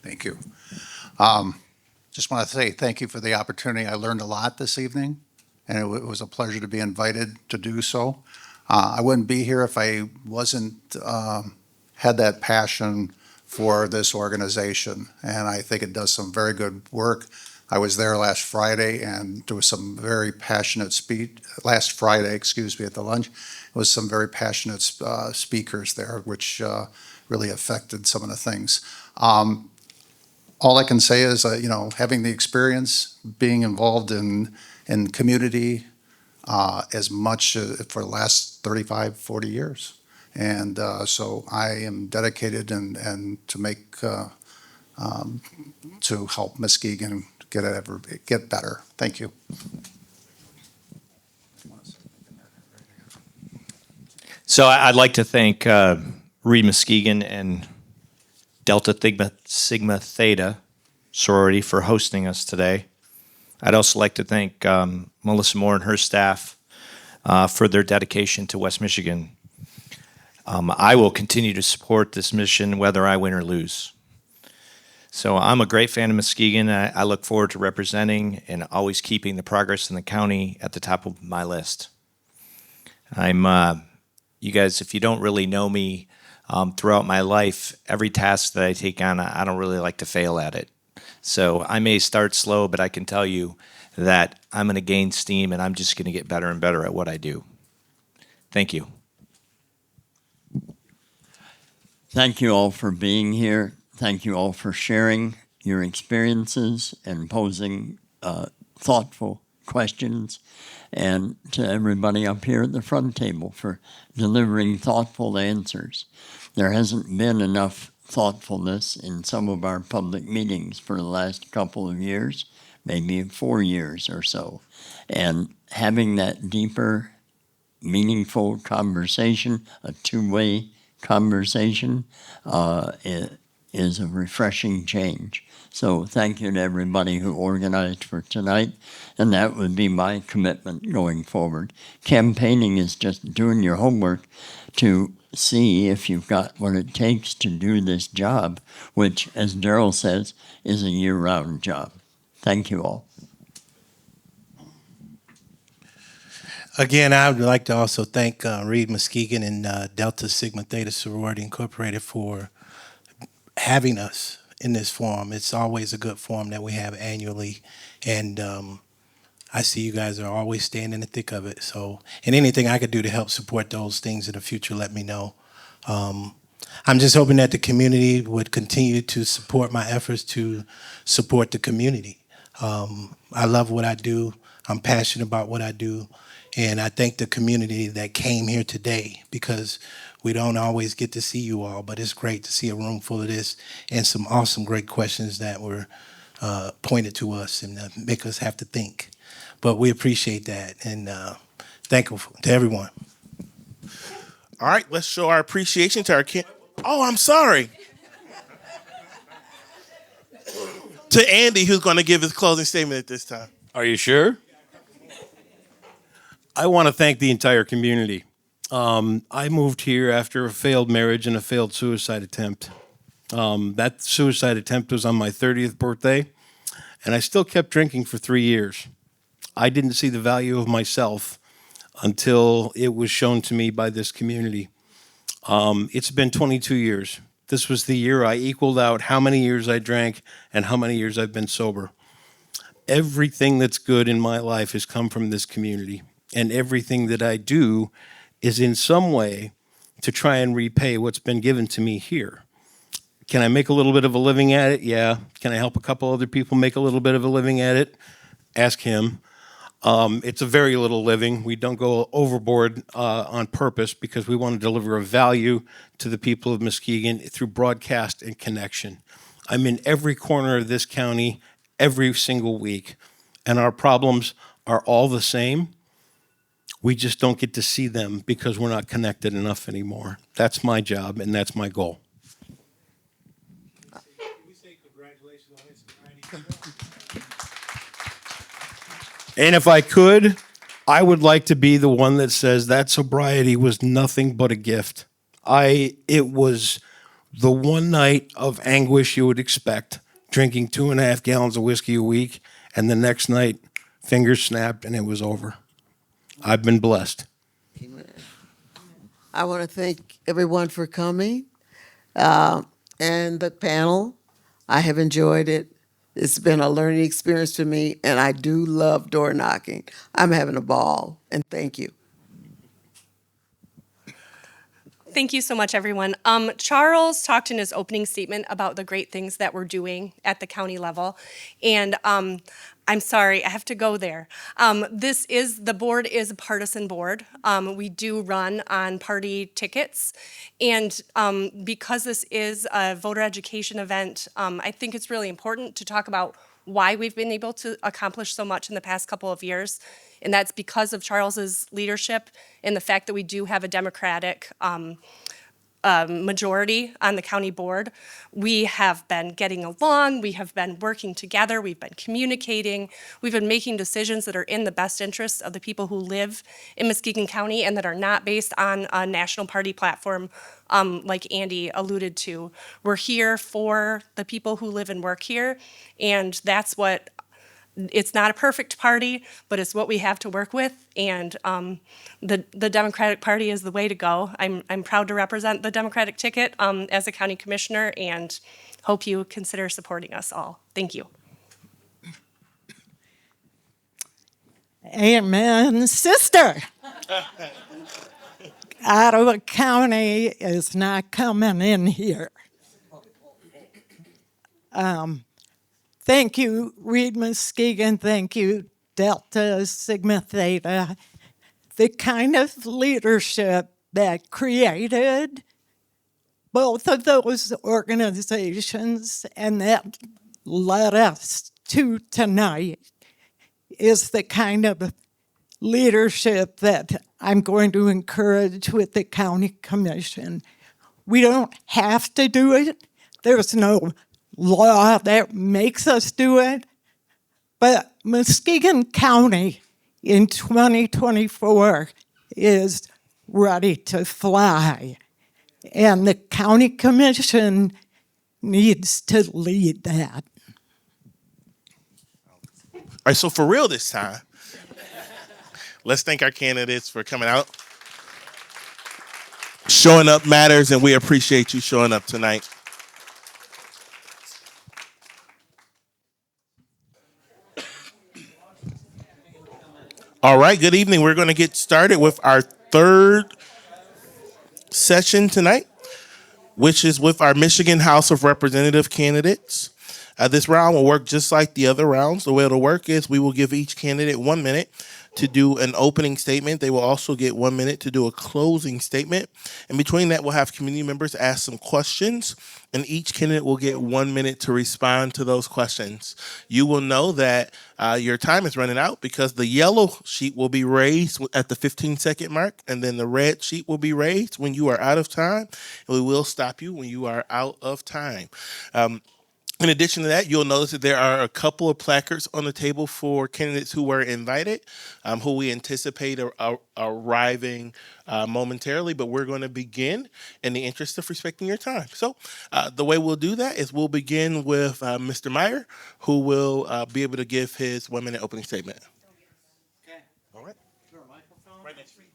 Thank you. Just want to say thank you for the opportunity. I learned a lot this evening, and it was a pleasure to be invited to do so. I wouldn't be here if I wasn't had that passion for this organization, and I think it does some very good work. I was there last Friday, and there was some very passionate last Friday, at the lunch. It was some very passionate speakers there, which really affected some of the things. All I can say is, having the experience, being involved in community as much for the last 35, 40 years. And so I am dedicated and to make, to help Muskegon get better. Thank you. So I'd like to thank Read Muskegon and Delta Sigma Theta Sorority for hosting us today. I'd also like to thank Melissa Moore and her staff for their dedication to West Michigan. I will continue to support this mission whether I win or lose. So I'm a great fan of Muskegon. I look forward to representing and always keeping the progress in the county at the top of my list. You guys, if you don't really know me, throughout my life, every task that I take on, I don't really like to fail at it. So I may start slow, but I can tell you that I'm going to gain steam and I'm just going to get better and better at what I do. Thank you. Thank you all for being here. Thank you all for sharing your experiences and posing thoughtful questions. And to everybody up here at the front table for delivering thoughtful answers. There hasn't been enough thoughtfulness in some of our public meetings for the last couple of years, maybe 4 years or so. And having that deeper, meaningful conversation, a two-way conversation, is a refreshing change. So thank you to everybody who organized for tonight, and that would be my commitment going forward. Campaigning is just doing your homework to see if you've got what it takes to do this job, which, as Daryl says, is a year-round job. Thank you all. Again, I would like to also thank Read Muskegon and Delta Sigma Theta Sorority Incorporated for having us in this forum. It's always a good forum that we have annually, and I see you guys are always staying in the thick of it. So, and anything I could do to help support those things in the future, let me know. I'm just hoping that the community would continue to support my efforts to support the community. I love what I do. I'm passionate about what I do. And I thank the community that came here today, because we don't always get to see you all, but it's great to see a room full of this and some awesome, great questions that were pointed to us and make us have to think. But we appreciate that, and thankful to everyone. All right, let's show our appreciation to our Oh, I'm sorry. To Andy, who's going to give his closing statement at this time. Are you sure? I want to thank the entire community. I moved here after a failed marriage and a failed suicide attempt. That suicide attempt was on my 30th birthday, and I still kept drinking for 3 years. I didn't see the value of myself until it was shown to me by this community. It's been 22 years. This was the year I equaled out how many years I drank and how many years I've been sober. Everything that's good in my life has come from this community, and everything that I do is in some way to try and repay what's been given to me here. Can I make a little bit of a living at it? Yeah. Can I help a couple other people make a little bit of a living at it? Ask him. It's a very little living. We don't go overboard on purpose, because we want to deliver a value to the people of Muskegon through broadcast and connection. I'm in every corner of this county every single week, and our problems are all the same. We just don't get to see them because we're not connected enough anymore. That's my job, and that's my goal. And if I could, I would like to be the one that says that sobriety was nothing but a gift. It was the one night of anguish you would expect, drinking 2.5 gallons of whiskey a week, and the next night, fingers snapped and it was over. I've been blessed. I want to thank everyone for coming and the panel. I have enjoyed it. It's been a learning experience for me, and I do love door knocking. I'm having a ball, and thank you. Thank you so much, everyone. Charles talked in his opening statement about the great things that we're doing at the county level, and I'm sorry, I have to go there. The board is a partisan board. We do run on party tickets, and because this is a voter education event, I think it's really important to talk about why we've been able to accomplish so much in the past couple of years. And that's because of Charles's leadership and the fact that we do have a Democratic majority on the county board. We have been getting along, we have been working together, we've been communicating, we've been making decisions that are in the best interests of the people who live in Muskegon County and that are not based on a national party platform like Andy alluded to. We're here for the people who live and work here, and that's what it's not a perfect party, but it's what we have to work with, and the Democratic Party is the way to go. I'm proud to represent the Democratic ticket as a county commissioner, and hope you consider supporting us all. Thank you. Amen, sister. Ottawa County is not coming in here. Thank you, Read Muskegon. Thank you, Delta Sigma Theta. The kind of leadership that created both of those organizations and that led us to tonight is the kind of leadership that I'm going to encourage with the county commission. We don't have to do it. There's no law that makes us do it, but Muskegon County in 2024 is ready to fly, and the county commission needs to lead that. All right, so for real this time, Let's thank our candidates for coming out. Showing up matters, and we appreciate you showing up tonight. All right, good evening. We're going to get started with our third session tonight, which is with our Michigan House of Representative candidates. This round will work just like the other rounds. The way it'll work is we will give each candidate 1 minute to do an opening statement. They will also get 1 minute to do a closing statement. And between that, we'll have community members ask some questions, and each candidate will get 1 minute to respond to those questions. You will know that your time is running out because the yellow sheet will be raised at the 15-second mark, and then the red sheet will be raised when you are out of time, and we will stop you when you are out of time. In addition to that, you'll notice that there are a couple of placards on the table for candidates who were invited, who we anticipate arriving momentarily, but we're going to begin in the interest of respecting your time. So the way we'll do that is we'll begin with Mr. Meyer, who will be able to give his 1 minute opening statement. Okay. All right. Right next to you.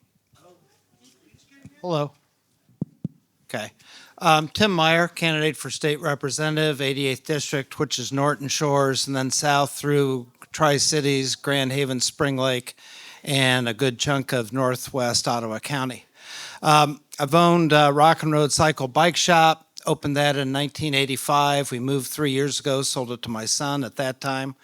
Hello. Okay. Tim Meyer, candidate for state representative, 88th District, which is Norton Shores, and then south through Tri-Cities, Grand Haven, Spring Lake, and a good chunk of northwest Ottawa County. I've owned Rock and Road Cycle Bike Shop, opened that in 1985. We moved 3 years ago, sold it to my son at that time.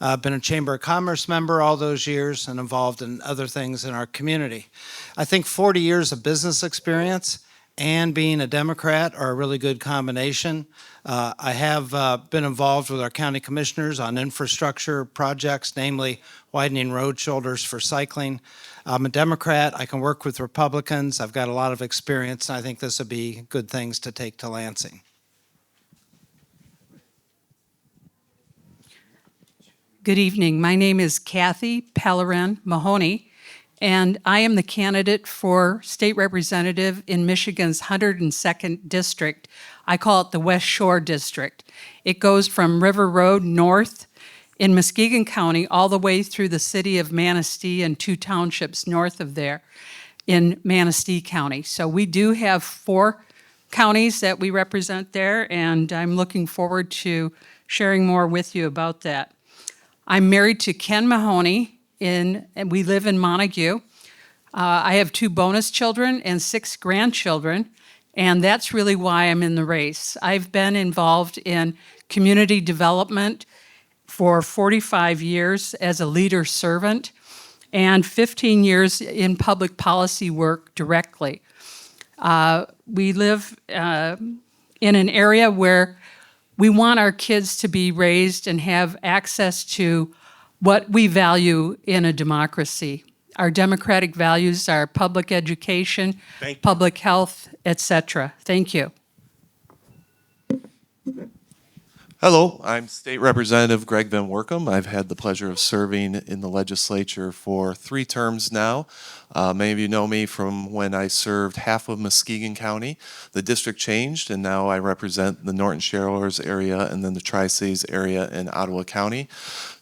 I've been a Chamber of Commerce member all those years and involved in other things in our community. I think 40 years of business experience and being a Democrat are a really good combination. I have been involved with our county commissioners on infrastructure projects, namely widening road shoulders for cycling. I'm a Democrat. I can work with Republicans. I've got a lot of experience, and I think this would be good things to take to Lansing. Good evening. My name is Kathy Pellerin Mahoney, and I am the candidate for state representative in Michigan's 102nd District. I call it the West Shore District. It goes from River Road north in Muskegon County all the way through the city of Manistee and 2 townships north of there in Manistee County. So we do have 4 counties that we represent there, and I'm looking forward to sharing more with you about that. I'm married to Ken Mahoney, and we live in Montague. I have 2 bonus children and 6 grandchildren, and that's really why I'm in the race. I've been involved in community development for 45 years as a leader servant and 15 years in public policy work directly. We live in an area where we want our kids to be raised and have access to what we value in a democracy. Our democratic values are public education, public health, etc. Thank you. Hello, I'm State Representative Greg Van Workum. I've had the pleasure of serving in the legislature for 3 terms now. Many of you know me from when I served half of Muskegon County. The district changed, and now I represent the Norton Shores area and then the Tri-Cities area in Ottawa County.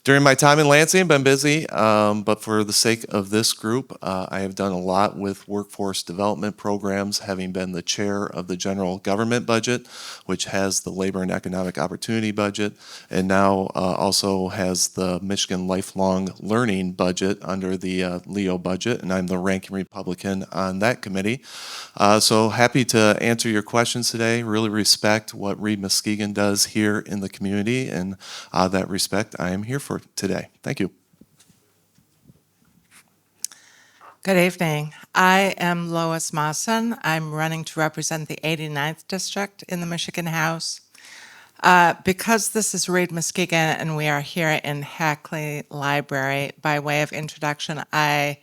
During my time in Lansing, I've been busy, but for the sake of this group, I have done a lot with workforce development programs, having been the chair of the general government budget, which has the labor and economic opportunity budget, and now also has the Michigan lifelong learning budget under the Leo budget, and I'm the ranking Republican on that committee. So happy to answer your questions today. Really respect what Read Muskegon does here in the community, and that respect I am here for today. Thank you. Good evening. I am Lois Mawson. I'm running to represent the 89th District in the Michigan House. Because this is Read Muskegon and we are here in Hackley Library, by way of introduction, I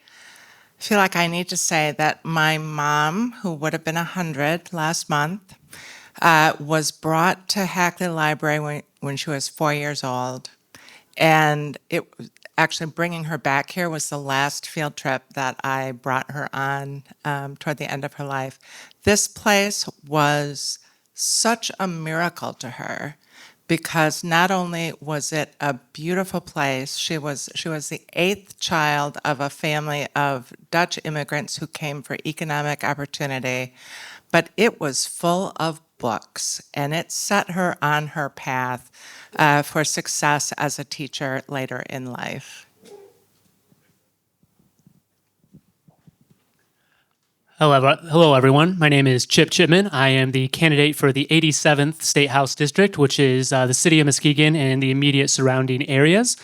feel like I need to say that my mom, who would have been 100 last month, was brought to Hackley Library when she was 4 years old. And it actually bringing her back here was the last field trip that I brought her on toward the end of her life. This place was such a miracle to her because not only was it a beautiful place, she was the 8th child of a family of Dutch immigrants who came for economic opportunity, but it was full of books, and it set her on her path for success as a teacher later in life. Hello, everyone. My name is Chip Chipman. I am the candidate for the 87th State House District, which is the city of Muskegon and the immediate surrounding areas.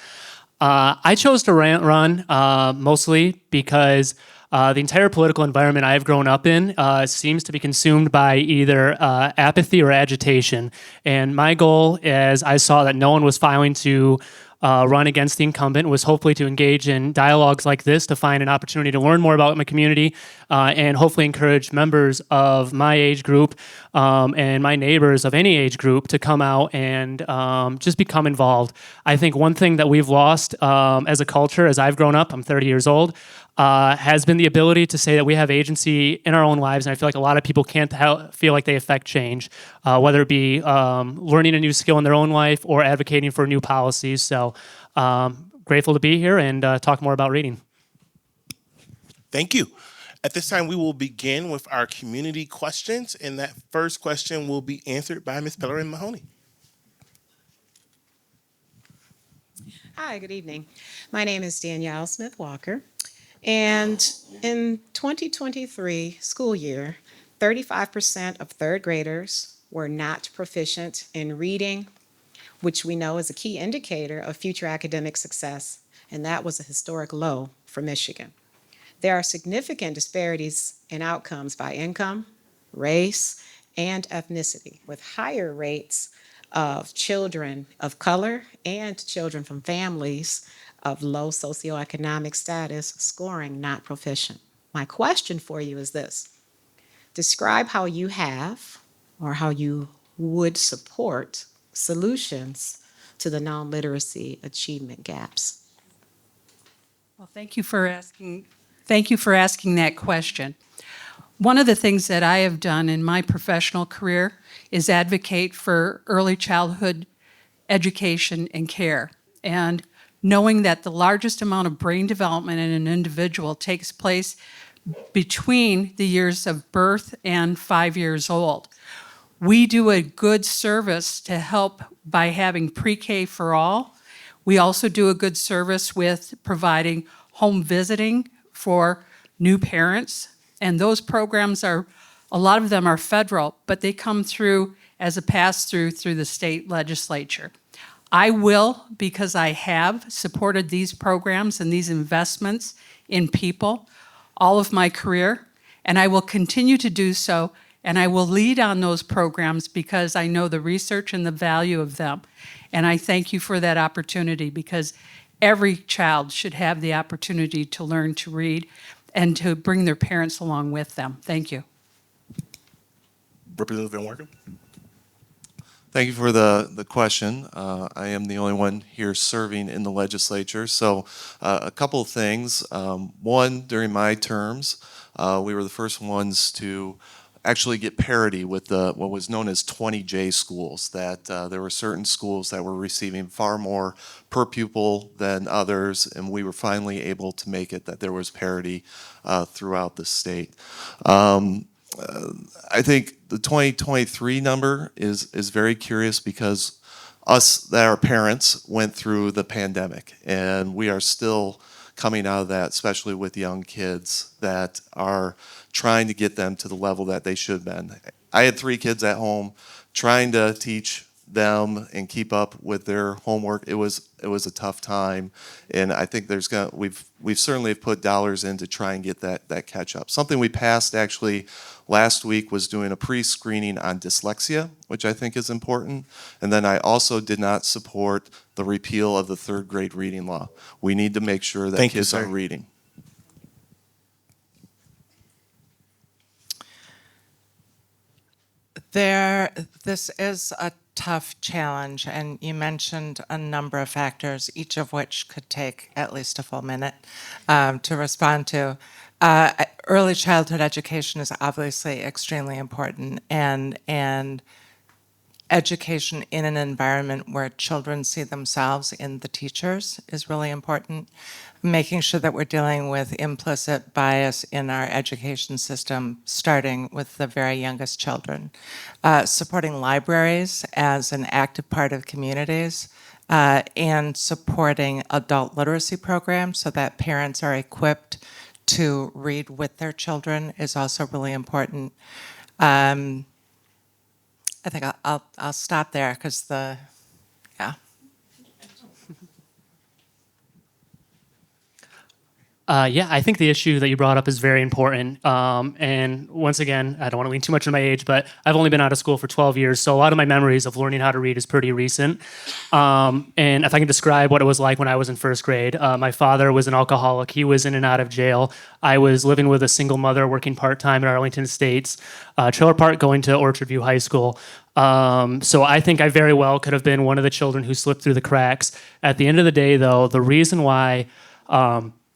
I chose to run mostly because the entire political environment I've grown up in seems to be consumed by either apathy or agitation. And my goal, as I saw that no one was filing to run against the incumbent, was hopefully to engage in dialogues like this to find an opportunity to learn more about my community and hopefully encourage members of my age group and my neighbors of any age group to come out and just become involved. I think one thing that we've lost as a culture, as I've grown up, I'm 30 years old, has been the ability to say that we have agency in our own lives, and I feel like a lot of people can't feel like they affect change, whether it be learning a new skill in their own life or advocating for new policies. So grateful to be here and talk more about reading. Thank you. At this time, we will begin with our community questions, and that first question will be answered by Ms. Pellerin Mahoney. Hi, good evening. My name is Danielle Smith-Walker, and in 2023 school year, 35% of third graders were not proficient in reading, which we know is a key indicator of future academic success, and that was a historic low for Michigan. There are significant disparities in outcomes by income, race, and ethnicity, with higher rates of children of color and children from families of low socioeconomic status scoring not proficient. My question for you is this: describe how you have or how you would support solutions to the non-literacy achievement gaps. Well, thank you for asking that question. One of the things that I have done in my professional career is advocate for early childhood education and care. And knowing that the largest amount of brain development in an individual takes place between the years of birth and 5 years old. We do a good service to help by having pre-K for all. We also do a good service with providing home visiting for new parents. And those programs a lot of them are federal, but they come through as a pass-through through the state legislature. I will, because I have supported these programs and these investments in people all of my career, and I will continue to do so, and I will lead on those programs because I know the research and the value of them. And I thank you for that opportunity, because every child should have the opportunity to learn to read and to bring their parents along with them. Thank you. Representative Van Workum. Thank you for the question. I am the only one here serving in the legislature. So a couple of things. One, during my terms, we were the first ones to actually get parity with what was known as 20J schools, that there were certain schools that were receiving far more per pupil than others, and we were finally able to make it that there was parity throughout the state. I think the 2023 number is very curious because us that are parents went through the pandemic, and we are still coming out of that, especially with young kids that are trying to get them to the level that they should have been. I had 3 kids at home trying to teach them and keep up with their homework. It was a tough time, and I think we've certainly put dollars in to try and get that catch up. Something we passed actually last week was doing a pre-screening on dyslexia, which I think is important. And then I also did not support the repeal of the 3rd grade reading law. We need to make sure that kids are reading. This is a tough challenge, and you mentioned a number of factors, each of which could take at least a full minute to respond to. Early childhood education is obviously extremely important, and education in an environment where children see themselves in the teachers is really important. Making sure that we're dealing with implicit bias in our education system, starting with the very youngest children. Supporting libraries as an active part of communities, and supporting adult literacy programs so that parents are equipped to read with their children is also really important. I think I'll stop there because yeah. Yeah, I think the issue that you brought up is very important. And once again, I don't want to lean too much on my age, but I've only been out of school for 12 years, so a lot of my memories of learning how to read is pretty recent. And if I can describe what it was like when I was in first grade, my father was an alcoholic. He was in and out of jail. I was living with a single mother working part-time in Arlington Estates, trailer park going to Orchard View High School. So I think I very well could have been one of the children who slipped through the cracks. At the end of the day, though, the reason why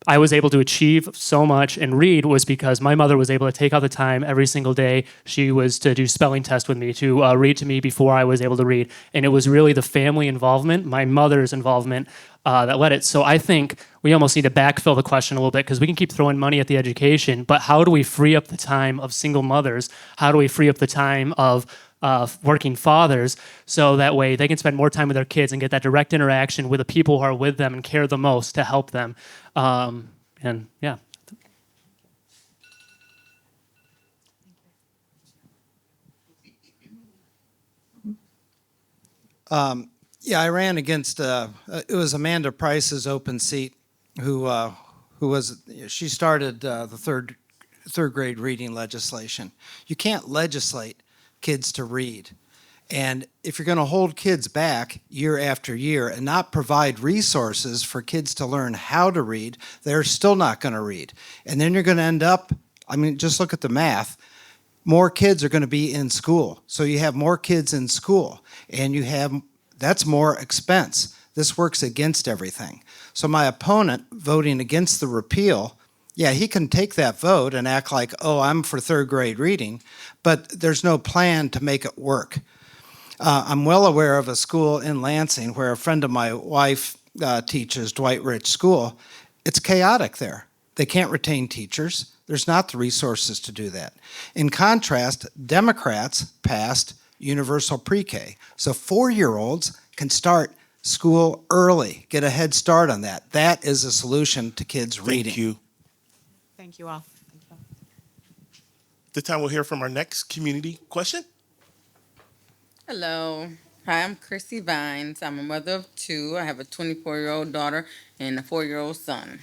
I was able to achieve so much and read was because my mother was able to take out the time every single day. She was to do spelling tests with me, to read to me before I was able to read. And it was really the family involvement, my mother's involvement, that led it. So I think we almost need to backfill the question a little bit because we can keep throwing money at the education, but how do we free up the time of single mothers? How do we free up the time of working fathers so that way they can spend more time with their kids and get that direct interaction with the people who are with them and care the most to help them. And yeah. Yeah, I ran against, it was Amanda Price's open seat she started the third grade reading legislation. You can't legislate kids to read. And if you're going to hold kids back year after year and not provide resources for kids to learn how to read, they're still not going to read. And then you're going to end up, I mean, just look at the math. More kids are going to be in school. So you have more kids in school and that's more expense. This works against everything. So my opponent voting against the repeal, yeah, he can take that vote and act like, oh, I'm for third grade reading, but there's no plan to make it work. I'm well aware of a school in Lansing where a friend of my wife teaches, Dwight Rich School. It's chaotic there. They can't retain teachers. There's not the resources to do that. In contrast, Democrats passed universal pre-K. So 4-year-olds can start school early, get a head start on that. That is a solution to kids reading. Thank you. Thank you all. This time we'll hear from our next community question. Hello. Hi, I'm Chrissy Vines. I'm a mother of 2. I have a 24-year-old daughter and a 4-year-old son.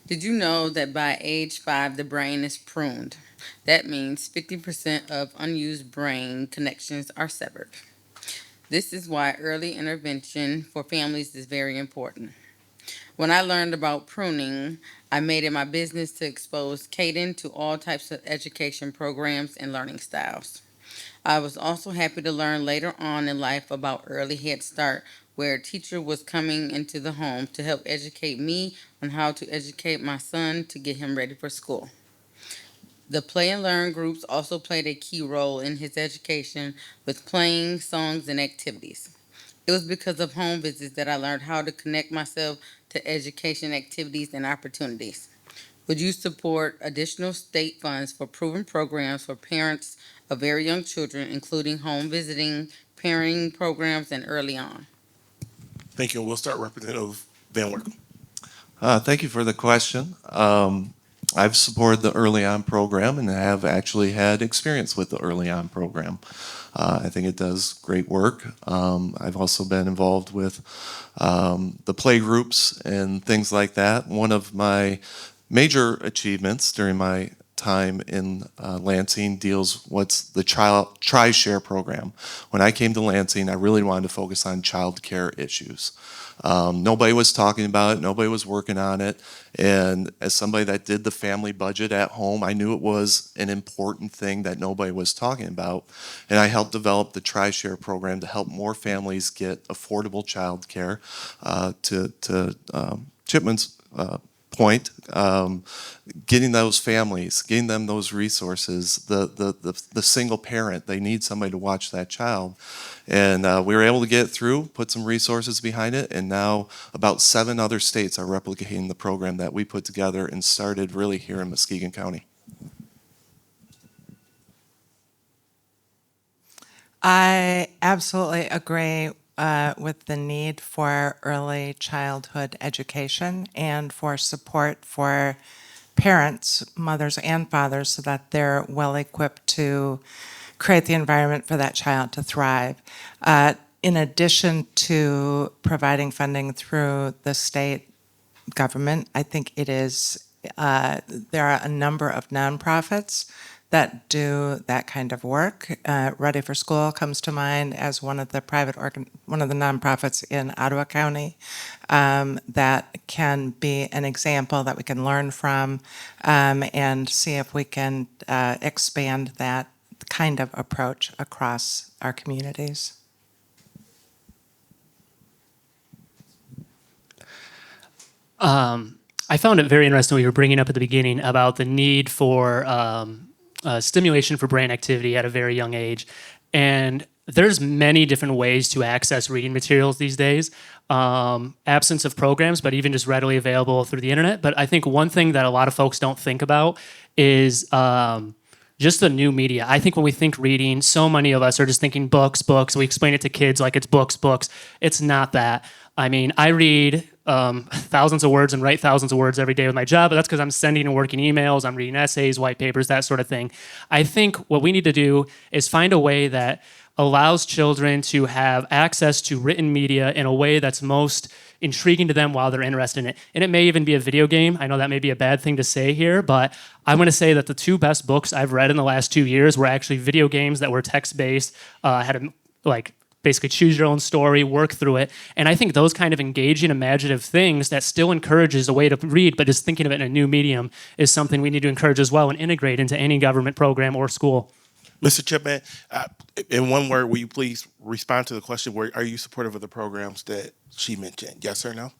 Did you know that by age 5, the brain is pruned? That means 50% of unused brain connections are severed. This is why early intervention for families is very important. When I learned about pruning, I made it my business to expose Caden to all types of education programs and learning styles. I was also happy to learn later on in life about Early Head Start, where a teacher was coming into the home to help educate me on how to educate my son to get him ready for school. The Play and Learn groups also played a key role in his education with playing, songs, and activities. It was because of home visits that I learned how to connect myself to education activities and opportunities. Would you support additional state funds for proven programs for parents of very young children, including home visiting, parenting programs, and early on? Thank you. And we'll start Representative Van Workum. Thank you for the question. I've supported the Early On program and have actually had experience with the Early On program. I think it does great work. I've also been involved with the play groups and things like that. One of my major achievements during my time in Lansing deals what's the Tri-Share program. When I came to Lansing, I really wanted to focus on child care issues. Nobody was talking about it, nobody was working on it, and as somebody that did the family budget at home, I knew it was an important thing that nobody was talking about, and I helped develop the Tri-Share program to help more families get affordable child care. To Chipman's point, getting those families, getting them those resources, the single parent, they need somebody to watch that child. And we were able to get through, put some resources behind it, and now about 7 other states are replicating the program that we put together and started really here in Muskegon County. I absolutely agree with the need for early childhood education and for support for parents, mothers and fathers, so that they're well equipped to create the environment for that child to thrive. In addition to providing funding through the state government, I think it is, there are a number of nonprofits that do that kind of work. Ready for School comes to mind as one of the one of the nonprofits in Ottawa County that can be an example that we can learn from and see if we can expand that kind of approach across our communities. I found it very interesting what you were bringing up at the beginning about the need for stimulation for brain activity at a very young age. And there's many different ways to access reading materials these days. Absence of programs, but even just readily available through the internet. But I think one thing that a lot of folks don't think about is just the new media. I think when we think reading, so many of us are just thinking books, books. We explain it to kids like it's books, books. It's not that. I mean, I read thousands of words and write thousands of words every day with my job, but that's because I'm sending and working emails, I'm reading essays, white papers, that sort of thing. I think what we need to do is find a way that allows children to have access to written media in a way that's most intriguing to them while they're interested in it. And it may even be a video game. I know that may be a bad thing to say here, but I'm going to say that the 2 best books I've read in the last 2 years were actually video games that were text-based, had to basically choose your own story, work through it. And I think those kind of engaging, imaginative things that still encourages a way to read, but just thinking of it in a new medium is something we need to encourage as well and integrate into any government program or school. Mr. Chipman, in one word, will you please respond to the question, are you supportive of the programs that she mentioned? Yes or no?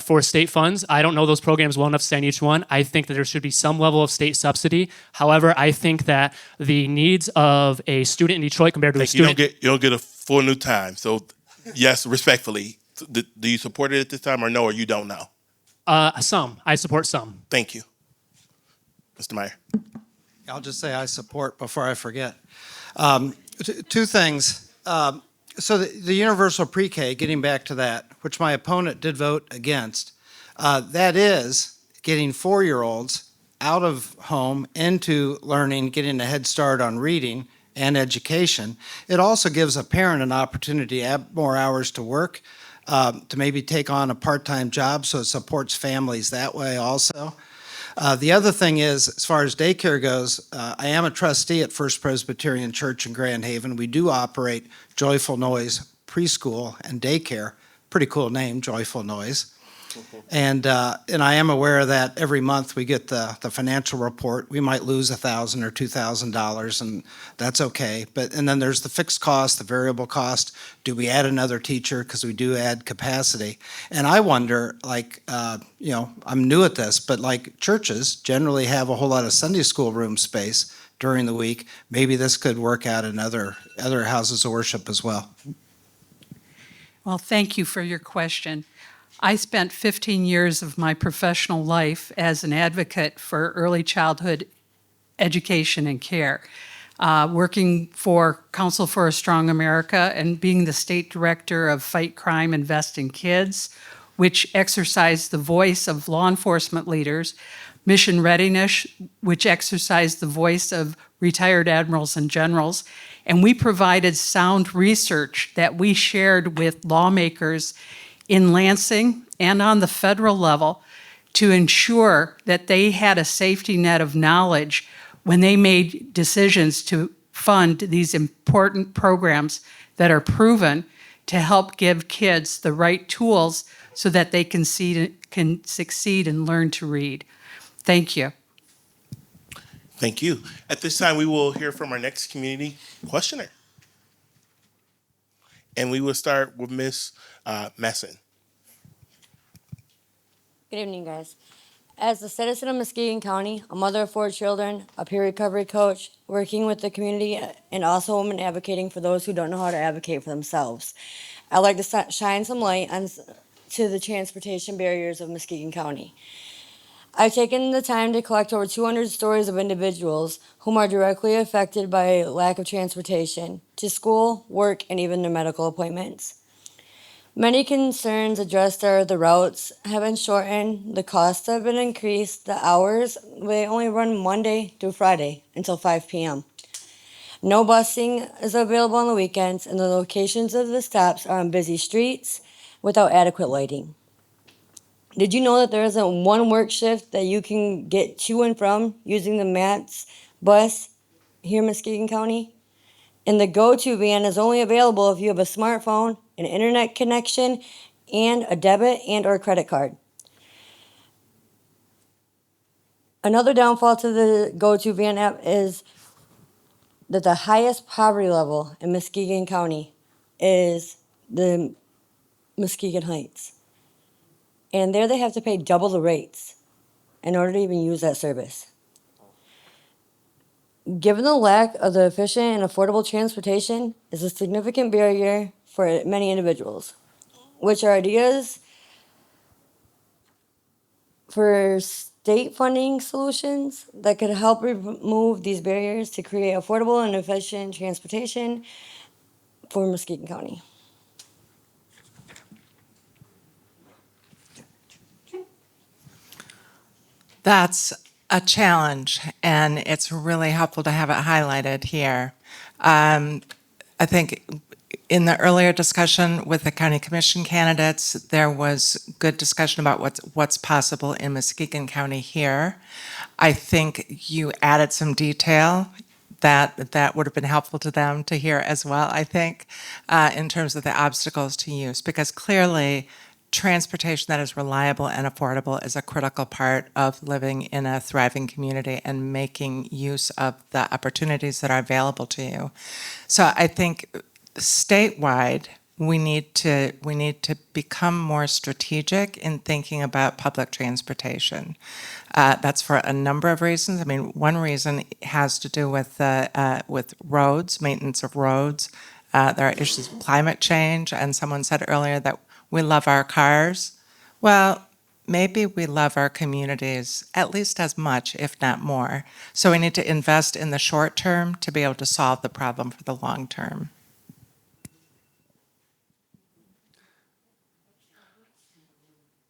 For state funds, I don't know those programs well enough to say on each one. I think that there should be some level of state subsidy. However, I think that the needs of a student in Detroit compared to a student... You don't get a full new time. So, yes, respectfully, do you support it at this time or no, or you don't know? Some. I support some. Thank you. Mr. Meyer. I'll just say I support before I forget. 2 things. So the universal pre-K, getting back to that, which my opponent did vote against, that is getting 4-year-olds out of home into learning, getting a head start on reading and education. It also gives a parent an opportunity to add more hours to work, to maybe take on a part-time job, so it supports families that way also. The other thing is, as far as daycare goes, I am a trustee at First Presbyterian Church in Grand Haven. We do operate Joyful Noise preschool and daycare. Pretty cool name, Joyful Noise. And I am aware that every month we get the financial report. We might lose $1,000 or $2,000, and that's okay. And then there's the fixed cost, the variable cost. Do we add another teacher? Because we do add capacity. And I wonder, I'm new at this, but churches generally have a whole lot of Sunday school room space during the week. Maybe this could work out in other houses of worship as well. Well, thank you for your question. I spent 15 years of my professional life as an advocate for early childhood education and care, working for Council for a Strong America and being the state director of Fight Crime, Invest in Kids, which exercised the voice of law enforcement leaders, Mission Readiness, which exercised the voice of retired admirals and generals, and we provided sound research that we shared with lawmakers in Lansing and on the federal level to ensure that they had a safety net of knowledge when they made decisions to fund these important programs that are proven to help give kids the right tools so that they can succeed and learn to read. Thank you. Thank you. At this time, we will hear from our next community questioner. And we will start with Ms. Messon. Good evening, guys. As a citizen of Muskegon County, a mother of 4 children, a peer recovery coach, working with the community, and also a woman advocating for those who don't know how to advocate for themselves, I'd like to shine some light to the transportation barriers of Muskegon County. I've taken the time to collect over 200 stories of individuals whom are directly affected by lack of transportation to school, work, and even their medical appointments. Many concerns addressed are the routes have been shortened, the costs have been increased, the hours, they only run Monday through Friday until 5 p.m. No busing is available on the weekends, and the locations of the stops are on busy streets without adequate lighting. Did you know that there isn't one work shift that you can get to and from using the MATS bus here in Muskegon County? And the go-to van is only available if you have a smartphone, an internet connection, and a debit and or credit card. Another downfall to the go-to van app is that the highest poverty level in Muskegon County is the Muskegon Heights. And there they have to pay double the rates in order to even use that service. Given the lack of the efficient and affordable transportation is a significant barrier for many individuals, which are ideas for state funding solutions that could help remove these barriers to create affordable and efficient transportation for Muskegon County. That's a challenge, and it's really helpful to have it highlighted here. I think in the earlier discussion with the county commission candidates, there was good discussion about what's possible in Muskegon County here. I think you added some detail that would have been helpful to them to hear as well, I think, in terms of the obstacles to use, because clearly transportation that is reliable and affordable is a critical part of living in a thriving community and making use of the opportunities that are available to you. So I think statewide, we need to become more strategic in thinking about public transportation. That's for a number of reasons. I mean, one reason has to do with roads, maintenance of roads. There are issues of climate change, and someone said earlier that we love our cars. Well, maybe we love our communities at least as much, if not more. So we need to invest in the short term to be able to solve the problem for the long term.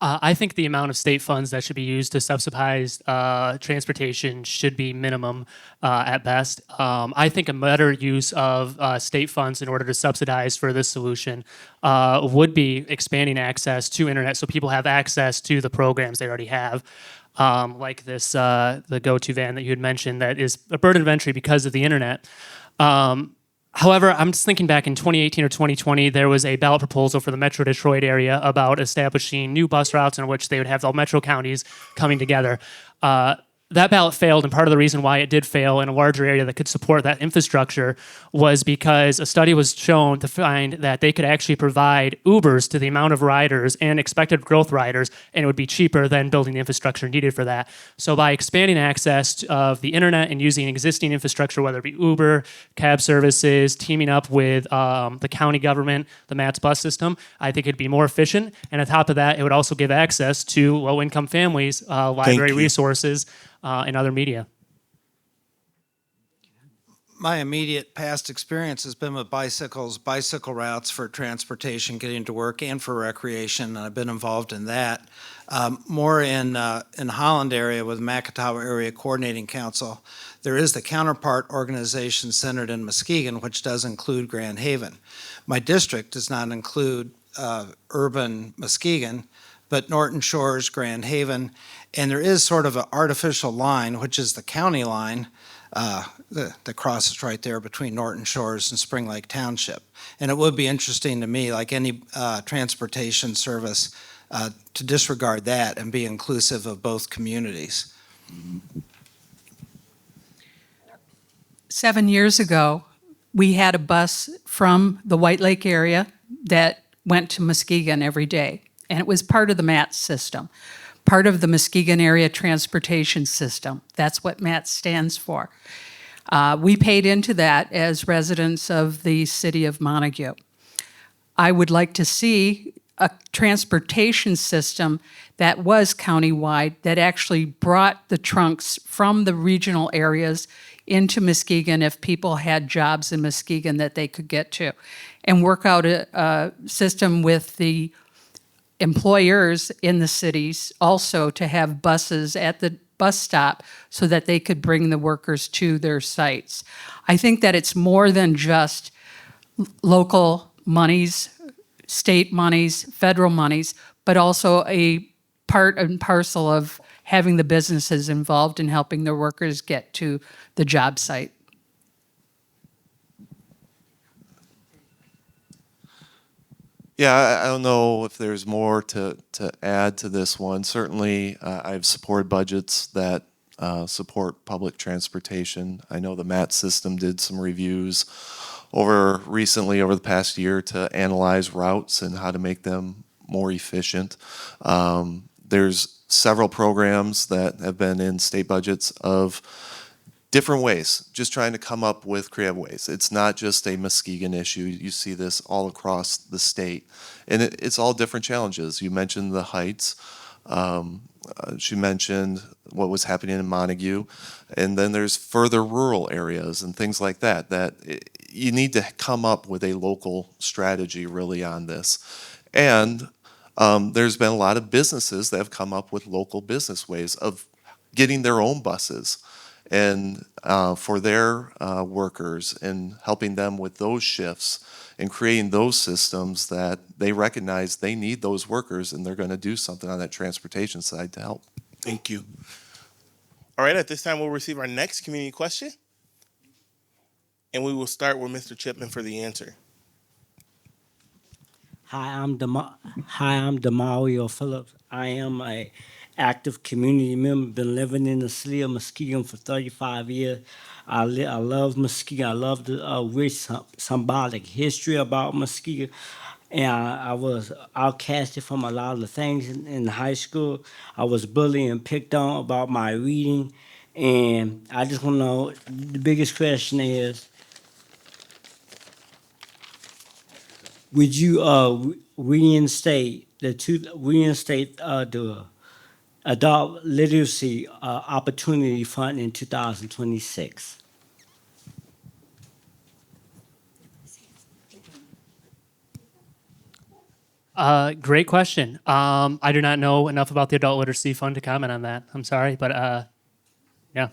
I think the amount of state funds that should be used to subsidize transportation should be minimum at best. I think a better use of state funds in order to subsidize for this solution would be expanding access to internet so people have access to the programs they already have. Like this, the go-to van that you had mentioned that is a burden of entry because of the internet. However, I'm just thinking back in 2018 or 2020, there was a ballot proposal for the Metro Detroit area about establishing new bus routes in which they would have all metro counties coming together. That ballot failed, and part of the reason why it did fail in a larger area that could support that infrastructure was because a study was shown to find that they could actually provide Ubers to the amount of riders and expected growth riders, and it would be cheaper than building the infrastructure needed for that. So by expanding access of the internet and using existing infrastructure, whether it be Uber, cab services, teaming up with the county government, the MATS bus system, I think it'd be more efficient. And on top of that, it would also give access to low-income families, library resources, and other media. My immediate past experience has been with bicycles, bicycle routes for transportation, getting to work, and for recreation. I've been involved in that. More in Holland area with Macatawa Area Coordinating Council. There is the counterpart organization centered in Muskegon, which does include Grand Haven. My district does not include urban Muskegon, but Norton Shores, Grand Haven, and there is sort of an artificial line, which is the county line, that crosses right there between Norton Shores and Spring Lake Township. And it would be interesting to me, like any transportation service, to disregard that and be inclusive of both communities. 7 years ago, we had a bus from the White Lake area that went to Muskegon every day, and it was part of the MATS system. part of the Muskegon Area Transportation System. That's what MAT stands for. We paid into that as residents of the city of Montague. I would like to see a transportation system that was countywide that actually brought the trunks from the regional areas into Muskegon if people had jobs in Muskegon that they could get to, and work out a system with the employers in the cities also to have buses at the bus stop so that they could bring the workers to their sites. I think that it's more than just local monies, state monies, federal monies, but also a part and parcel of having the businesses involved in helping their workers get to the job site. Yeah, I don't know if there's more to add to this one. Certainly, I've supported budgets that support public transportation. I know the MAT system did some reviews recently over the past year to analyze routes and how to make them more efficient. There's several programs that have been in state budgets of different ways, just trying to come up with creative ways. It's not just a Muskegon issue. You see this all across the state. And it's all different challenges. You mentioned the heights. She mentioned what was happening in Montague. And then there's further rural areas and things like that, you need to come up with a local strategy really on this. And there's been a lot of businesses that have come up with local business ways of getting their own buses and for their workers and helping them with those shifts and creating those systems that they recognize they need those workers and they're going to do something on that transportation side to help. Thank you. All right, at this time, we'll receive our next community question. And we will start with Mr. Chipman for the answer. Hi, I'm Demario Phillips. I am a active community member. Been living in the city of Muskegon for 35 years. I love Muskegon. I love the rich symbolic history about Muskegon. And I was outcasted from a lot of the things in high school. I was bullied and picked on about my reading. And I just want to know, the biggest question is, would you reinstate the adult literacy opportunity fund in 2026? Great question. I do not know enough about the adult literacy fund to comment on that. I'm sorry, but yeah.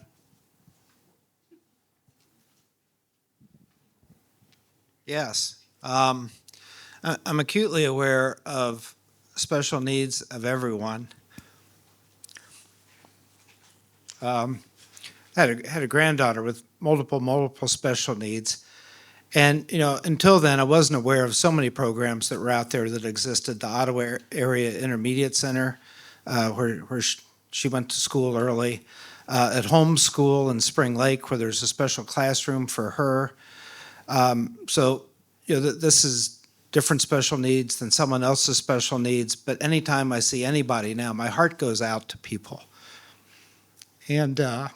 Yes. I'm acutely aware of special needs of everyone. Had a granddaughter with multiple special needs. And, until then, I wasn't aware of so many programs that were out there that existed. The Ottawa Area Intermediate Center, where she went to school early. At Home School in Spring Lake, where there's a special classroom for her. This is different special needs than someone else's special needs, but anytime I see anybody now, my heart goes out to people. And that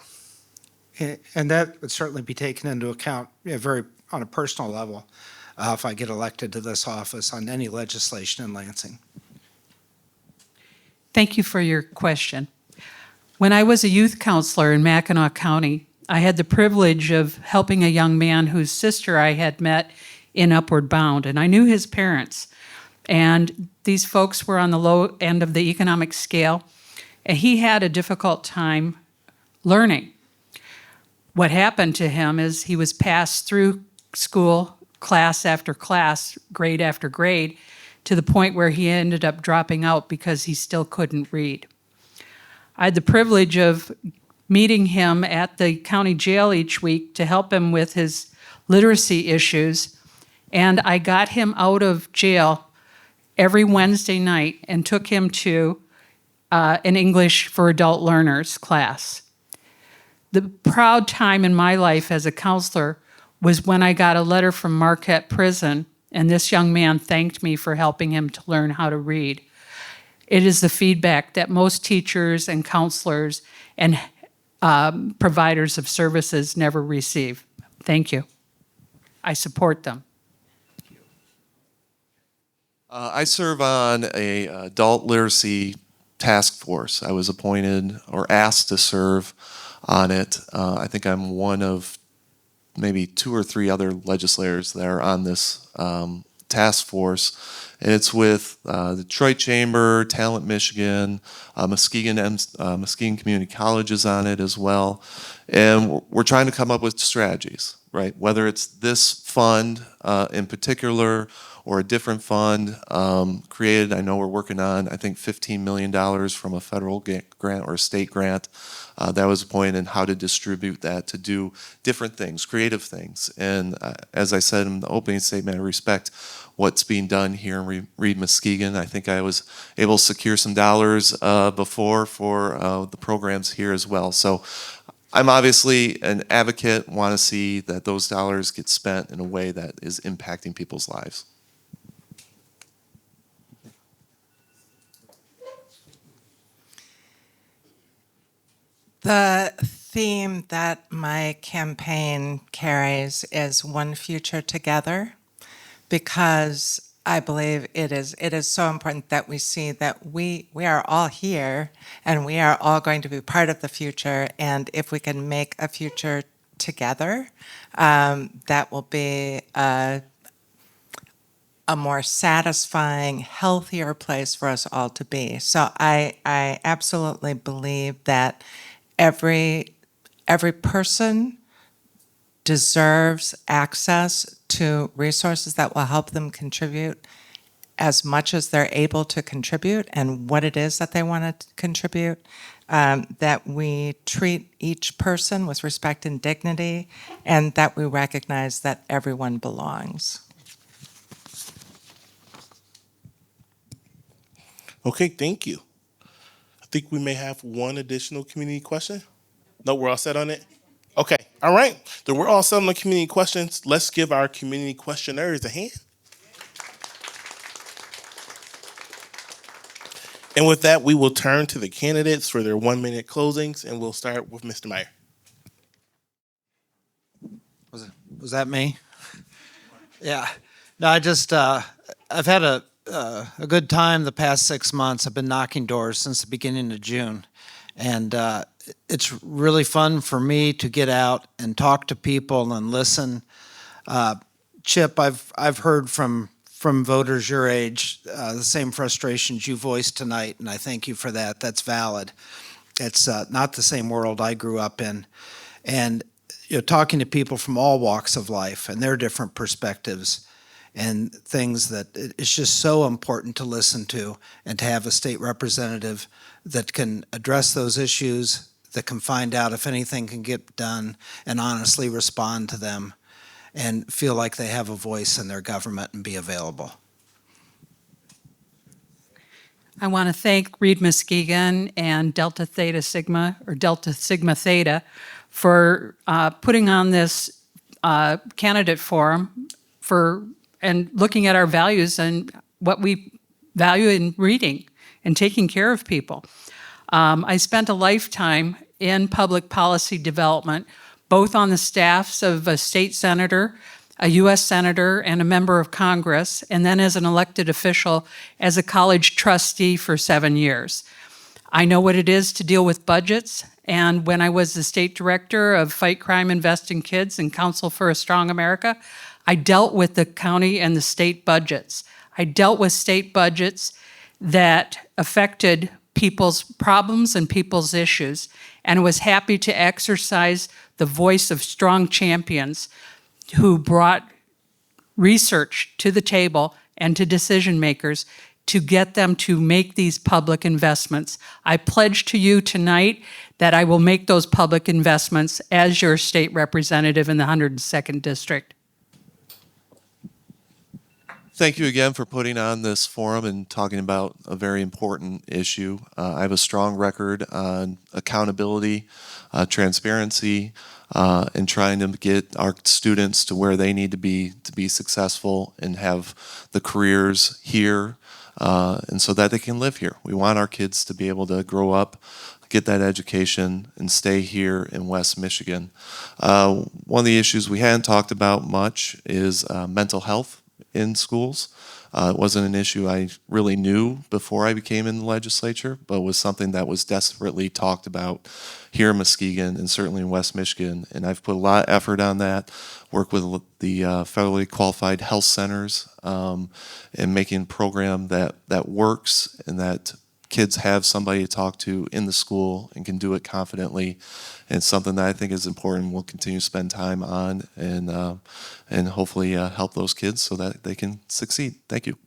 would certainly be taken into account very on a personal level if I get elected to this office on any legislation in Lansing. Thank you for your question. When I was a youth counselor in Mackinac County, I had the privilege of helping a young man whose sister I had met in Upward Bound, and I knew his parents. And these folks were on the low end of the economic scale, and he had a difficult time learning. What happened to him is he was passed through school, class after class, grade after grade, to the point where he ended up dropping out because he still couldn't read. I had the privilege of meeting him at the county jail each week to help him with his literacy issues. And I got him out of jail every Wednesday night and took him to an English for Adult Learners class. The proud time in my life as a counselor was when I got a letter from Marquette Prison, and this young man thanked me for helping him to learn how to read. It is the feedback that most teachers and counselors and providers of services never receive. Thank you. I support them. I serve on a adult literacy task force. I was appointed or asked to serve on it. I think I'm one of maybe 2 or 3 other legislators that are on this task force. And it's with the Detroit Chamber, Talent Michigan, Muskegon Community College is on it as well. And we're trying to come up with strategies, right? Whether it's this fund in particular or a different fund created. I know we're working on, I think, $15 million from a federal grant or a state grant that was appointed, and how to distribute that to do different things, creative things. And as I said in the opening statement, I respect what's being done here in Read Muskegon. I think I was able to secure some dollars before for the programs here as well. So I'm obviously an advocate, want to see that those dollars get spent in a way that is impacting people's lives. The theme that my campaign carries is One Future Together, because I believe it is so important that we see that we are all here and we are all going to be part of the future. And if we can make a future together, that will be a more satisfying, healthier place for us all to be. So I absolutely believe that every person deserves access to resources that will help them contribute as much as they're able to contribute and what it is that they want to contribute, that we treat each person with respect and dignity, and that we recognize that everyone belongs. Okay, thank you. I think we may have one additional community question. No, we're all set on it? Okay, all right. Then we're all set on the community questions. Let's give our community questionnaires a hand. And with that, we will turn to the candidates for their 1-minute closings, and we'll start with Mr. Meyer. Was that me? Yeah. No, I've had a good time the past 6 months. I've been knocking doors since the beginning of June. And it's really fun for me to get out and talk to people and listen. Chip, I've heard from voters your age the same frustrations you voiced tonight, and I thank you for that. That's valid. It's not the same world I grew up in. And talking to people from all walks of life and their different perspectives and things that it's just so important to listen to, and to have a state representative that can address those issues, that can find out if anything can get done and honestly respond to them and feel like they have a voice in their government and be available. I want to thank Read Muskegon and Delta Theta Sigma, or Delta Sigma Theta, for putting on this candidate forum and looking at our values and what we value in reading and taking care of people. I spent a lifetime in public policy development, both on the staffs of a state senator, a U.S. senator, and a member of Congress, and then as an elected official as a college trustee for 7 years. I know what it is to deal with budgets, and when I was the state director of Fight Crime, Invest in Kids and Council for a Strong America, I dealt with the county and the state budgets. I dealt with state budgets that affected people's problems and people's issues, and was happy to exercise the voice of strong champions who brought research to the table and to decision makers to get them to make these public investments. I pledge to you tonight that I will make those public investments as your state representative in the 102nd District. Thank you again for putting on this forum and talking about a very important issue. I have a strong record on accountability, transparency, and trying to get our students to where they need to be successful and have the careers here and so that they can live here. We want our kids to be able to grow up, get that education, and stay here in West Michigan. One of the issues we hadn't talked about much is mental health in schools. It wasn't an issue I really knew before I became in the legislature, but was something that was desperately talked about here in Muskegon and certainly in West Michigan. And I've put a lot of effort on that, work with the federally qualified health centers, and making a program that works and that kids have somebody to talk to in the school and can do it confidently. And it's something that I think is important. We'll continue to spend time on and hopefully help those kids so that they can succeed. Thank you.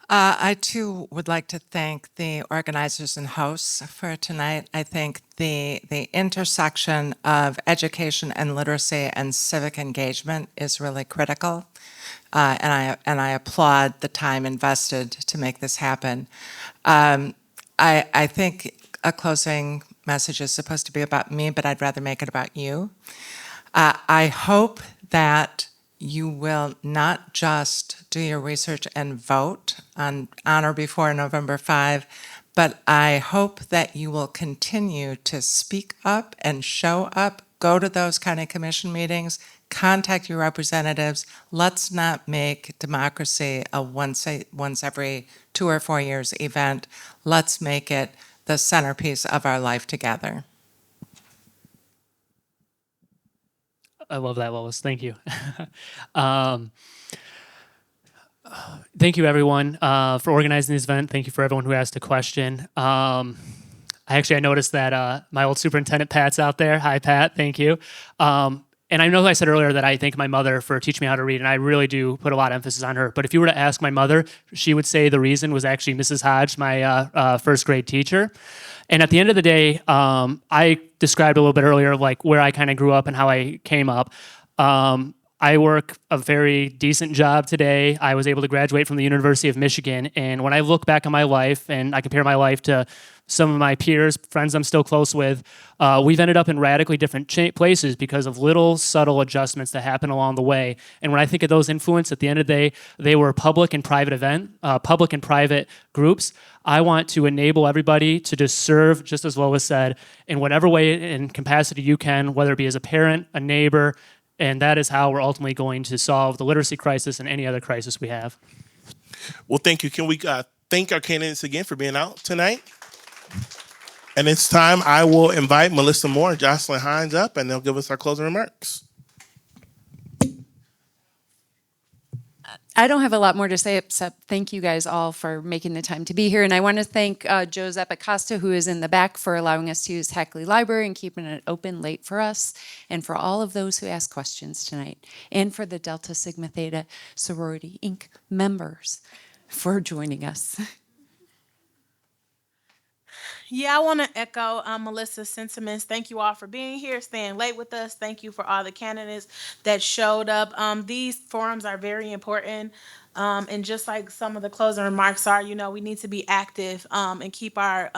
I too would like to thank the organizers and hosts for tonight. I think the intersection of education and literacy and civic engagement is really critical. And I applaud the time invested to make this happen. I think a closing message is supposed to be about me, but I'd rather make it about you. I hope that you will not just do your research and vote on or before November 5, but I hope that you will continue to speak up and show up, go to those county commission meetings, contact your representatives. Let's not make democracy a once every 2 or 4 years event. Let's make it the centerpiece of our life together. I love that, Lois. Thank you. Thank you, everyone, for organizing this event. Thank you for everyone who asked a question. I noticed that my old superintendent, Pat's out there. Hi, Pat. Thank you. And I know I said earlier that I thank my mother for teaching me how to read, and I really do put a lot of emphasis on her. But if you were to ask my mother, she would say the reason was actually Mrs. Hodge, my first grade teacher. And at the end of the day, I described a little bit earlier like where I kind of grew up and how I came up. I work a very decent job today. I was able to graduate from the University of Michigan. And when I look back on my life and I compare my life to some of my peers, friends I'm still close with, we've ended up in radically different places because of little subtle adjustments that happen along the way. And when I think of those influences, at the end of the day, they were public and private groups. I want to enable everybody to just serve, just as Lois said, in whatever way and capacity you can, whether it be as a parent, a neighbor, and that is how we're ultimately going to solve the literacy crisis and any other crisis we have. Well, thank you. Can we thank our candidates again for being out tonight? And it's time I will invite Melissa Moore and Jocelyn Hines up, and they'll give us our closing remarks. I don't have a lot more to say except thank you guys all for making the time to be here. And I want to thank Joseph Acosta, who is in the back, for allowing us to use Hackley Library and keeping it open late for us, and for all of those who asked questions tonight, and for the Delta Sigma Theta Sorority Inc. members for joining us. Yeah, I want to echo Melissa's sentiments. Thank you all for being here, staying late with us. Thank you for all the candidates that showed up. These forums are very important. And just like some of the closing remarks are, we need to be active and keep our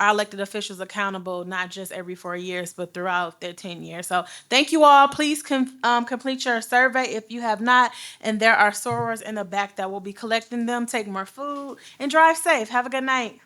elected officials accountable, not just every 4 years, but throughout their 10 years. So thank you all. Please complete your survey if you have not. And there are sorors in the back that will be collecting them. Take more food and drive safe. Have a good night.